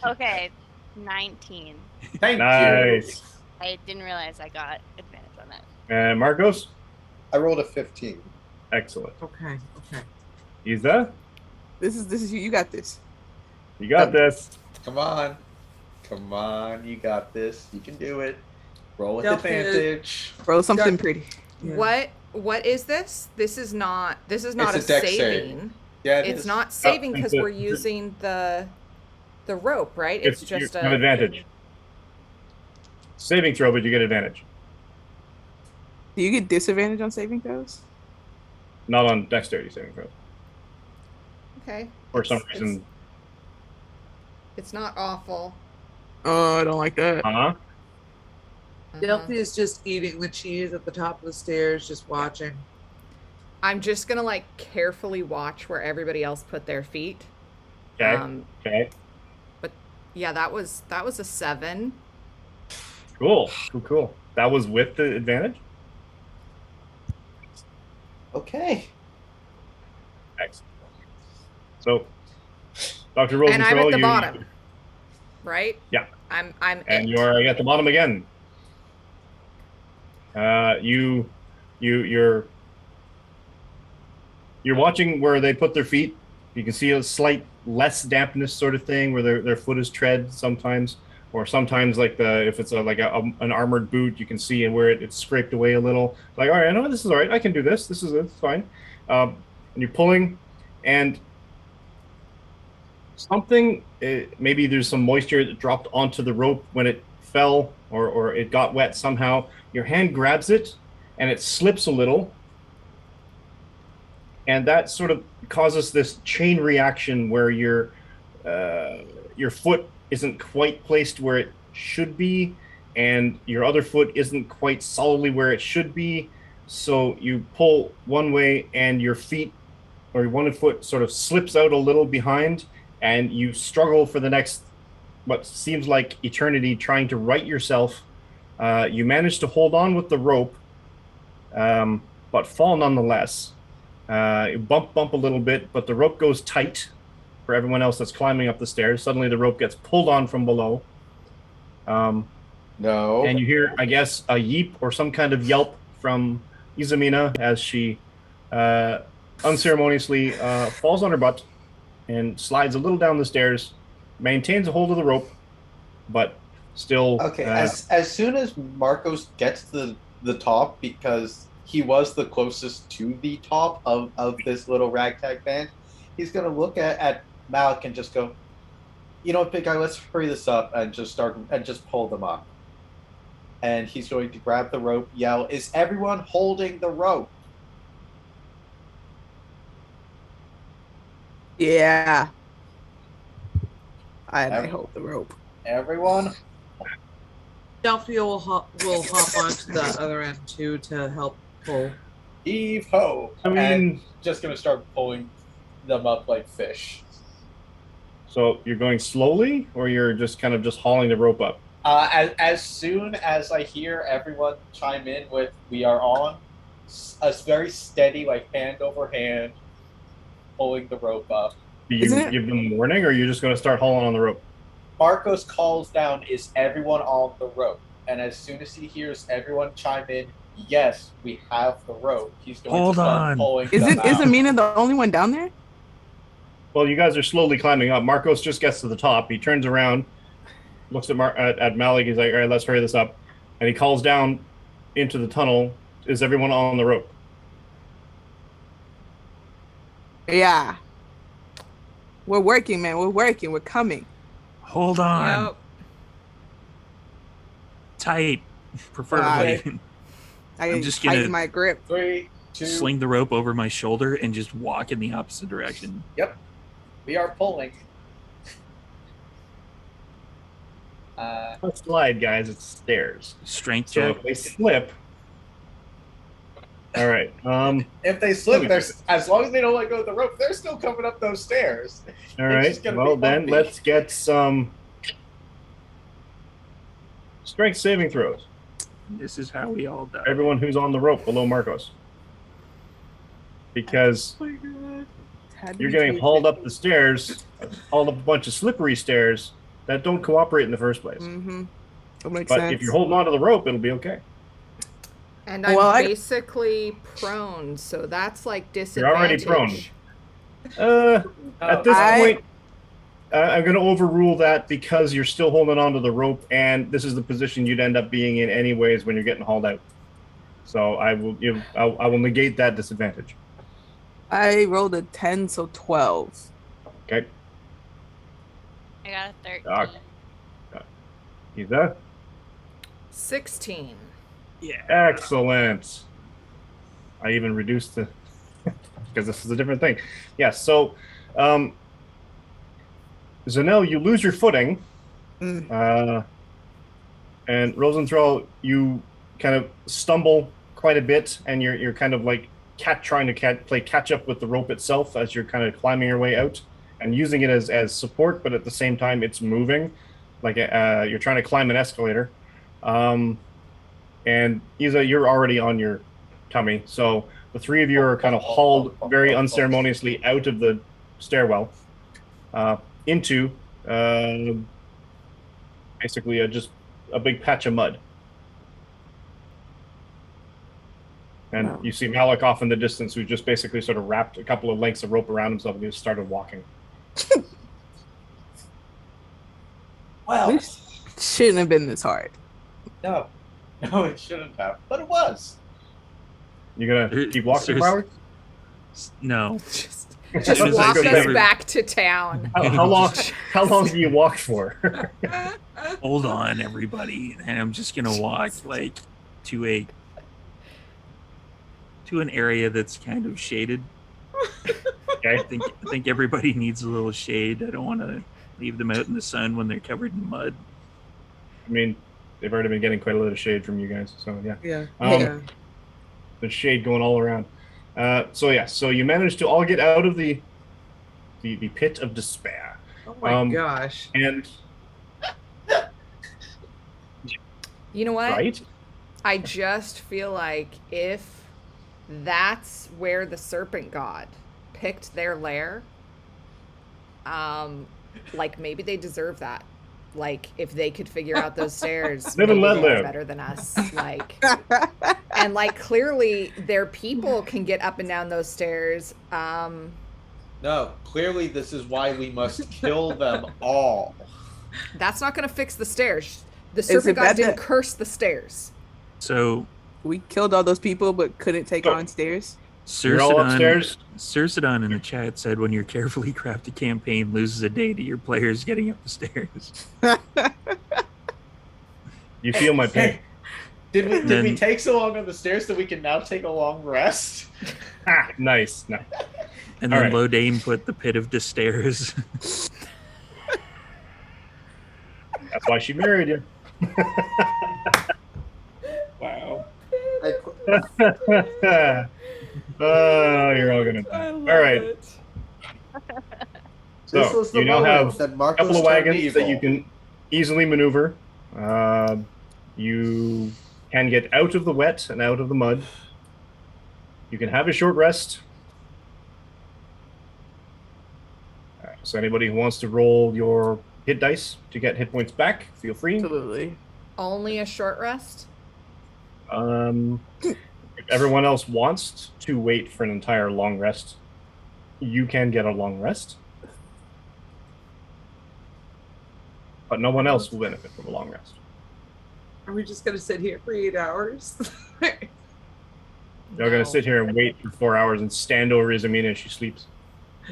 Okay, 19. Thank you. Nice. I didn't realize I got advantage on that. And Marcos? I rolled a 15. Excellent. Okay. Isa? This is you. You got this. You got this. Come on. You got this. You can do it. Roll with Delphi is- advantage. Roll something pretty. Yeah. What is this? This is not a It's a dex save. saving. Yeah, It's not saving because it's a- we're using the rope, right? It's just you have advantage. Saving throw, but you get advantage. Do you get disadvantage on saving throws? Not on dexterity saving throws. Okay. For some It's- reason. It's not awful. Oh, I don't like that. Uh-huh. Delphi is just eating the cheese at the top of the stairs, just watching. I'm just gonna like carefully watch where everybody else put their feet. Okay. Okay. Yeah, that was a 7. Cool. That was with the advantage? Okay. Excellent. So, Dr. And Rosenthal, I'm at the bottom, right? Yeah. I'm And it. you're at the bottom again. You're watching where they put their feet. You can see a slight less dampness sort of thing where their foot is tread sometimes, or sometimes like if it's an armored boot, you can see where it's scraped away a little. Like, all right, I know this is all right. I can do this. It's fine. And you're pulling, and something maybe there's some moisture that dropped onto the rope when it fell, or it got wet somehow. Your hand grabs it, and it slips a little. And that sort of causes this chain reaction where your foot isn't quite placed where it should be, and your other foot isn't quite solidly where it should be. So you pull one way, and your feet or one foot sort of slips out a little behind, and you struggle for the next what seems like eternity trying to right yourself. You manage to hold on with the rope, but fall nonetheless. You bump a little bit, but the rope goes tight for everyone else that's climbing up the stairs. Suddenly the rope gets pulled on from below. No. And you hear, I guess, a yeep or some kind of yelp from Izamina as she unceremoniously falls on her butt and slides a little down the stairs, maintains a hold of the rope, but still... Okay, as soon as Marcos gets to the top, because he was the closest to the top of this little ragtag band, he's going to look at Malik and just go, you know what, big guy, let's hurry this up and just pull them up. And he's going to grab the rope, yell, is everyone holding the rope? Yeah. I hold the rope. Everyone? Delphi will hop onto the other end too to help pull. Heave ho! I mean- And just going to start pulling them up like fish. So you're going slowly, or you're just kind of just hauling the rope up? As soon as I hear everyone chime in with "we are on," a very steady, like hand over hand, pulling the rope up. Do you Isn't it- give them warning, or you're just going to start hauling on the rope? Marcos calls down, "Is everyone on the rope?" And as soon as he hears everyone chime in, "Yes, we have the rope," he's going Hold to start on. pulling them out. Isn't Mina the only one down there? Well, you guys are slowly climbing up. Marcos just gets to the top. He turns around, looks at Malik. He's like, "All right, let's hurry this up." And he calls down into the tunnel. Is everyone on the rope? Yeah. We're working, man. We're working. We're coming. Hold on. Yep. Tight, preferably. I'm just tighten gonna- my grip. 3, 2, Sling the rope over my shoulder and just walk in the opposite direction. Yep, we are pulling. Don't slide, guys. It's stairs. Strength So check. if they slip. All right. If they slip, there's as long as they don't let go of the rope, they're still coming up those stairs. All It's right. just gonna Well, be then bumpy. let's get some strength saving throws. This is how we all die. Everyone who's on the rope below Marcos, because Oh my God. Had to you're be getting patient. hauled up the stairs, hauled up a bunch of slippery stairs that don't cooperate in the first place. Mm-hmm. That makes But sense. if you're holding onto the rope, it'll be okay. And I'm Well, I- basically prone, so that's like You're disadvantage. already prone. At this point, I'm going to overrule that because you're still holding onto the rope, and this is the position you'd end up being in anyways when you're getting hauled out. So I will negate that disadvantage. I rolled a 10, so 12. Okay. I got a 13. Doc. He's there. 16. Yeah. Excellent. I even reduced the because this is a different thing. Yeah. So, Zanel, you lose your footing, and Rosenthal, you kind of stumble quite a bit, and you're kind of like trying to play catch up with the rope itself as you're kind of climbing your way out and using it as support, but at the same time it's moving, like you're trying to climb an escalator. And Isa, you're already on your tummy, so the three of you are kind of hauled very unceremoniously out of the stairwell into basically just a big patch of mud. And Wow. you see Malik off in the distance, who just basically sort of wrapped a couple of lengths of rope around himself and just started walking. Well, This shouldn't have been this hard. no, it shouldn't have, but it was. You gonna keep walking, Seriously. Howard? No. Just As soon as I walk go us down- back to town. How long? How long do you walk for? Hold on, everybody. And I'm just gonna walk like to an area that's kind of shaded. Okay. I think everybody needs a little shade. I don't want to leave them out in the sun when they're covered in mud. I mean, they've already been getting quite a lot of shade from you guys, so yeah. Yeah. Yeah. There's shade going all around. So you managed to all get out of the pit of despair. Oh my gosh. And You know what? right? I just feel like if that's where the serpent god picked their lair, like maybe they deserve that. Like if they could figure out those stairs, Live and maybe let they're live. better than us. Like, and like clearly their people can get up and down those stairs. No, clearly this is why we must kill them all. That's not going to fix the stairs. The it serpent god bad didn't that- curse the stairs. So We killed all those people, but couldn't take Oh. on stairs. You're all upstairs. Sursidon in the chat said, when your carefully crafted campaign loses a day to your players getting up the stairs. You feel my pain. Did we Then- take so long on the stairs that we can now take a long rest? Ah, nice. No. And All then right. Lodane put the pit of the stairs. That's why she married you. Wow. Oh, you're all gonna die. All right. This So was the you now moment have that a Marcos couple of turned wagons that you evil. can easily maneuver. You can get out of the wet and out of the mud. You can have a short rest. So anybody who wants to roll your hit dice to get hit points back, feel free. Absolutely. Only a short rest? If everyone else wants to wait for an entire long rest, you can get a long rest. But no one else will benefit from a long rest. Are we just gonna sit here for 8 hours? You're going to sit here and wait for 4 hours and stand over Izamina as she sleeps.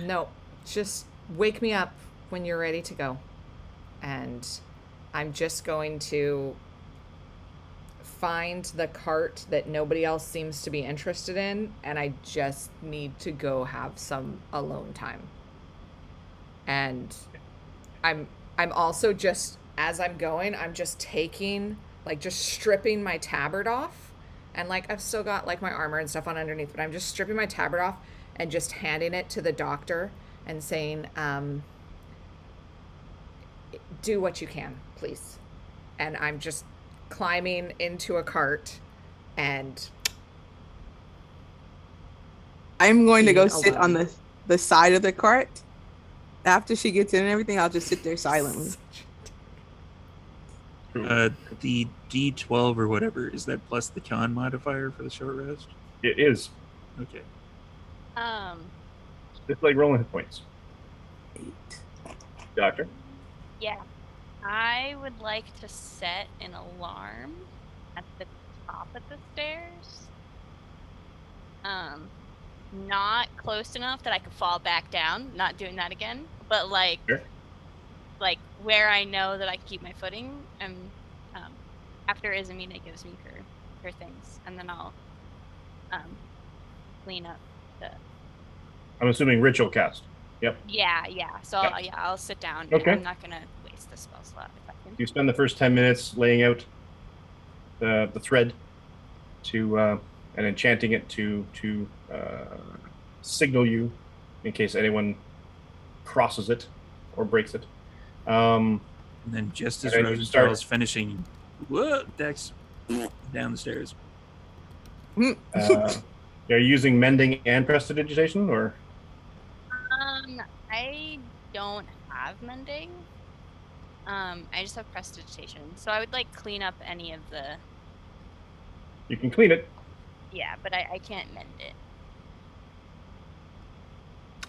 No, just wake me up when you're ready to go. And I'm just going to find the cart that nobody else seems to be interested in, and I just need to go have some alone time. And I'm also just, as I'm going, I'm just taking, like, just stripping my tabard off. And, like, I've still got, like, my armor and stuff on underneath, but I'm just stripping my tabard off and just handing it to the doctor and saying, do what you can, please. And I'm just climbing into a cart and I'm going to go being sit alone. on the side of the cart. After she gets in and everything, I'll just sit there silently. The D12 or whatever, is that plus the con modifier for the short rest? It is. Okay. It's like rolling hit points. 8. Doctor? Yeah. I would like to set an alarm at the top of the stairs. Not close enough that I could fall back down. Not doing that again. But like, Sure. like where I know that I can keep my footing. And after Izamina gives me her things, and then I'll clean up the. I'm assuming ritual cast. Yep. Yeah. So I'll sit down. Okay. I'm not gonna waste the spell slot if I can. You spend the first 10 minutes laying out the thread to and enchanting it to signal you in case anyone crosses it or breaks it. And then just as And then you Rosenthal is start- finishing, whoa, Dex down the stairs. Are you using mending and prestidigitation, or? I don't have mending. I just have prestidigitation. So I would like clean up any of the. You can clean it. Yeah, but I can't mend it.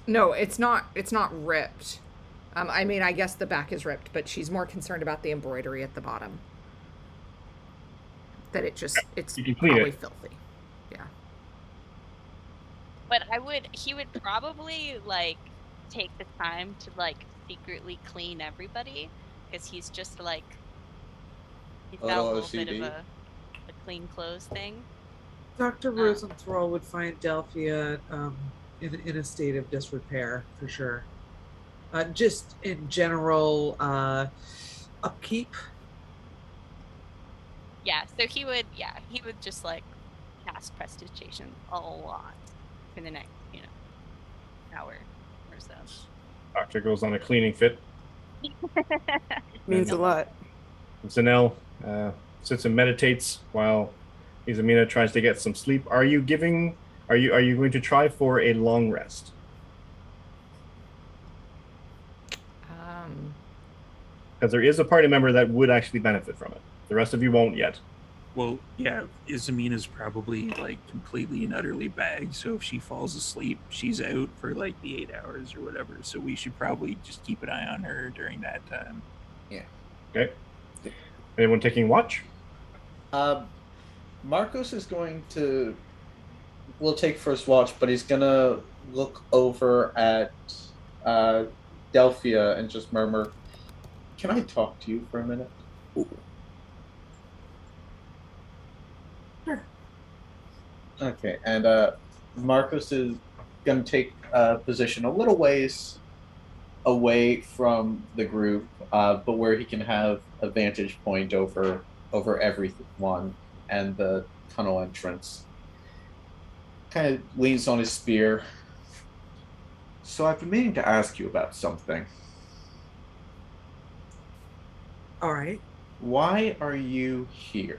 No, it's not ripped. I mean, I guess the back is ripped, but she's more concerned about the embroidery at the bottom. That it's You can clean probably it. filthy. Yeah. But he would probably like take the time to like secretly clean everybody because he's just like he's got a little little bit of OCD. a clean clothes thing. Dr. Rosenthal would find Delphia in a state of disrepair for sure. Just in general upkeep. Yeah, so he would just like cast prestidigitation a lot for the next, hour or so. Doctor goes on a cleaning fit. Means a lot. Zanel sits and meditates while Izamina tries to get some sleep. Are you going to try for a long rest? Because there is a party member that would actually benefit from it. The rest of you won't yet. Well, yeah, Izamina's probably like completely and utterly bagged. So if she falls asleep, she's out for like the 8 hours or whatever. So we should probably just keep an eye on her during that time. Okay. Anyone taking watch? Marcos is going to. We'll take first watch, but he's gonna look over at Delphia and just murmur, "Can I talk to you for a minute?" Sure. Okay, and Marcos is gonna take a position a little ways away from the group, but where he can have a vantage point over everyone and the tunnel entrance. Kind of leans on his spear, So I've been meaning to ask you about something. All right. Why are you here?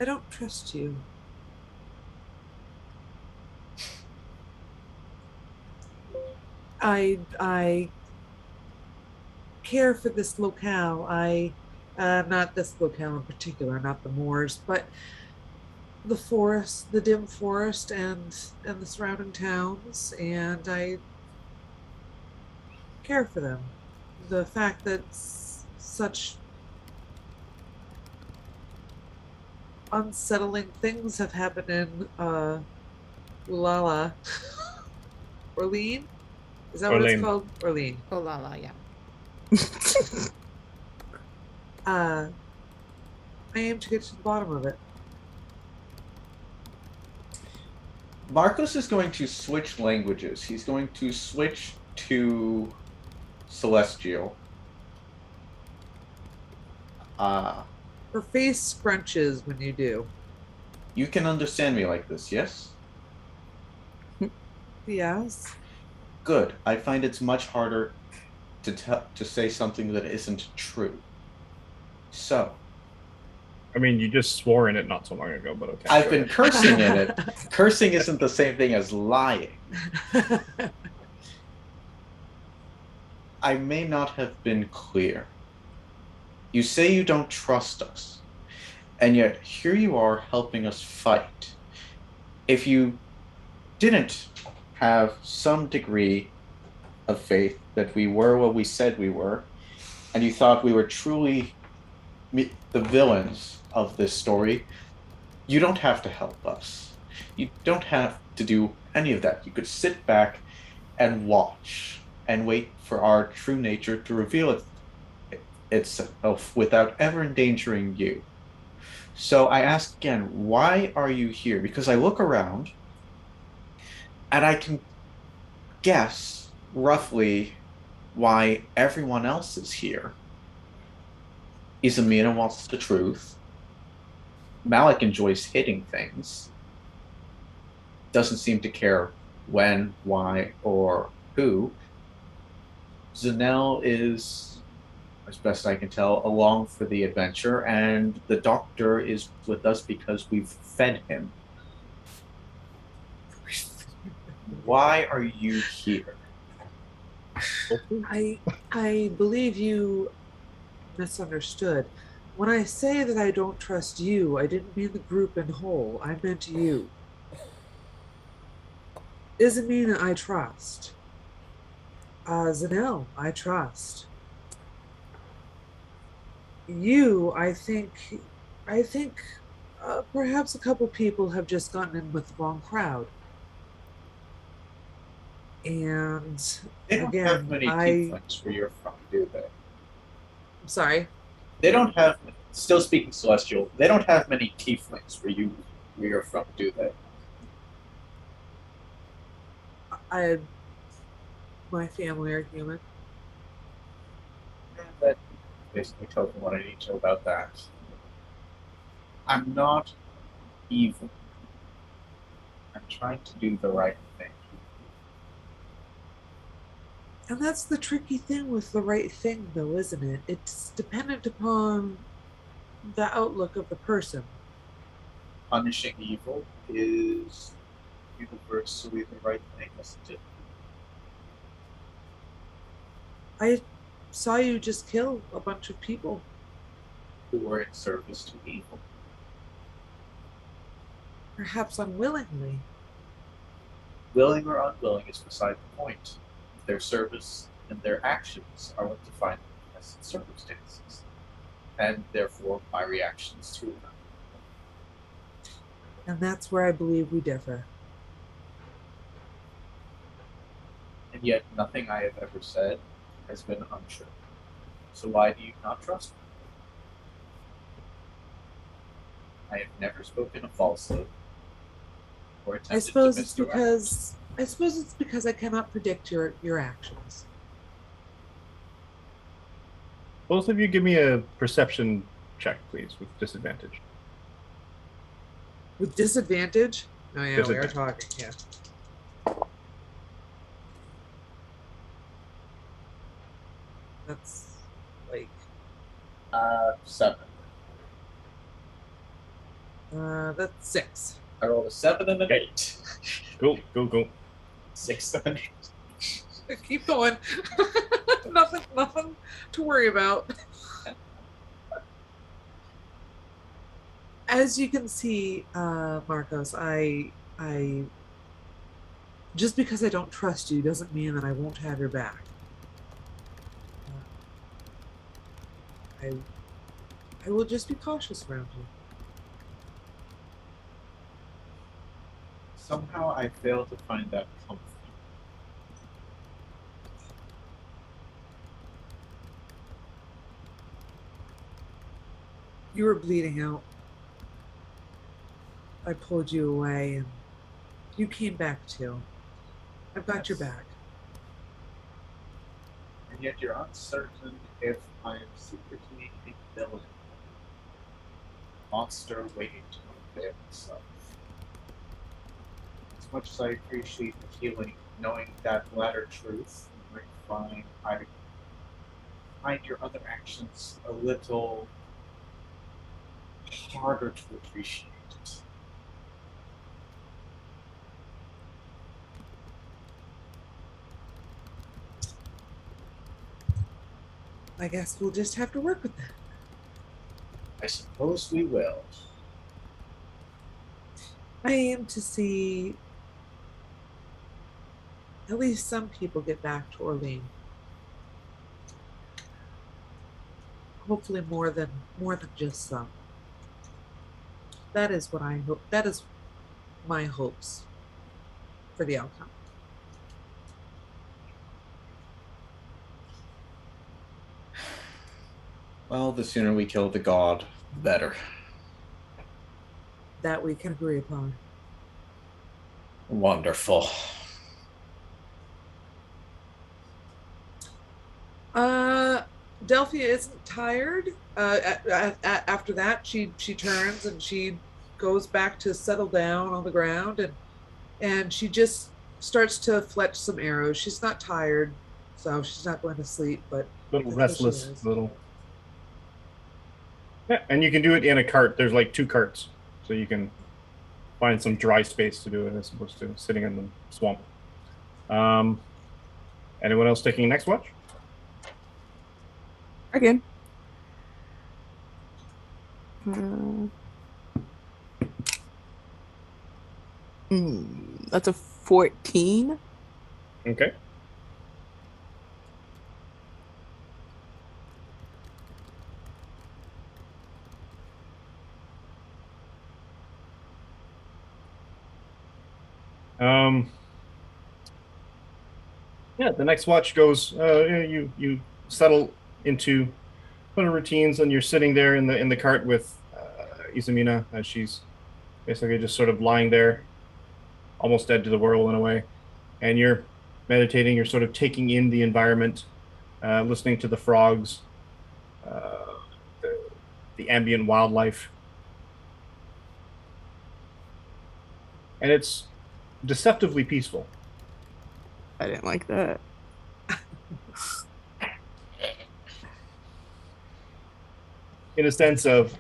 I don't trust you. I care for this locale. Not this locale in particular, not the moors, but the forest, the dim forest, and the surrounding towns, and I care for them. The fact that such unsettling things have happened in Ulala. Orlean? Is that what it's Orlean. called? Orlean. Oh la la, yeah. I aim to get to the bottom of it. Marcos is going to switch languages. He's going to switch to Celestial. Her face scrunches when you do. You can understand me like this, yes? Yes. Good. I find it's much harder to say something that isn't true. So, I mean, you just swore in it not so long ago, but okay. I've go been ahead. cursing in it. Cursing isn't the same thing as lying. I may not have been clear. You say you don't trust us, and yet here you are helping us fight. If you didn't have some degree of faith that we were what we said we were, and you thought we were truly the villains of this story, you don't have to help us. You don't have to do any of that. You could sit back and watch and wait for our true nature to reveal itself without ever endangering you. So I ask again, why are you here? Because I look around and I can guess roughly why everyone else is here. Isamina wants the truth. Malik enjoys hitting things. Doesn't seem to care when, why, or who. Zanel is, as best I can tell, along for the adventure, and the doctor is with us because we've fed him. Why are you here? I believe you misunderstood. When I say that I don't trust you, I didn't mean the group in whole. I meant you. Isamina, I trust. Zanel, I trust. You, I think perhaps a couple people have just gotten in with the wrong crowd. And They don't again, have many tieflings where you're from, do they? I'm sorry. They don't have, still speaking Celestial, they don't have many tieflings where you're from, do they? My family are human. That basically tells me what I need to know about that. I'm not evil. I'm trying to do the right thing. And that's the tricky thing with the right thing, though, isn't it? It's dependent upon the outlook of the person. Punishing evil is universally the right thing, isn't it? I saw you just kill a bunch of people. Who were in service to evil. Perhaps unwillingly. Willing or unwilling is beside the point. Their service and their actions are what define the present circumstances, and therefore my reactions to them. And that's where I believe we differ. And yet nothing I have ever said has been untrue. So why do you not trust me? I have never spoken a falsehood or attempted I suppose to it's because I cannot predict your actions. Both of you give me a perception check, please, with disadvantage. With disadvantage? Oh yeah, we are Disadvantage. talking. Yeah. That's like 7. that's 6. I rolled a 7 and an 8. Cool. 600. Keep going. nothing to worry about. As you can see, Marcos, I just because I don't trust you doesn't mean that I won't have your back. I will just be cautious around you. Somehow I fail to find that comfort. You were bleeding out. I pulled you away and you came back too. I've got your back. And yet you're uncertain if I am secretly a villain. Monster waiting to unveil itself. As much as I appreciate the healing, knowing that latter truth, you might find your other actions a little harder to appreciate. I guess we'll just have to work with that. I suppose we will. I aim to see at least some people get back to Orleans. Hopefully more than just some. That is what I hope. That is my hopes for the outcome. Well, the sooner we kill the god, the better. That we can agree upon. Wonderful. Delphia isn't tired. After that, she turns and she goes back to settle down on the ground, and she just starts to fletch some arrows. She's not tired, so she's not going to sleep, but Little that's what she restless, is. little. Yeah, and you can do it in a cart. There's like 2 carts, so you can find some dry space to do it as opposed to sitting in the swamp. Anyone else taking next watch? Again. That's a 14. Okay. Yeah, the next watch goes. You settle into one of routines, and you're sitting there in the cart with Izumina, as she's basically just sort of lying there, almost dead to the world in a way. And you're meditating. You're sort of taking in the environment, listening to the frogs, the ambient wildlife, and it's deceptively peaceful. I didn't like that. In a sense of,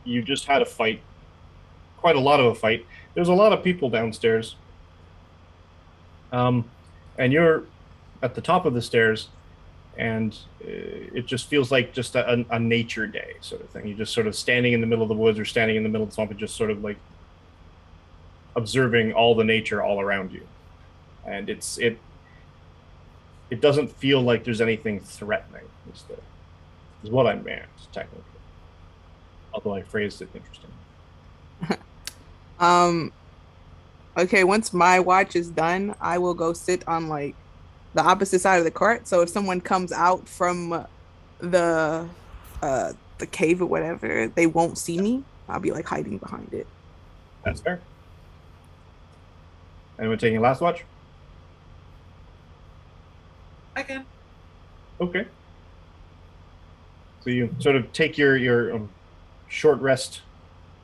you just had a fight, quite a lot of a fight. There's a lot of people downstairs, and you're at the top of the stairs, and it just feels like just a nature day sort of thing. You're just sort of standing in the middle of the woods or standing in the middle of the swamp and just sort of like observing all the nature all around you. And it doesn't feel like there's anything threatening, is what I meant, technically. Although I phrased it interesting. Okay, once my watch is done, I will go sit on like the opposite side of the cart. So if someone comes out from the cave or whatever, they won't see me. I'll be like hiding behind it. That's fair. Anyone taking a last watch? I can. Okay. So you sort of take your short rest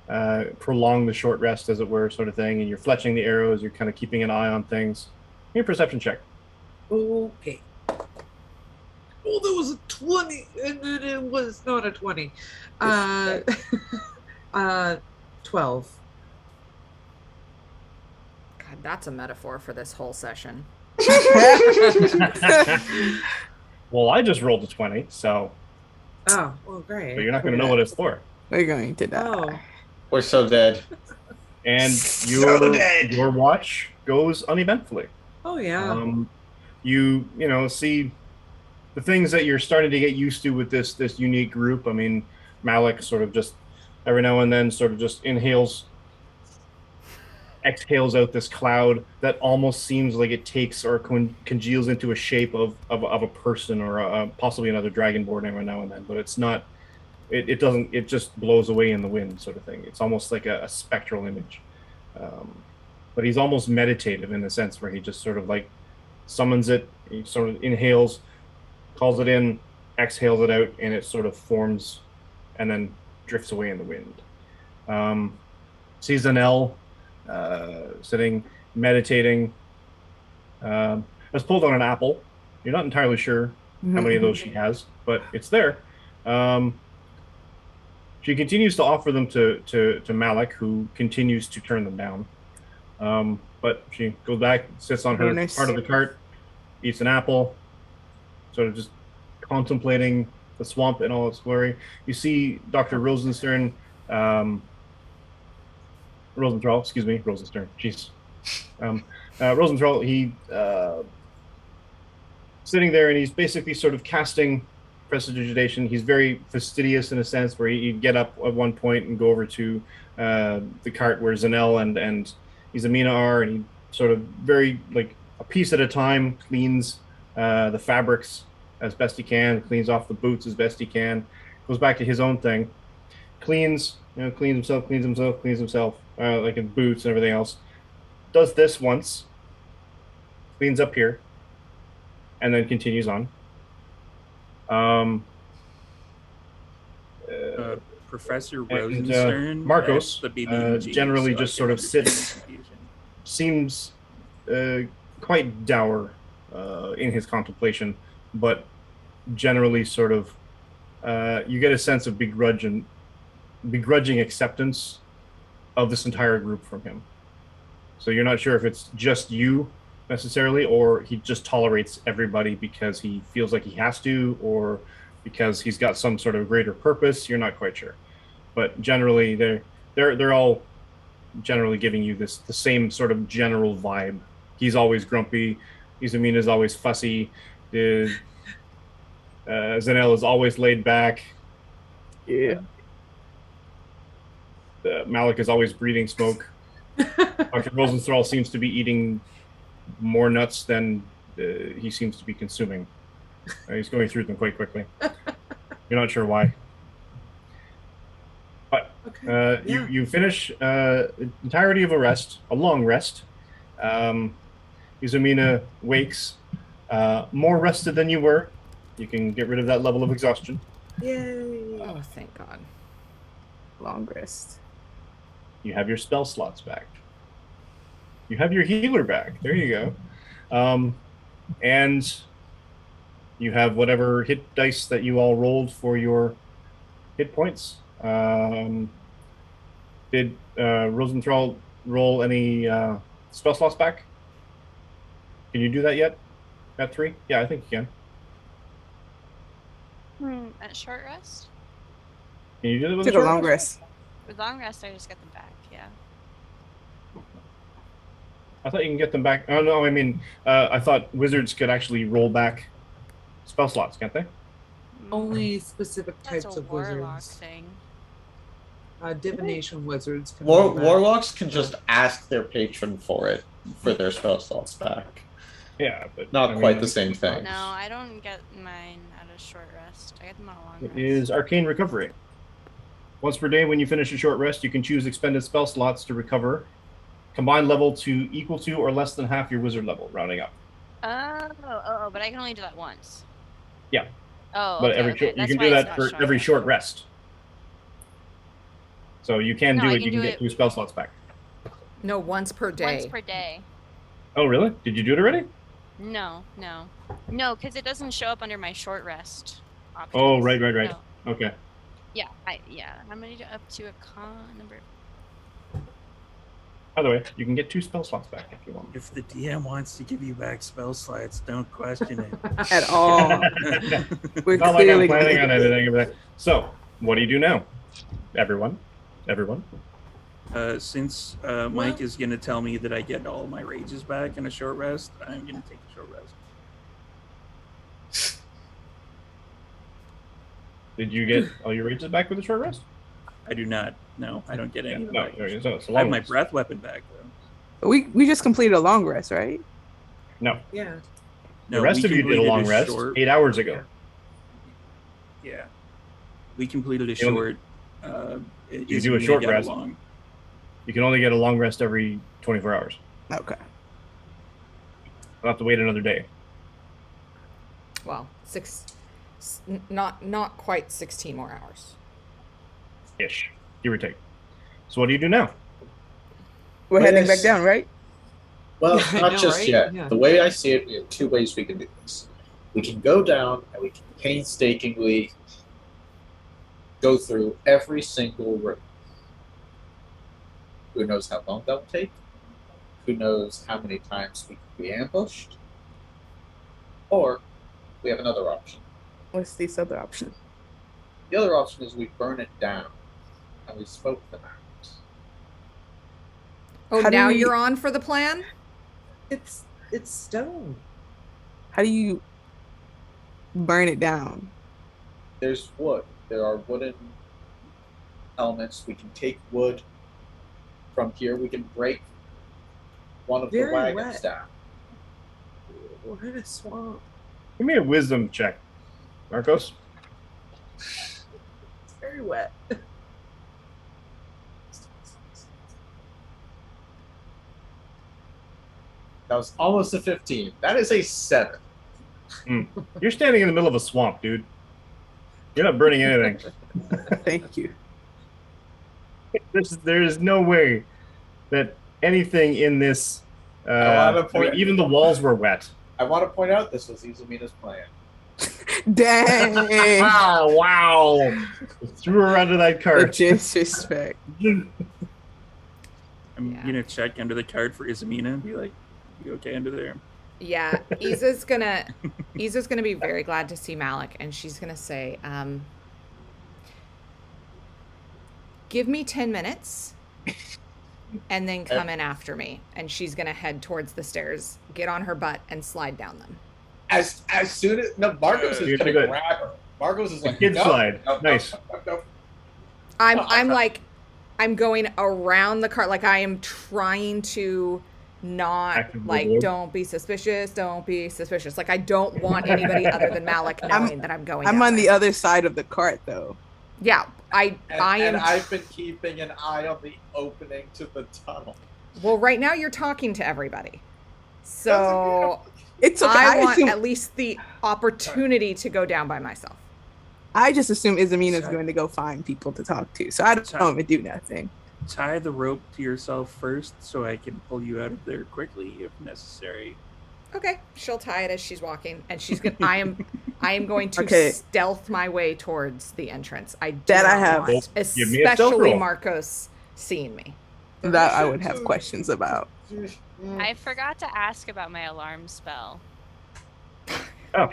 prolong the short rest, as it were, sort of thing, and you're fletching the arrows, you're kind of keeping an eye on things. Give me a perception check. Okay. Oh, that was a 20, and then it was not a 20. 12. God, that's a metaphor for this whole session. Well, I just rolled a 20, so Oh, well, great. but you're not going to know what it's for. We're going to die. Oh, We're so dead. And So dead. your watch goes uneventfully. oh yeah. You see the things that you're starting to get used to with this unique group. I mean, Malik sort of just every now and then sort of just exhales out this cloud that almost seems like it takes or congeals into a shape of a person or possibly another dragonborn every now and then, but it's not. It doesn't. It just blows away in the wind, sort of thing. It's almost like a spectral image. But he's almost meditative in the sense where he just sort of like summons it. He sort of inhales, calls it in, exhales it out, and it sort of forms, and then drifts away in the wind. Sees an L sitting, meditating. Has pulled on an apple. You're not entirely sure how many of those she has, but it's there. She continues to offer them to Malik, who continues to turn them down. But she goes back, sits on her part of the cart, eats an apple, sort of just contemplating the swamp in all its glory. You see Dr. Rosenstern, Rosenstern, jeez. Rosenthal, he sitting there, and he's basically sort of casting prestidigitation. He's very fastidious in a sense, where he'd get up at one point and go over to the cart where Zanel and Izamina are, and he sort of very, like, a piece at a time cleans the fabrics as best he can, cleans off the boots as best he can, goes back to his own thing, cleans himself, like in boots and everything else. Does this once, cleans up here, and then continues on. Professor And, Rosenstern, Marcos the BBG, generally so just I sort of get sits, confusion. seems quite dour in his contemplation, but generally sort of you get a sense of begrudging acceptance of this entire group from him. So you're not sure if it's just you necessarily, or he just tolerates everybody because he feels like he has to, or because he's got some sort of greater purpose. You're not quite sure, but generally they're all generally giving you the same sort of general vibe. He's always grumpy. Izamina's always fussy. Zanel is always laid back. Yeah. Malik is always breathing smoke. Dr. Rosenthal seems to be eating more nuts than he seems to be consuming. He's going through them quite quickly. You're not sure why. But Okay. Yeah. you finish the entirety of a long rest. Izumina wakes more rested than you were. You can get rid of that level of exhaustion. Yay. Oh, thank God. Long rest. You have your spell slots back. You have your healer back. There you go. And you have whatever hit dice that you all rolled for your hit points. Did Rosenthal roll any spell slots back? Can you do that yet? Got 3? Yeah, I think you can. At short rest? Can you do that with Took a long rest. With long rest, I just get them back, yeah. I thought you can get them back. Oh, no, I mean, I thought wizards could actually roll back spell slots, can't they? Only specific That's types a of warlock wizards. thing. Divination wizards can roll back. Warlocks can just ask their patron for their spell slots back. Yeah, but Not I mean, quite the same thing. No, I don't get mine at a short rest. I get them on a long It rest. is Arcane Recovery. Once per day, when you finish a short rest, you can choose expended spell slots to recover. Combined level to equal to or less than half your wizard level, rounding up. Oh, but I can only do that once. Yeah. Oh, But okay, okay. you That's can why do it's that not for every short rest. So you can No, do I it. can You can do get it 2 spell slots back. No, once per day. once per day. Oh, really? Did you do it already? No, because it doesn't show up under my short rest options. Oh, right. No. Okay. Yeah, how many up to a con number? By the way, you can get 2 spell slots back if you want. If the DM wants to give you back spell slots, don't question it. At all. We're Not like I'm clearly planning going on anything. So, what do you do now? Everyone? Since Mike is going to tell me that I get all my rages back in a short rest, I'm going to take a short rest. Did you get all your rages back with a short rest? I do not. No, I don't get any of them No, back. it's a I have long my rest. breath weapon back, though. We just completed a long rest, right? No. Yeah. No, The rest we of you did a completed long rest short- 8 hours ago. Yeah. We completed a You only- short. You do a short rest. Long. You can only get a long rest every 24 hours. Okay. You'll have to wait another day. Well, not quite 16 more hours. Ish. Give or take. So what do you do now? We're heading Yes. back down, right? Well, I not know, just right? yet. Yeah. The way I see it, we have 2 ways we can do this. We can go down and we can painstakingly go through every single room. Who knows how long that will take? Who knows how many times we can be ambushed? Or we have another option. What's this other option? The other option is we burn it down and we smoke them out. Oh, How do now we- you're on for the plan? It's stone. How do you burn it down? There's wood. There are wooden elements. We can take wood from here. We can break one of Very the wagons wet. down. We're in a swamp. Give me a wisdom check. Marcos? It's very wet. That was almost a 15. That is a 7. You're standing in the middle of a swamp, dude. You're not burning anything. Thank you. There is no way that anything in this. Even the walls were wet. I want to point out this was Izumina's plan. Dang. Wow! Threw her under that The cart. disrespect. I'm Yeah. going to check under the card for Izamina and be like, you okay under there? Yeah, Iza's gonna be very glad to see Malik, and she's gonna say, give me 10 minutes and then come in after me. And she's gonna head towards the stairs, get on her butt, and slide down them. As soon as Marcos is You're going good. to grab her. Marcos is like, Kid no, slide. no, Nice. no. I'm going around the cart, like I am trying to not Actively like avoid. don't be suspicious. Like I don't want anybody other than Malik knowing that I'm going. I'm down on there. the other side of the cart, though. Yeah, I And am. I've been keeping an eye on the opening to the tunnel. Well, right now you're talking to everybody, so It's okay. I I, want assume, at least the opportunity to go down by myself. I just assume Izamina's going to go find people to talk to, so I don't even do nothing. Tie the rope to yourself first so I can pull you out of there quickly if necessary. Okay, she'll tie it as she's walking, and she's gonna. I am going to Okay. stealth my way towards the entrance. I do That I not have. want, Well, give me a stealth especially roll. Marcos seeing me. That I would have questions about. I forgot to ask about my alarm spell. Oh.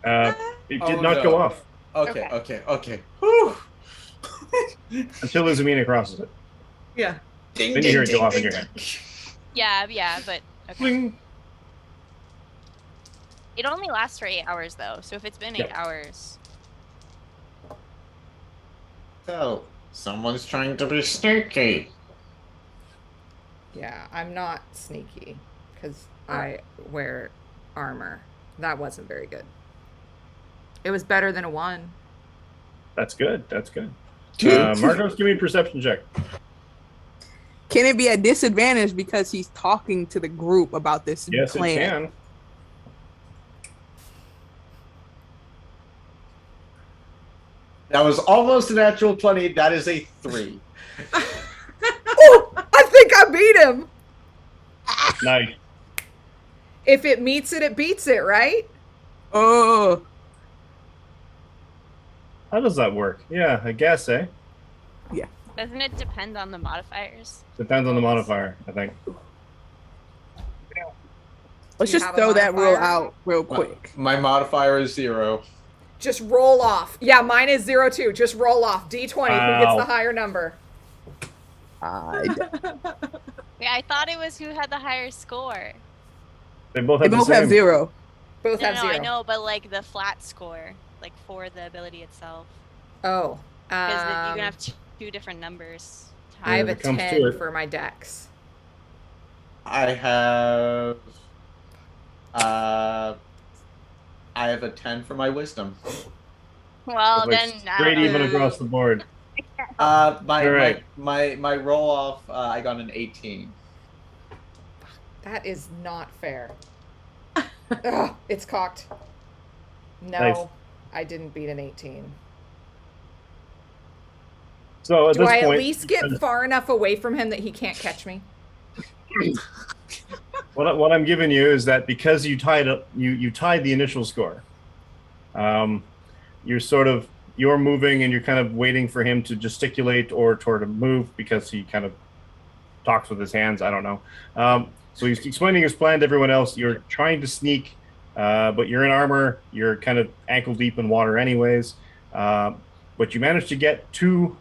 It did Oh, not no. go off Okay. Whew. until Izamina crosses it. Yeah. Ding, Then you hear it go off in your head. Yeah, but okay. Bling. It only lasts for 8 hours though, so if it's been 8 Yep. hours, So, someone's trying to be sneaky. Yeah, I'm not sneaky because I wear armor. That wasn't very good. It was better than a 1. That's good. That's good. Dude. Marcos, give me a perception check. Can it be a disadvantage because he's talking to the group about this Yes, plan? it can. That was almost a natural 20. That is a 3. Oh, I think I beat him. Nice. If it meets it, it beats it, right? Oh, How does that work? Yeah, I guess, eh? Doesn't it depend on the modifiers? Depends on the modifier, I think. let's Do you just have a throw that rule modifier? out real quick. My modifier is 0. Just roll off. Yeah, mine is 0 too. Just roll off. D20. Who gets Wow. the higher number? Yeah, I thought it was who had the higher score. They both They have the both same. have 0. Both No, have no, 0. I know, but like the flat score, like for the ability itself, Oh. because you're gonna have two different numbers. I have a When it comes to 10 it. for my dex. I have a 10 for my wisdom. Well, It's like then I straight don't even know. across the board. My Alright. my roll off, I got an 18. That is not fair. Ugh, it's cocked. No, Nice. I didn't beat an 18. So at Do this I point, at least get far enough away from him that he can't catch me? what I'm giving you is that because you tied the initial score, you're moving and you're kind of waiting for him to gesticulate or to move because he kind of talks with his hands. I don't know. So he's explaining his plan to everyone else. You're trying to sneak, but you're in armor. You're kind of ankle deep in water anyways. But you manage to get to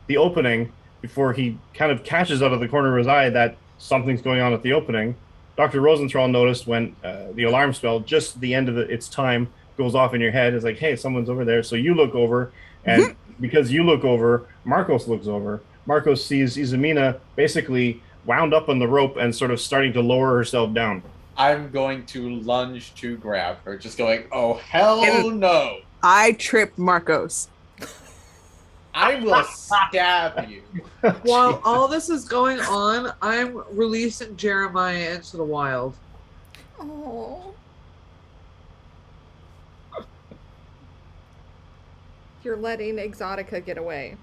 the opening before he kind of catches out of the corner of his eye that something's going on at the opening. Dr. Rosenthal noticed when the alarm spell, just the end of its time, goes off in your head. It's like, hey, someone's over there. So you look over, and because you look over, Marcos looks over. Marcos sees Izumina basically wound up on the rope and sort of starting to lower herself down. I'm going to lunge to grab her, just going, oh, hell And- no. I tripped Marcos. I will stab you. While all this is going on, I'm releasing Jeremiah into the wild. Oh. You're letting Exotica get away.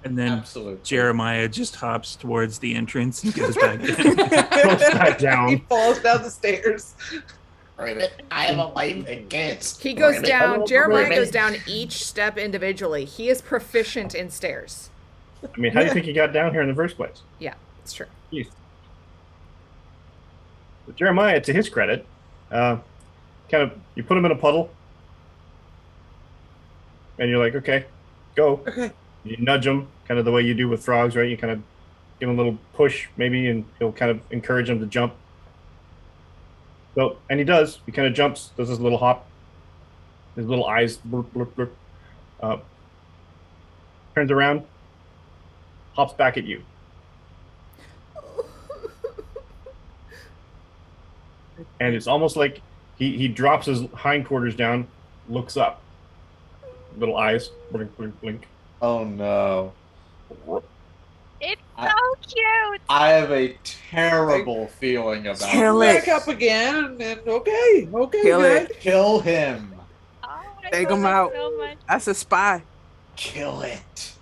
And then Absolutely. Jeremiah just hops towards the entrance and goes back down. Goes back He down. falls down the stairs. Ribbit, I have a wife and kids. He goes Ribbit. down, Jeremiah Ribbit. goes down each step individually. He is proficient in stairs. I mean, how do you think he got down here in the first place? Yeah, it's true. Jeez. But Jeremiah, to his credit, you put him in a puddle, and you're like, okay, go. Okay. You nudge him, kind of the way you do with frogs, right? You kind of give him a little push, maybe, and he'll kind of encourage him to jump. So, and he does. He kind of jumps, does his little hop, his little eyes, blurp, blurp, blurp, turns around, hops back at you. And it's almost like he drops his hindquarters down, looks up, little eyes, blink, blink, blink. Oh no. It's I- so cute. I have a terrible feeling about Kill it. it. Back up again, and okay, Kill good. it. Kill him. Oh, I Take love him it out. so much. That's a spy. Kill it.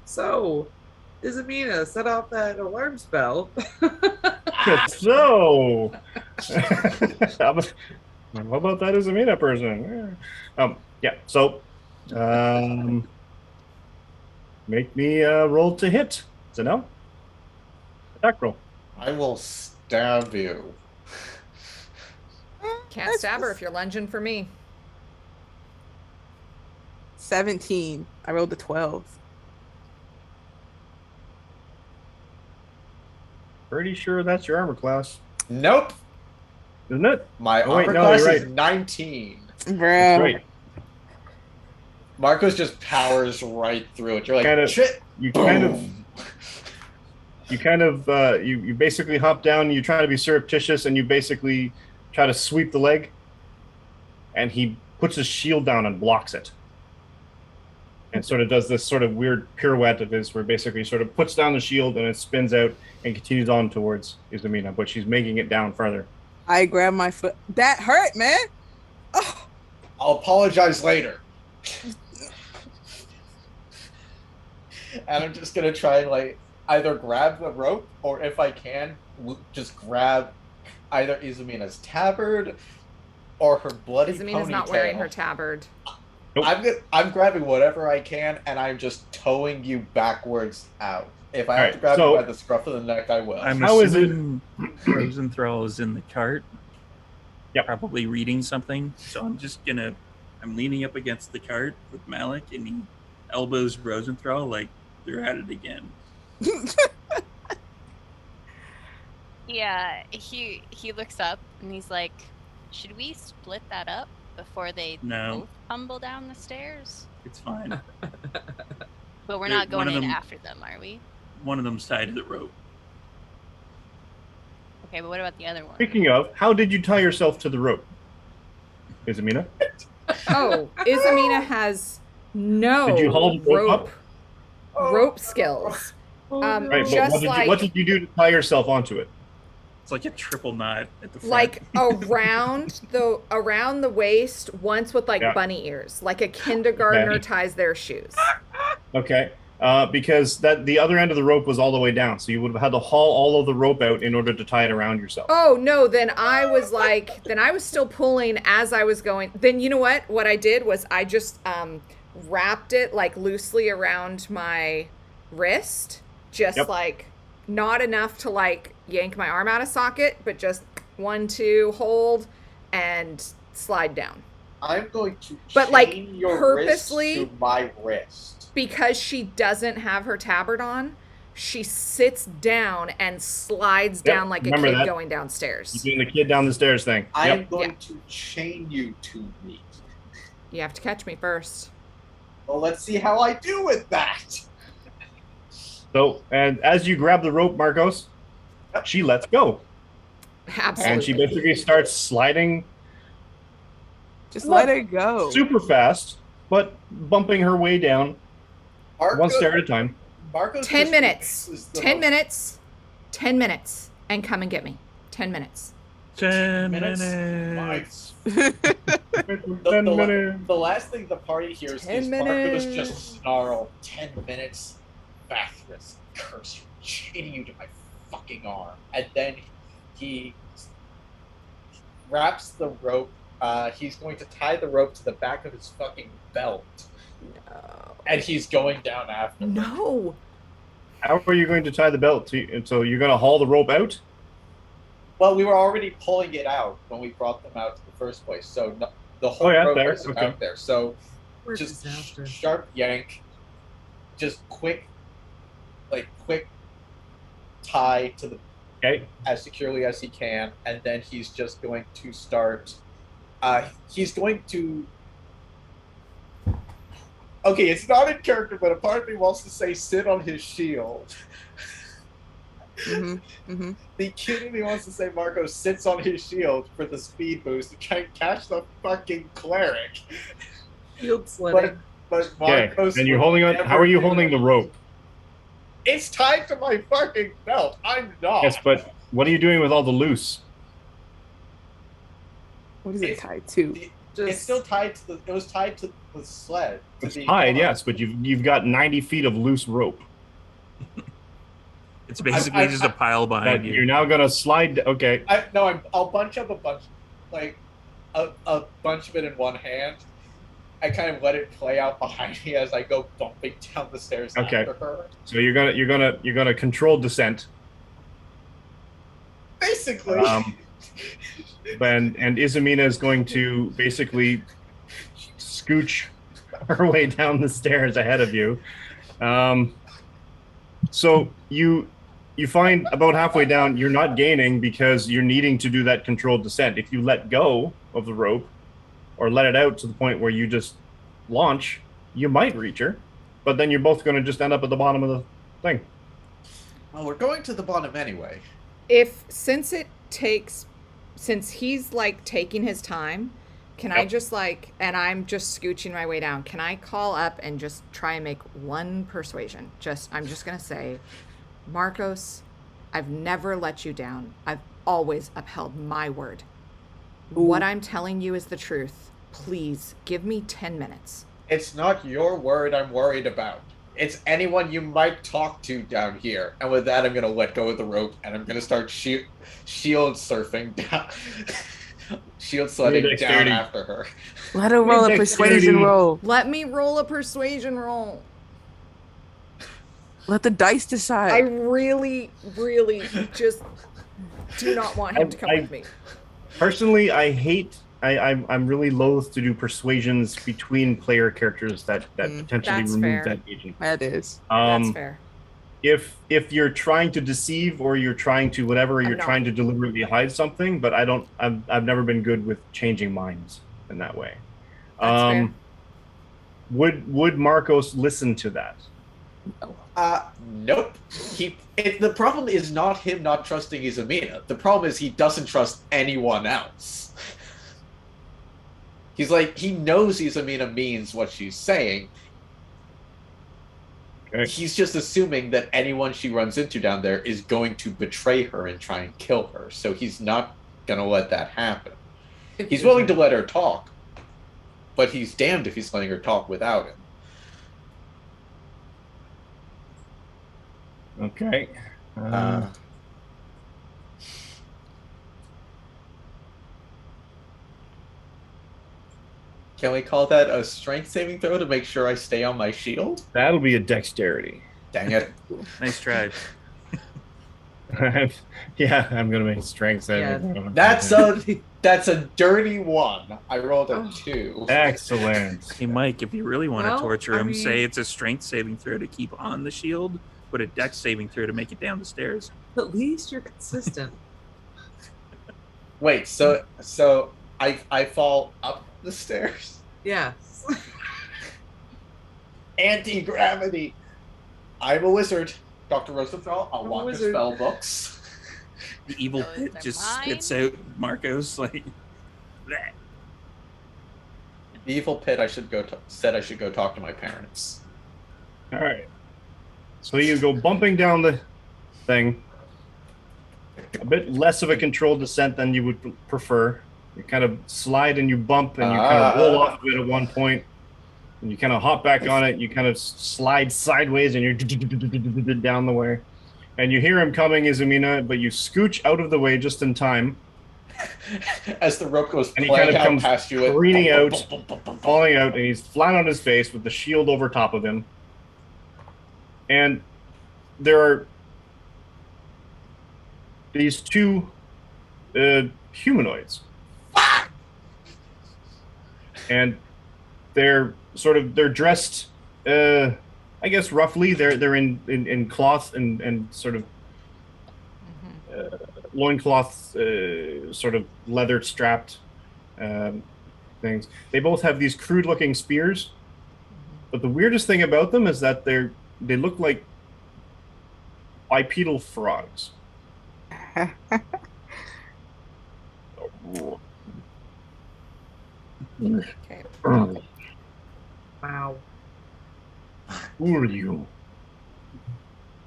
So, Izumina, set off that alarm spell. So, how about that Izumina person? Yeah. So, make me roll to hit. Is it no? Attack roll. I will stab you. Can't stab her if you're lunging for me. 17. I rolled a 12. Pretty sure that's your armor class, Nope. isn't it? My Oh, wait, armor no, class you're is right. 19. Bro. That's right. Marcos just powers right through it. You're like, Kinda- shit. You Boom. you basically hop down. You try to be surreptitious, and you basically try to sweep the leg. And he puts his shield down and blocks it, and sort of does this sort of weird pirouette of his, where basically sort of puts down the shield and it spins out and continues on towards Izumina, but she's making it down further. I grabbed my foot. That hurt, man. I'll apologize later. And I'm just gonna try and like either grab the rope or if I can, just grab either Izumina's tabard or her bloody Izumina's ponytail. not wearing her tabard. I'm grabbing whatever I can and I'm just towing you backwards out. If I have Alright, to grab so- you by the scruff of the neck, I will. I'm How is it- assuming Rosenthal is in the cart. Yep. Probably reading something. So I'm leaning up against the cart with Malik, and he elbows Rosenthal like they're at it again. Yeah, he looks up and he's like, "Should we split that up before they No. both tumble down the stairs?" It's fine. But we're They're- not going one of in them- after them, are we? One of them's tied to the rope. Okay, but what about the other one? Speaking of, how did you tie yourself to the rope? Izumina? Oh, Izumina has no Did you hold the rope rope skills. Right, but Just what did you do to tie yourself onto it? It's like a triple knot at the front. Like around the waist, once with like Yeah. bunny ears, like a kindergartner Okay. ties their shoes. Okay. Because the other end of the rope was all the way down, so you would have had to haul all of the rope out in order to tie it around yourself. Oh no, then I was still pulling as I was going. Then you know what I did was I just wrapped it like loosely around my wrist, just Yep. like not enough to like yank my arm out of socket, but just 1, 2, hold and slide down. I'm going to But, like, chain your purposely- wrist to my wrist. Because she doesn't have her tabard on, she sits down and slides Yep, down like a remember kid that. going downstairs. You're doing the kid down the stairs thing. I Yep. am going to chain you to me. You have to catch me first. Well, let's see how I do with that. So, and as you grab the rope, Marcos, she lets go. Absolutely. And she basically starts sliding Just let her go. super fast, but bumping her way down one stair at a time. Marcos 10 just minutes. is the 10 most- minutes. 10 minutes. And come and get me. 10 minutes. 10 minutes? minutes. The last thing the party hears 10 is Marcos minutes. just snarl, 10 minutes, Bathrus, curse you, chaining you to my fucking arm. And then he wraps the rope. He's going to tie the rope to the back of his fucking belt. And he's going down after. No. How are you going to tie the belt? So you're going to haul the rope out? Well, we were already pulling it out when we brought them out in the first place. So the whole rope there, is okay. out there. So We're just disaster. sharp yank, just quick tie to the Okay. as securely as he can, and then he's just going to start. He's going to. Okay, it's not in character, but a part of me wants to say sit on his shield. The kid in me wants to say Marco sits on his shield for the speed boost to try and catch the fucking cleric. Field slitting. But Okay. Marcos And you're would holding on. never How are you do holding that. the rope? It's tied to my fucking belt. I'm not. Yes, but what are you doing with all the loose? What is it tied to? It's still tied to the. It was tied to the sled. to It's the tied, car. yes, but you've got 90 feet of loose rope It's basically I- just a pile that behind you're you. now going to slide. Okay. I'll bunch up a bunch of it in one hand. I kind of let it play out behind me as I go bumping down the stairs Okay. after her. So you're gonna control descent. Basically, And Izumina is going to basically scooch her way down the stairs ahead of you. So you find about halfway down you're not gaining because you're needing to do that controlled descent. If you let go of the rope or let it out to the point where you just launch, you might reach her, but then you're both going to just end up at the bottom of the thing. well, we're going to the bottom anyway. Since he's like taking his time, can I Yep. just like, and I'm just scooching my way down, can I call up and just try and make one persuasion? I'm just going to say, Marcos, I've never let you down. I've always upheld my word. Ooh. What I'm telling you is the truth. Please give me 10 minutes. It's not your word I'm worried about. It's anyone you might talk to down here. And with that, I'm going to let go of the rope and I'm going to start shield surfing down. Shield sledding down dexterity. after her. Let her roll a Dexterity. persuasion roll. Let me roll a persuasion roll. Let the dice I decide. really, really just do not want him to come with me. Personally, I'm really loath to do persuasions between player characters that potentially That's remove fair. that agent. That is. That's fair. If you're trying to deceive or you're trying to whatever, I'm you're not. trying to deliberately hide something, but I've never been good with changing minds in that way. That's fair. Would Marcos listen to that? Nope. The problem is not him not trusting Izamina. The problem is he doesn't trust anyone else. He's like, he knows Izamina means what she's saying. Okay. He's just assuming that anyone she runs into down there is going to betray her and try and kill her. So he's not going to let that happen. He's willing to let her talk, but he's damned if he's letting her talk without him. Okay. Can we call that a strength saving throw to make sure I stay on my shield? That'll be a dexterity. Dang it. Nice try. Yeah, I'm gonna make strength saving. Yeah. That's a dirty 1. I rolled a 2. Excellent. Hey, Mike, if you really want to Well, torture I him, mean- say it's a strength saving throw to keep on the shield, but a dex saving throw to make it down the stairs. At least you're consistent. Wait, so I fall up the stairs? Yes. Anti-gravity. I'm a wizard. Dr. Rosenthal, I'll I'm a want the wizard. spell books. The evil Those pit are just mine. spits out Marcos like that. The evil pit said I should go talk to my parents. All right. So you go bumping down the thing. A bit less of a controlled descent than you would prefer. You kind of slide and you bump and you kind of roll off of it at one point. And you kind of hop back on it. You kind of slide sideways and you're down the way. And you hear him coming, Izamina, but you scooch out of the way just in time. As the rope goes And he flying kind of out comes past you, careening out, falling out, and he's flat on his face with the shield over top of him. And there are these two humanoids. And they're dressed, I guess roughly. They're in cloth and sort of loincloth, sort of leather strapped things. They both have these crude looking spears, but the weirdest thing about them is that they look like bipedal frogs. Okay. Wow. Who are you?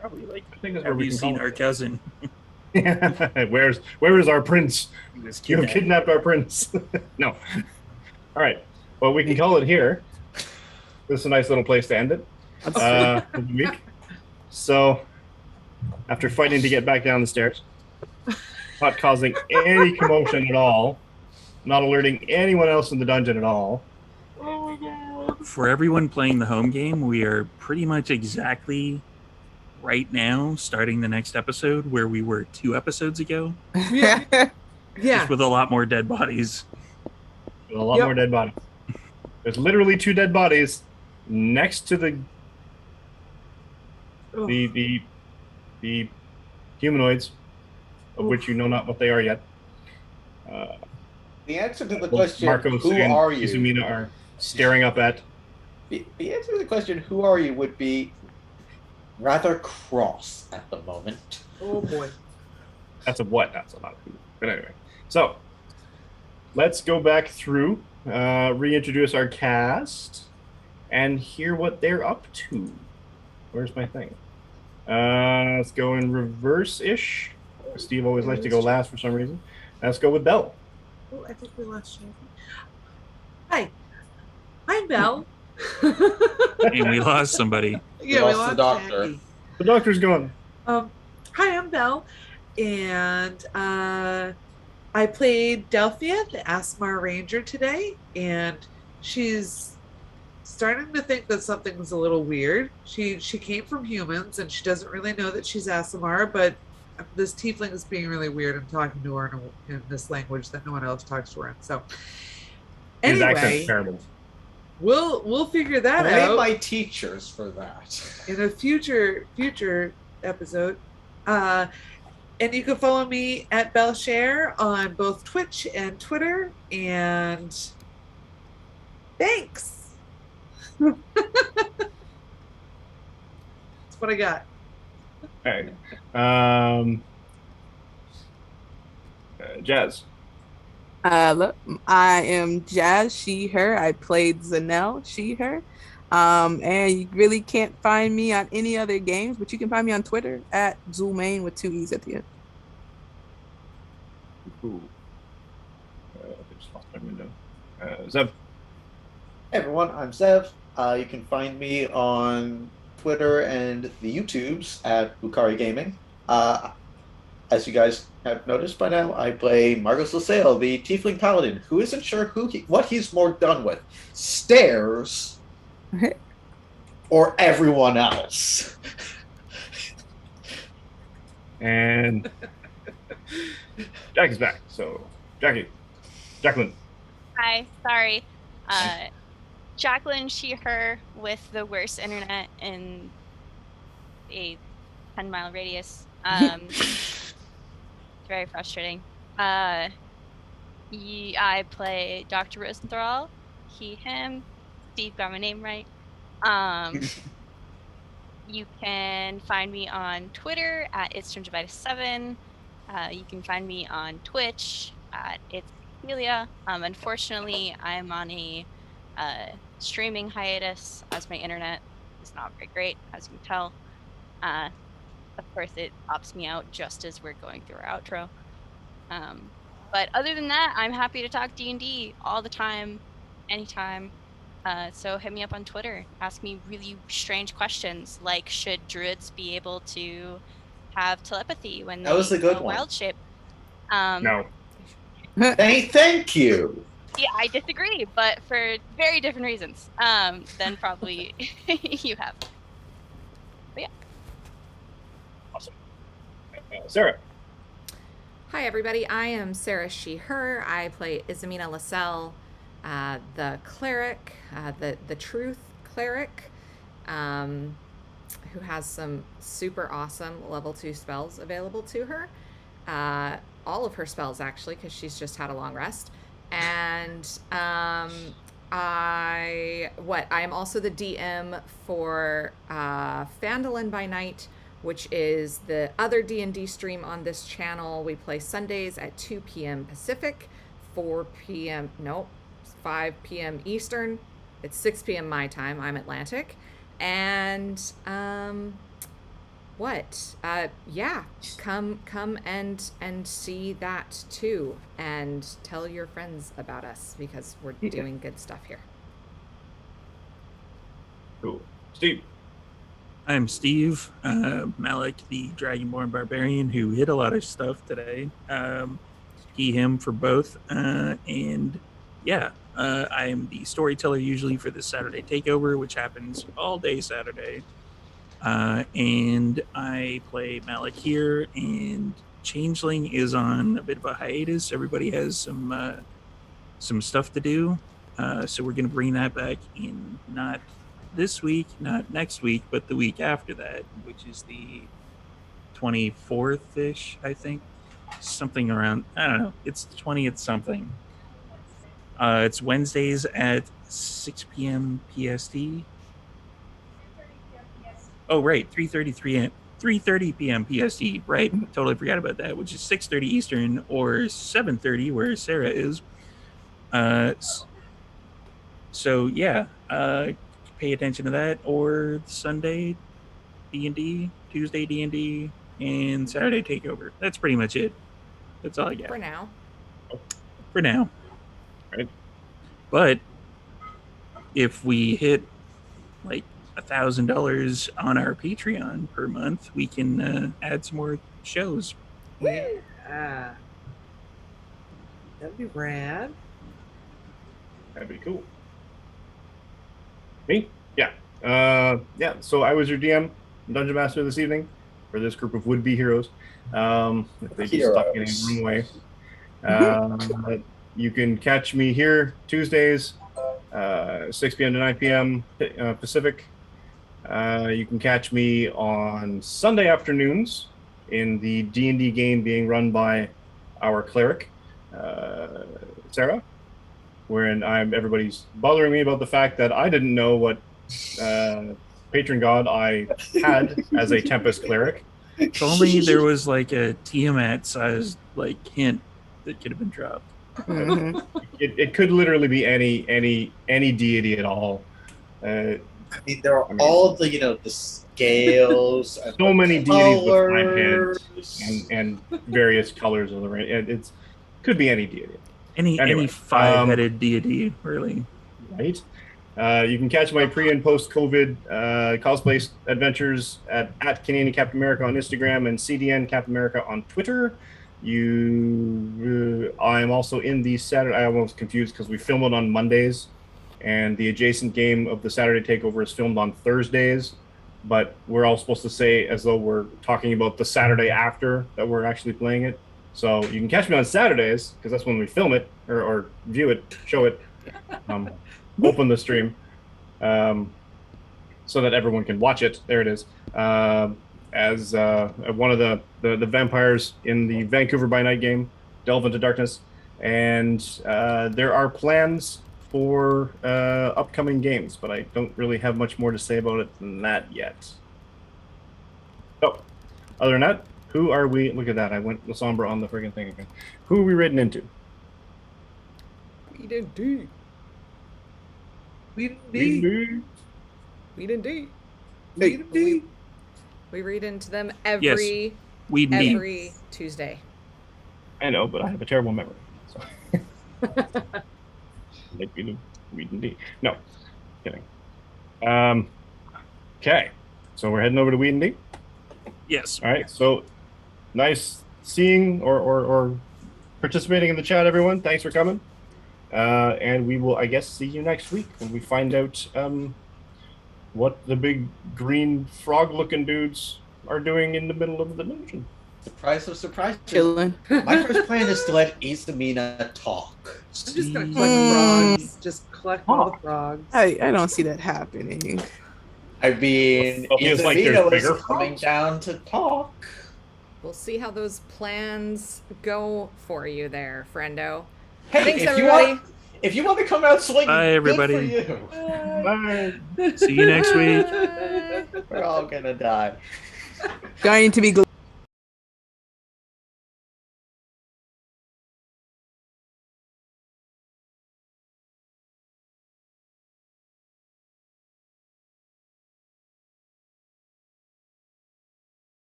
Probably like, I think that's have where we you can seen call our cousin? it. Where is our prince? He was You have kidnapped our prince. No. All right. Well, we can call it here. This is a nice little place to end it for the week. So, after fighting to get back down the stairs, not causing any commotion at all, not alerting anyone else in the dungeon at all. For everyone playing the home game, we are pretty much exactly right now starting the next episode where we were 2 episodes ago, Yeah. just with a lot more dead bodies. With a lot Yep. more dead bodies. There's literally 2 dead bodies next to the humanoids, of which you know not what they are yet. The answer to the Both question, Marcos who and are you? Izumina are staring up at. The answer to the question, who are you, would be rather cross at the moment. Oh boy. That's a what? That's a lot of who. But anyway, so let's go back through, reintroduce our cast, and hear what they're up to. Where's my thing? Let's go in reverse-ish. Steve always likes to go last for some reason. Let's go with Belle. Oh, I think we lost Shannon. Hi, Belle. And we lost somebody. Yeah, lost the doctor. Jackie. The doctor's gone. Hi, I'm Belle, and I played Delphia, the Asmar Ranger today, and she's starting to think that something's a little weird. She came from humans, and she doesn't really know that she's Asimar, but this tiefling is being really weird and talking to her in this language that no one else talks to her in. So His accent's anyway, terrible. we'll figure that Blame out my teachers for that. in a future episode. And you can follow me at Belshare on both Twitch and Twitter. And thanks. That's what I got. All right. Jazz. Look, I am Jazz, she, her. I played Zanelle, she, her. And you really can't find me on any other games, but you can find me on Twitter at Zulmain with 2 E's at the end. Ooh. I just lost my window. Zev. Hey everyone, I'm Zev. You can find me on Twitter and the YouTubes at Bukari Gaming. As you guys have noticed by now, I play Marcos LaSalle, the Tiefling Paladin, who isn't sure what he's more done with, stairs or everyone else. And Jackie's back. So, Jacqueline. Hi, sorry. Jacqueline, she, her, with the worst internet in a 10-mile radius. It's very frustrating. I play Dr. Rosenthal, he, him. Steve got my name right. You can find me on Twitter at itsstrangervitus7. You can find me on Twitch at It's Amelia. Unfortunately, I'm on a streaming hiatus as my internet is not very great, as you can tell. Of course, it pops me out just as we're going through our outro. But other than that, I'm happy to talk D&D all the time, anytime. So hit me up on Twitter. Ask me really strange questions, like should druids be able to have telepathy when That was they a good go one. wild shape? No. Thank you. Yeah, I disagree, but for very different reasons than probably you have. But yeah. Awesome. Sarah. Hi, everybody. I am Sarah She Her. I play Isamina Lascelle, the cleric, the truth cleric, who has some super awesome level 2 spells available to her. All of her spells, actually, because she's just had a long rest. And I am also the DM for Phandalin by Night, which is the other D&D stream on this channel. We play Sundays at 2 p.m. Pacific, 5 p.m. Eastern. It's 6 p.m. my time. I'm Atlantic. And come and see that too, and tell your friends about us because we're doing good stuff here. Cool. Steve. I'm Steve, Malik, the Dragonborn Barbarian, who hit a lot of stuff today. He, him for both. I am the storyteller usually for the Saturday Takeover, which happens all day Saturday. And I play Malik here, and Changeling is on a bit of a hiatus. Everybody has some stuff to do. So we're going to bring that back in not this week, not next week, but the week after that, which is the 24th-ish, I think. Something around, I don't know, it's the 20th something. It's Wednesdays at 6 p.m. PST. Oh, right, 3:30 p.m. PST, right? Totally forgot about that, which is 6:30 Eastern or 7:30 where Sarah is. So yeah, pay attention to that, or Sunday D&D, Tuesday D&D, and Saturday Takeover. That's pretty much it. That's all I got. For now. For now. Right. But if we hit like $1,000 on our Patreon per month, we can add some more shows. Yeah. That'd be rad. That'd be cool. Me? Yeah. Yeah. So I was your DM, Dungeon Master this evening for this group of would-be heroes. If they just stop getting in the way. You can catch me here Tuesdays, 6 p.m. to 9 p.m. Pacific. You can catch me on Sunday afternoons in the D&D game being run by our cleric, Sarah, wherein everybody's bothering me about the fact that I didn't know what patron god I had as a Tempest cleric. If only there was like a Tiamat-sized like hint that could have been dropped. Mhm. It could literally be any deity at all. I mean, there are all the the scales. And So many the deities with 5 colors. heads and various colors of the rain. It could be any deity. Any Anyway, 5-headed deity, really. Right. You can catch my pre and post COVID cosplay adventures at Canadian Captain America on Instagram and CDN Captain America on Twitter. I am also in the Saturday. I was confused because we film it on Mondays, and the adjacent game of the Saturday Takeover is filmed on Thursdays. But we're all supposed to say as though we're talking about the Saturday after that we're actually playing it. So you can catch me on Saturdays because that's when we film it or view it, show it, open the stream, so that everyone can watch it. There it is. As one of the vampires in the Vancouver by Night game, Delve into Darkness, and there are plans for upcoming games, but I don't really have much more to say about it than that yet. So, other than that, who are we? Look at that! I went Lasombra on the friggin' thing again. Who are we raiding into? We didn't do. We didn't We didn't do. Hey. We read into them every Tuesday. I know, but I have a terrible memory. So. Like we didn't. No, kidding. Okay, so we're heading over to Weed and D. Yes. All right. So nice seeing or participating in the chat, everyone. Thanks for coming. And we will, I guess, see you next week when we find out what the big green frog-looking dudes are doing in the middle of the dungeon. Surprise of surprise. Chilling. My first plan is to let Isamina talk. I'm just gonna collect the frogs. Just collect all the frogs. I don't see that happening. I mean, Well, feels like there's Isamina bigger was coming frogs. down to talk. We'll see how those plans go for you there, friendo. Hey, Thanks, if everybody. if you want to come out swinging, Bye, everybody. good for you. Bye. See you next week. We're all gonna die. Going to be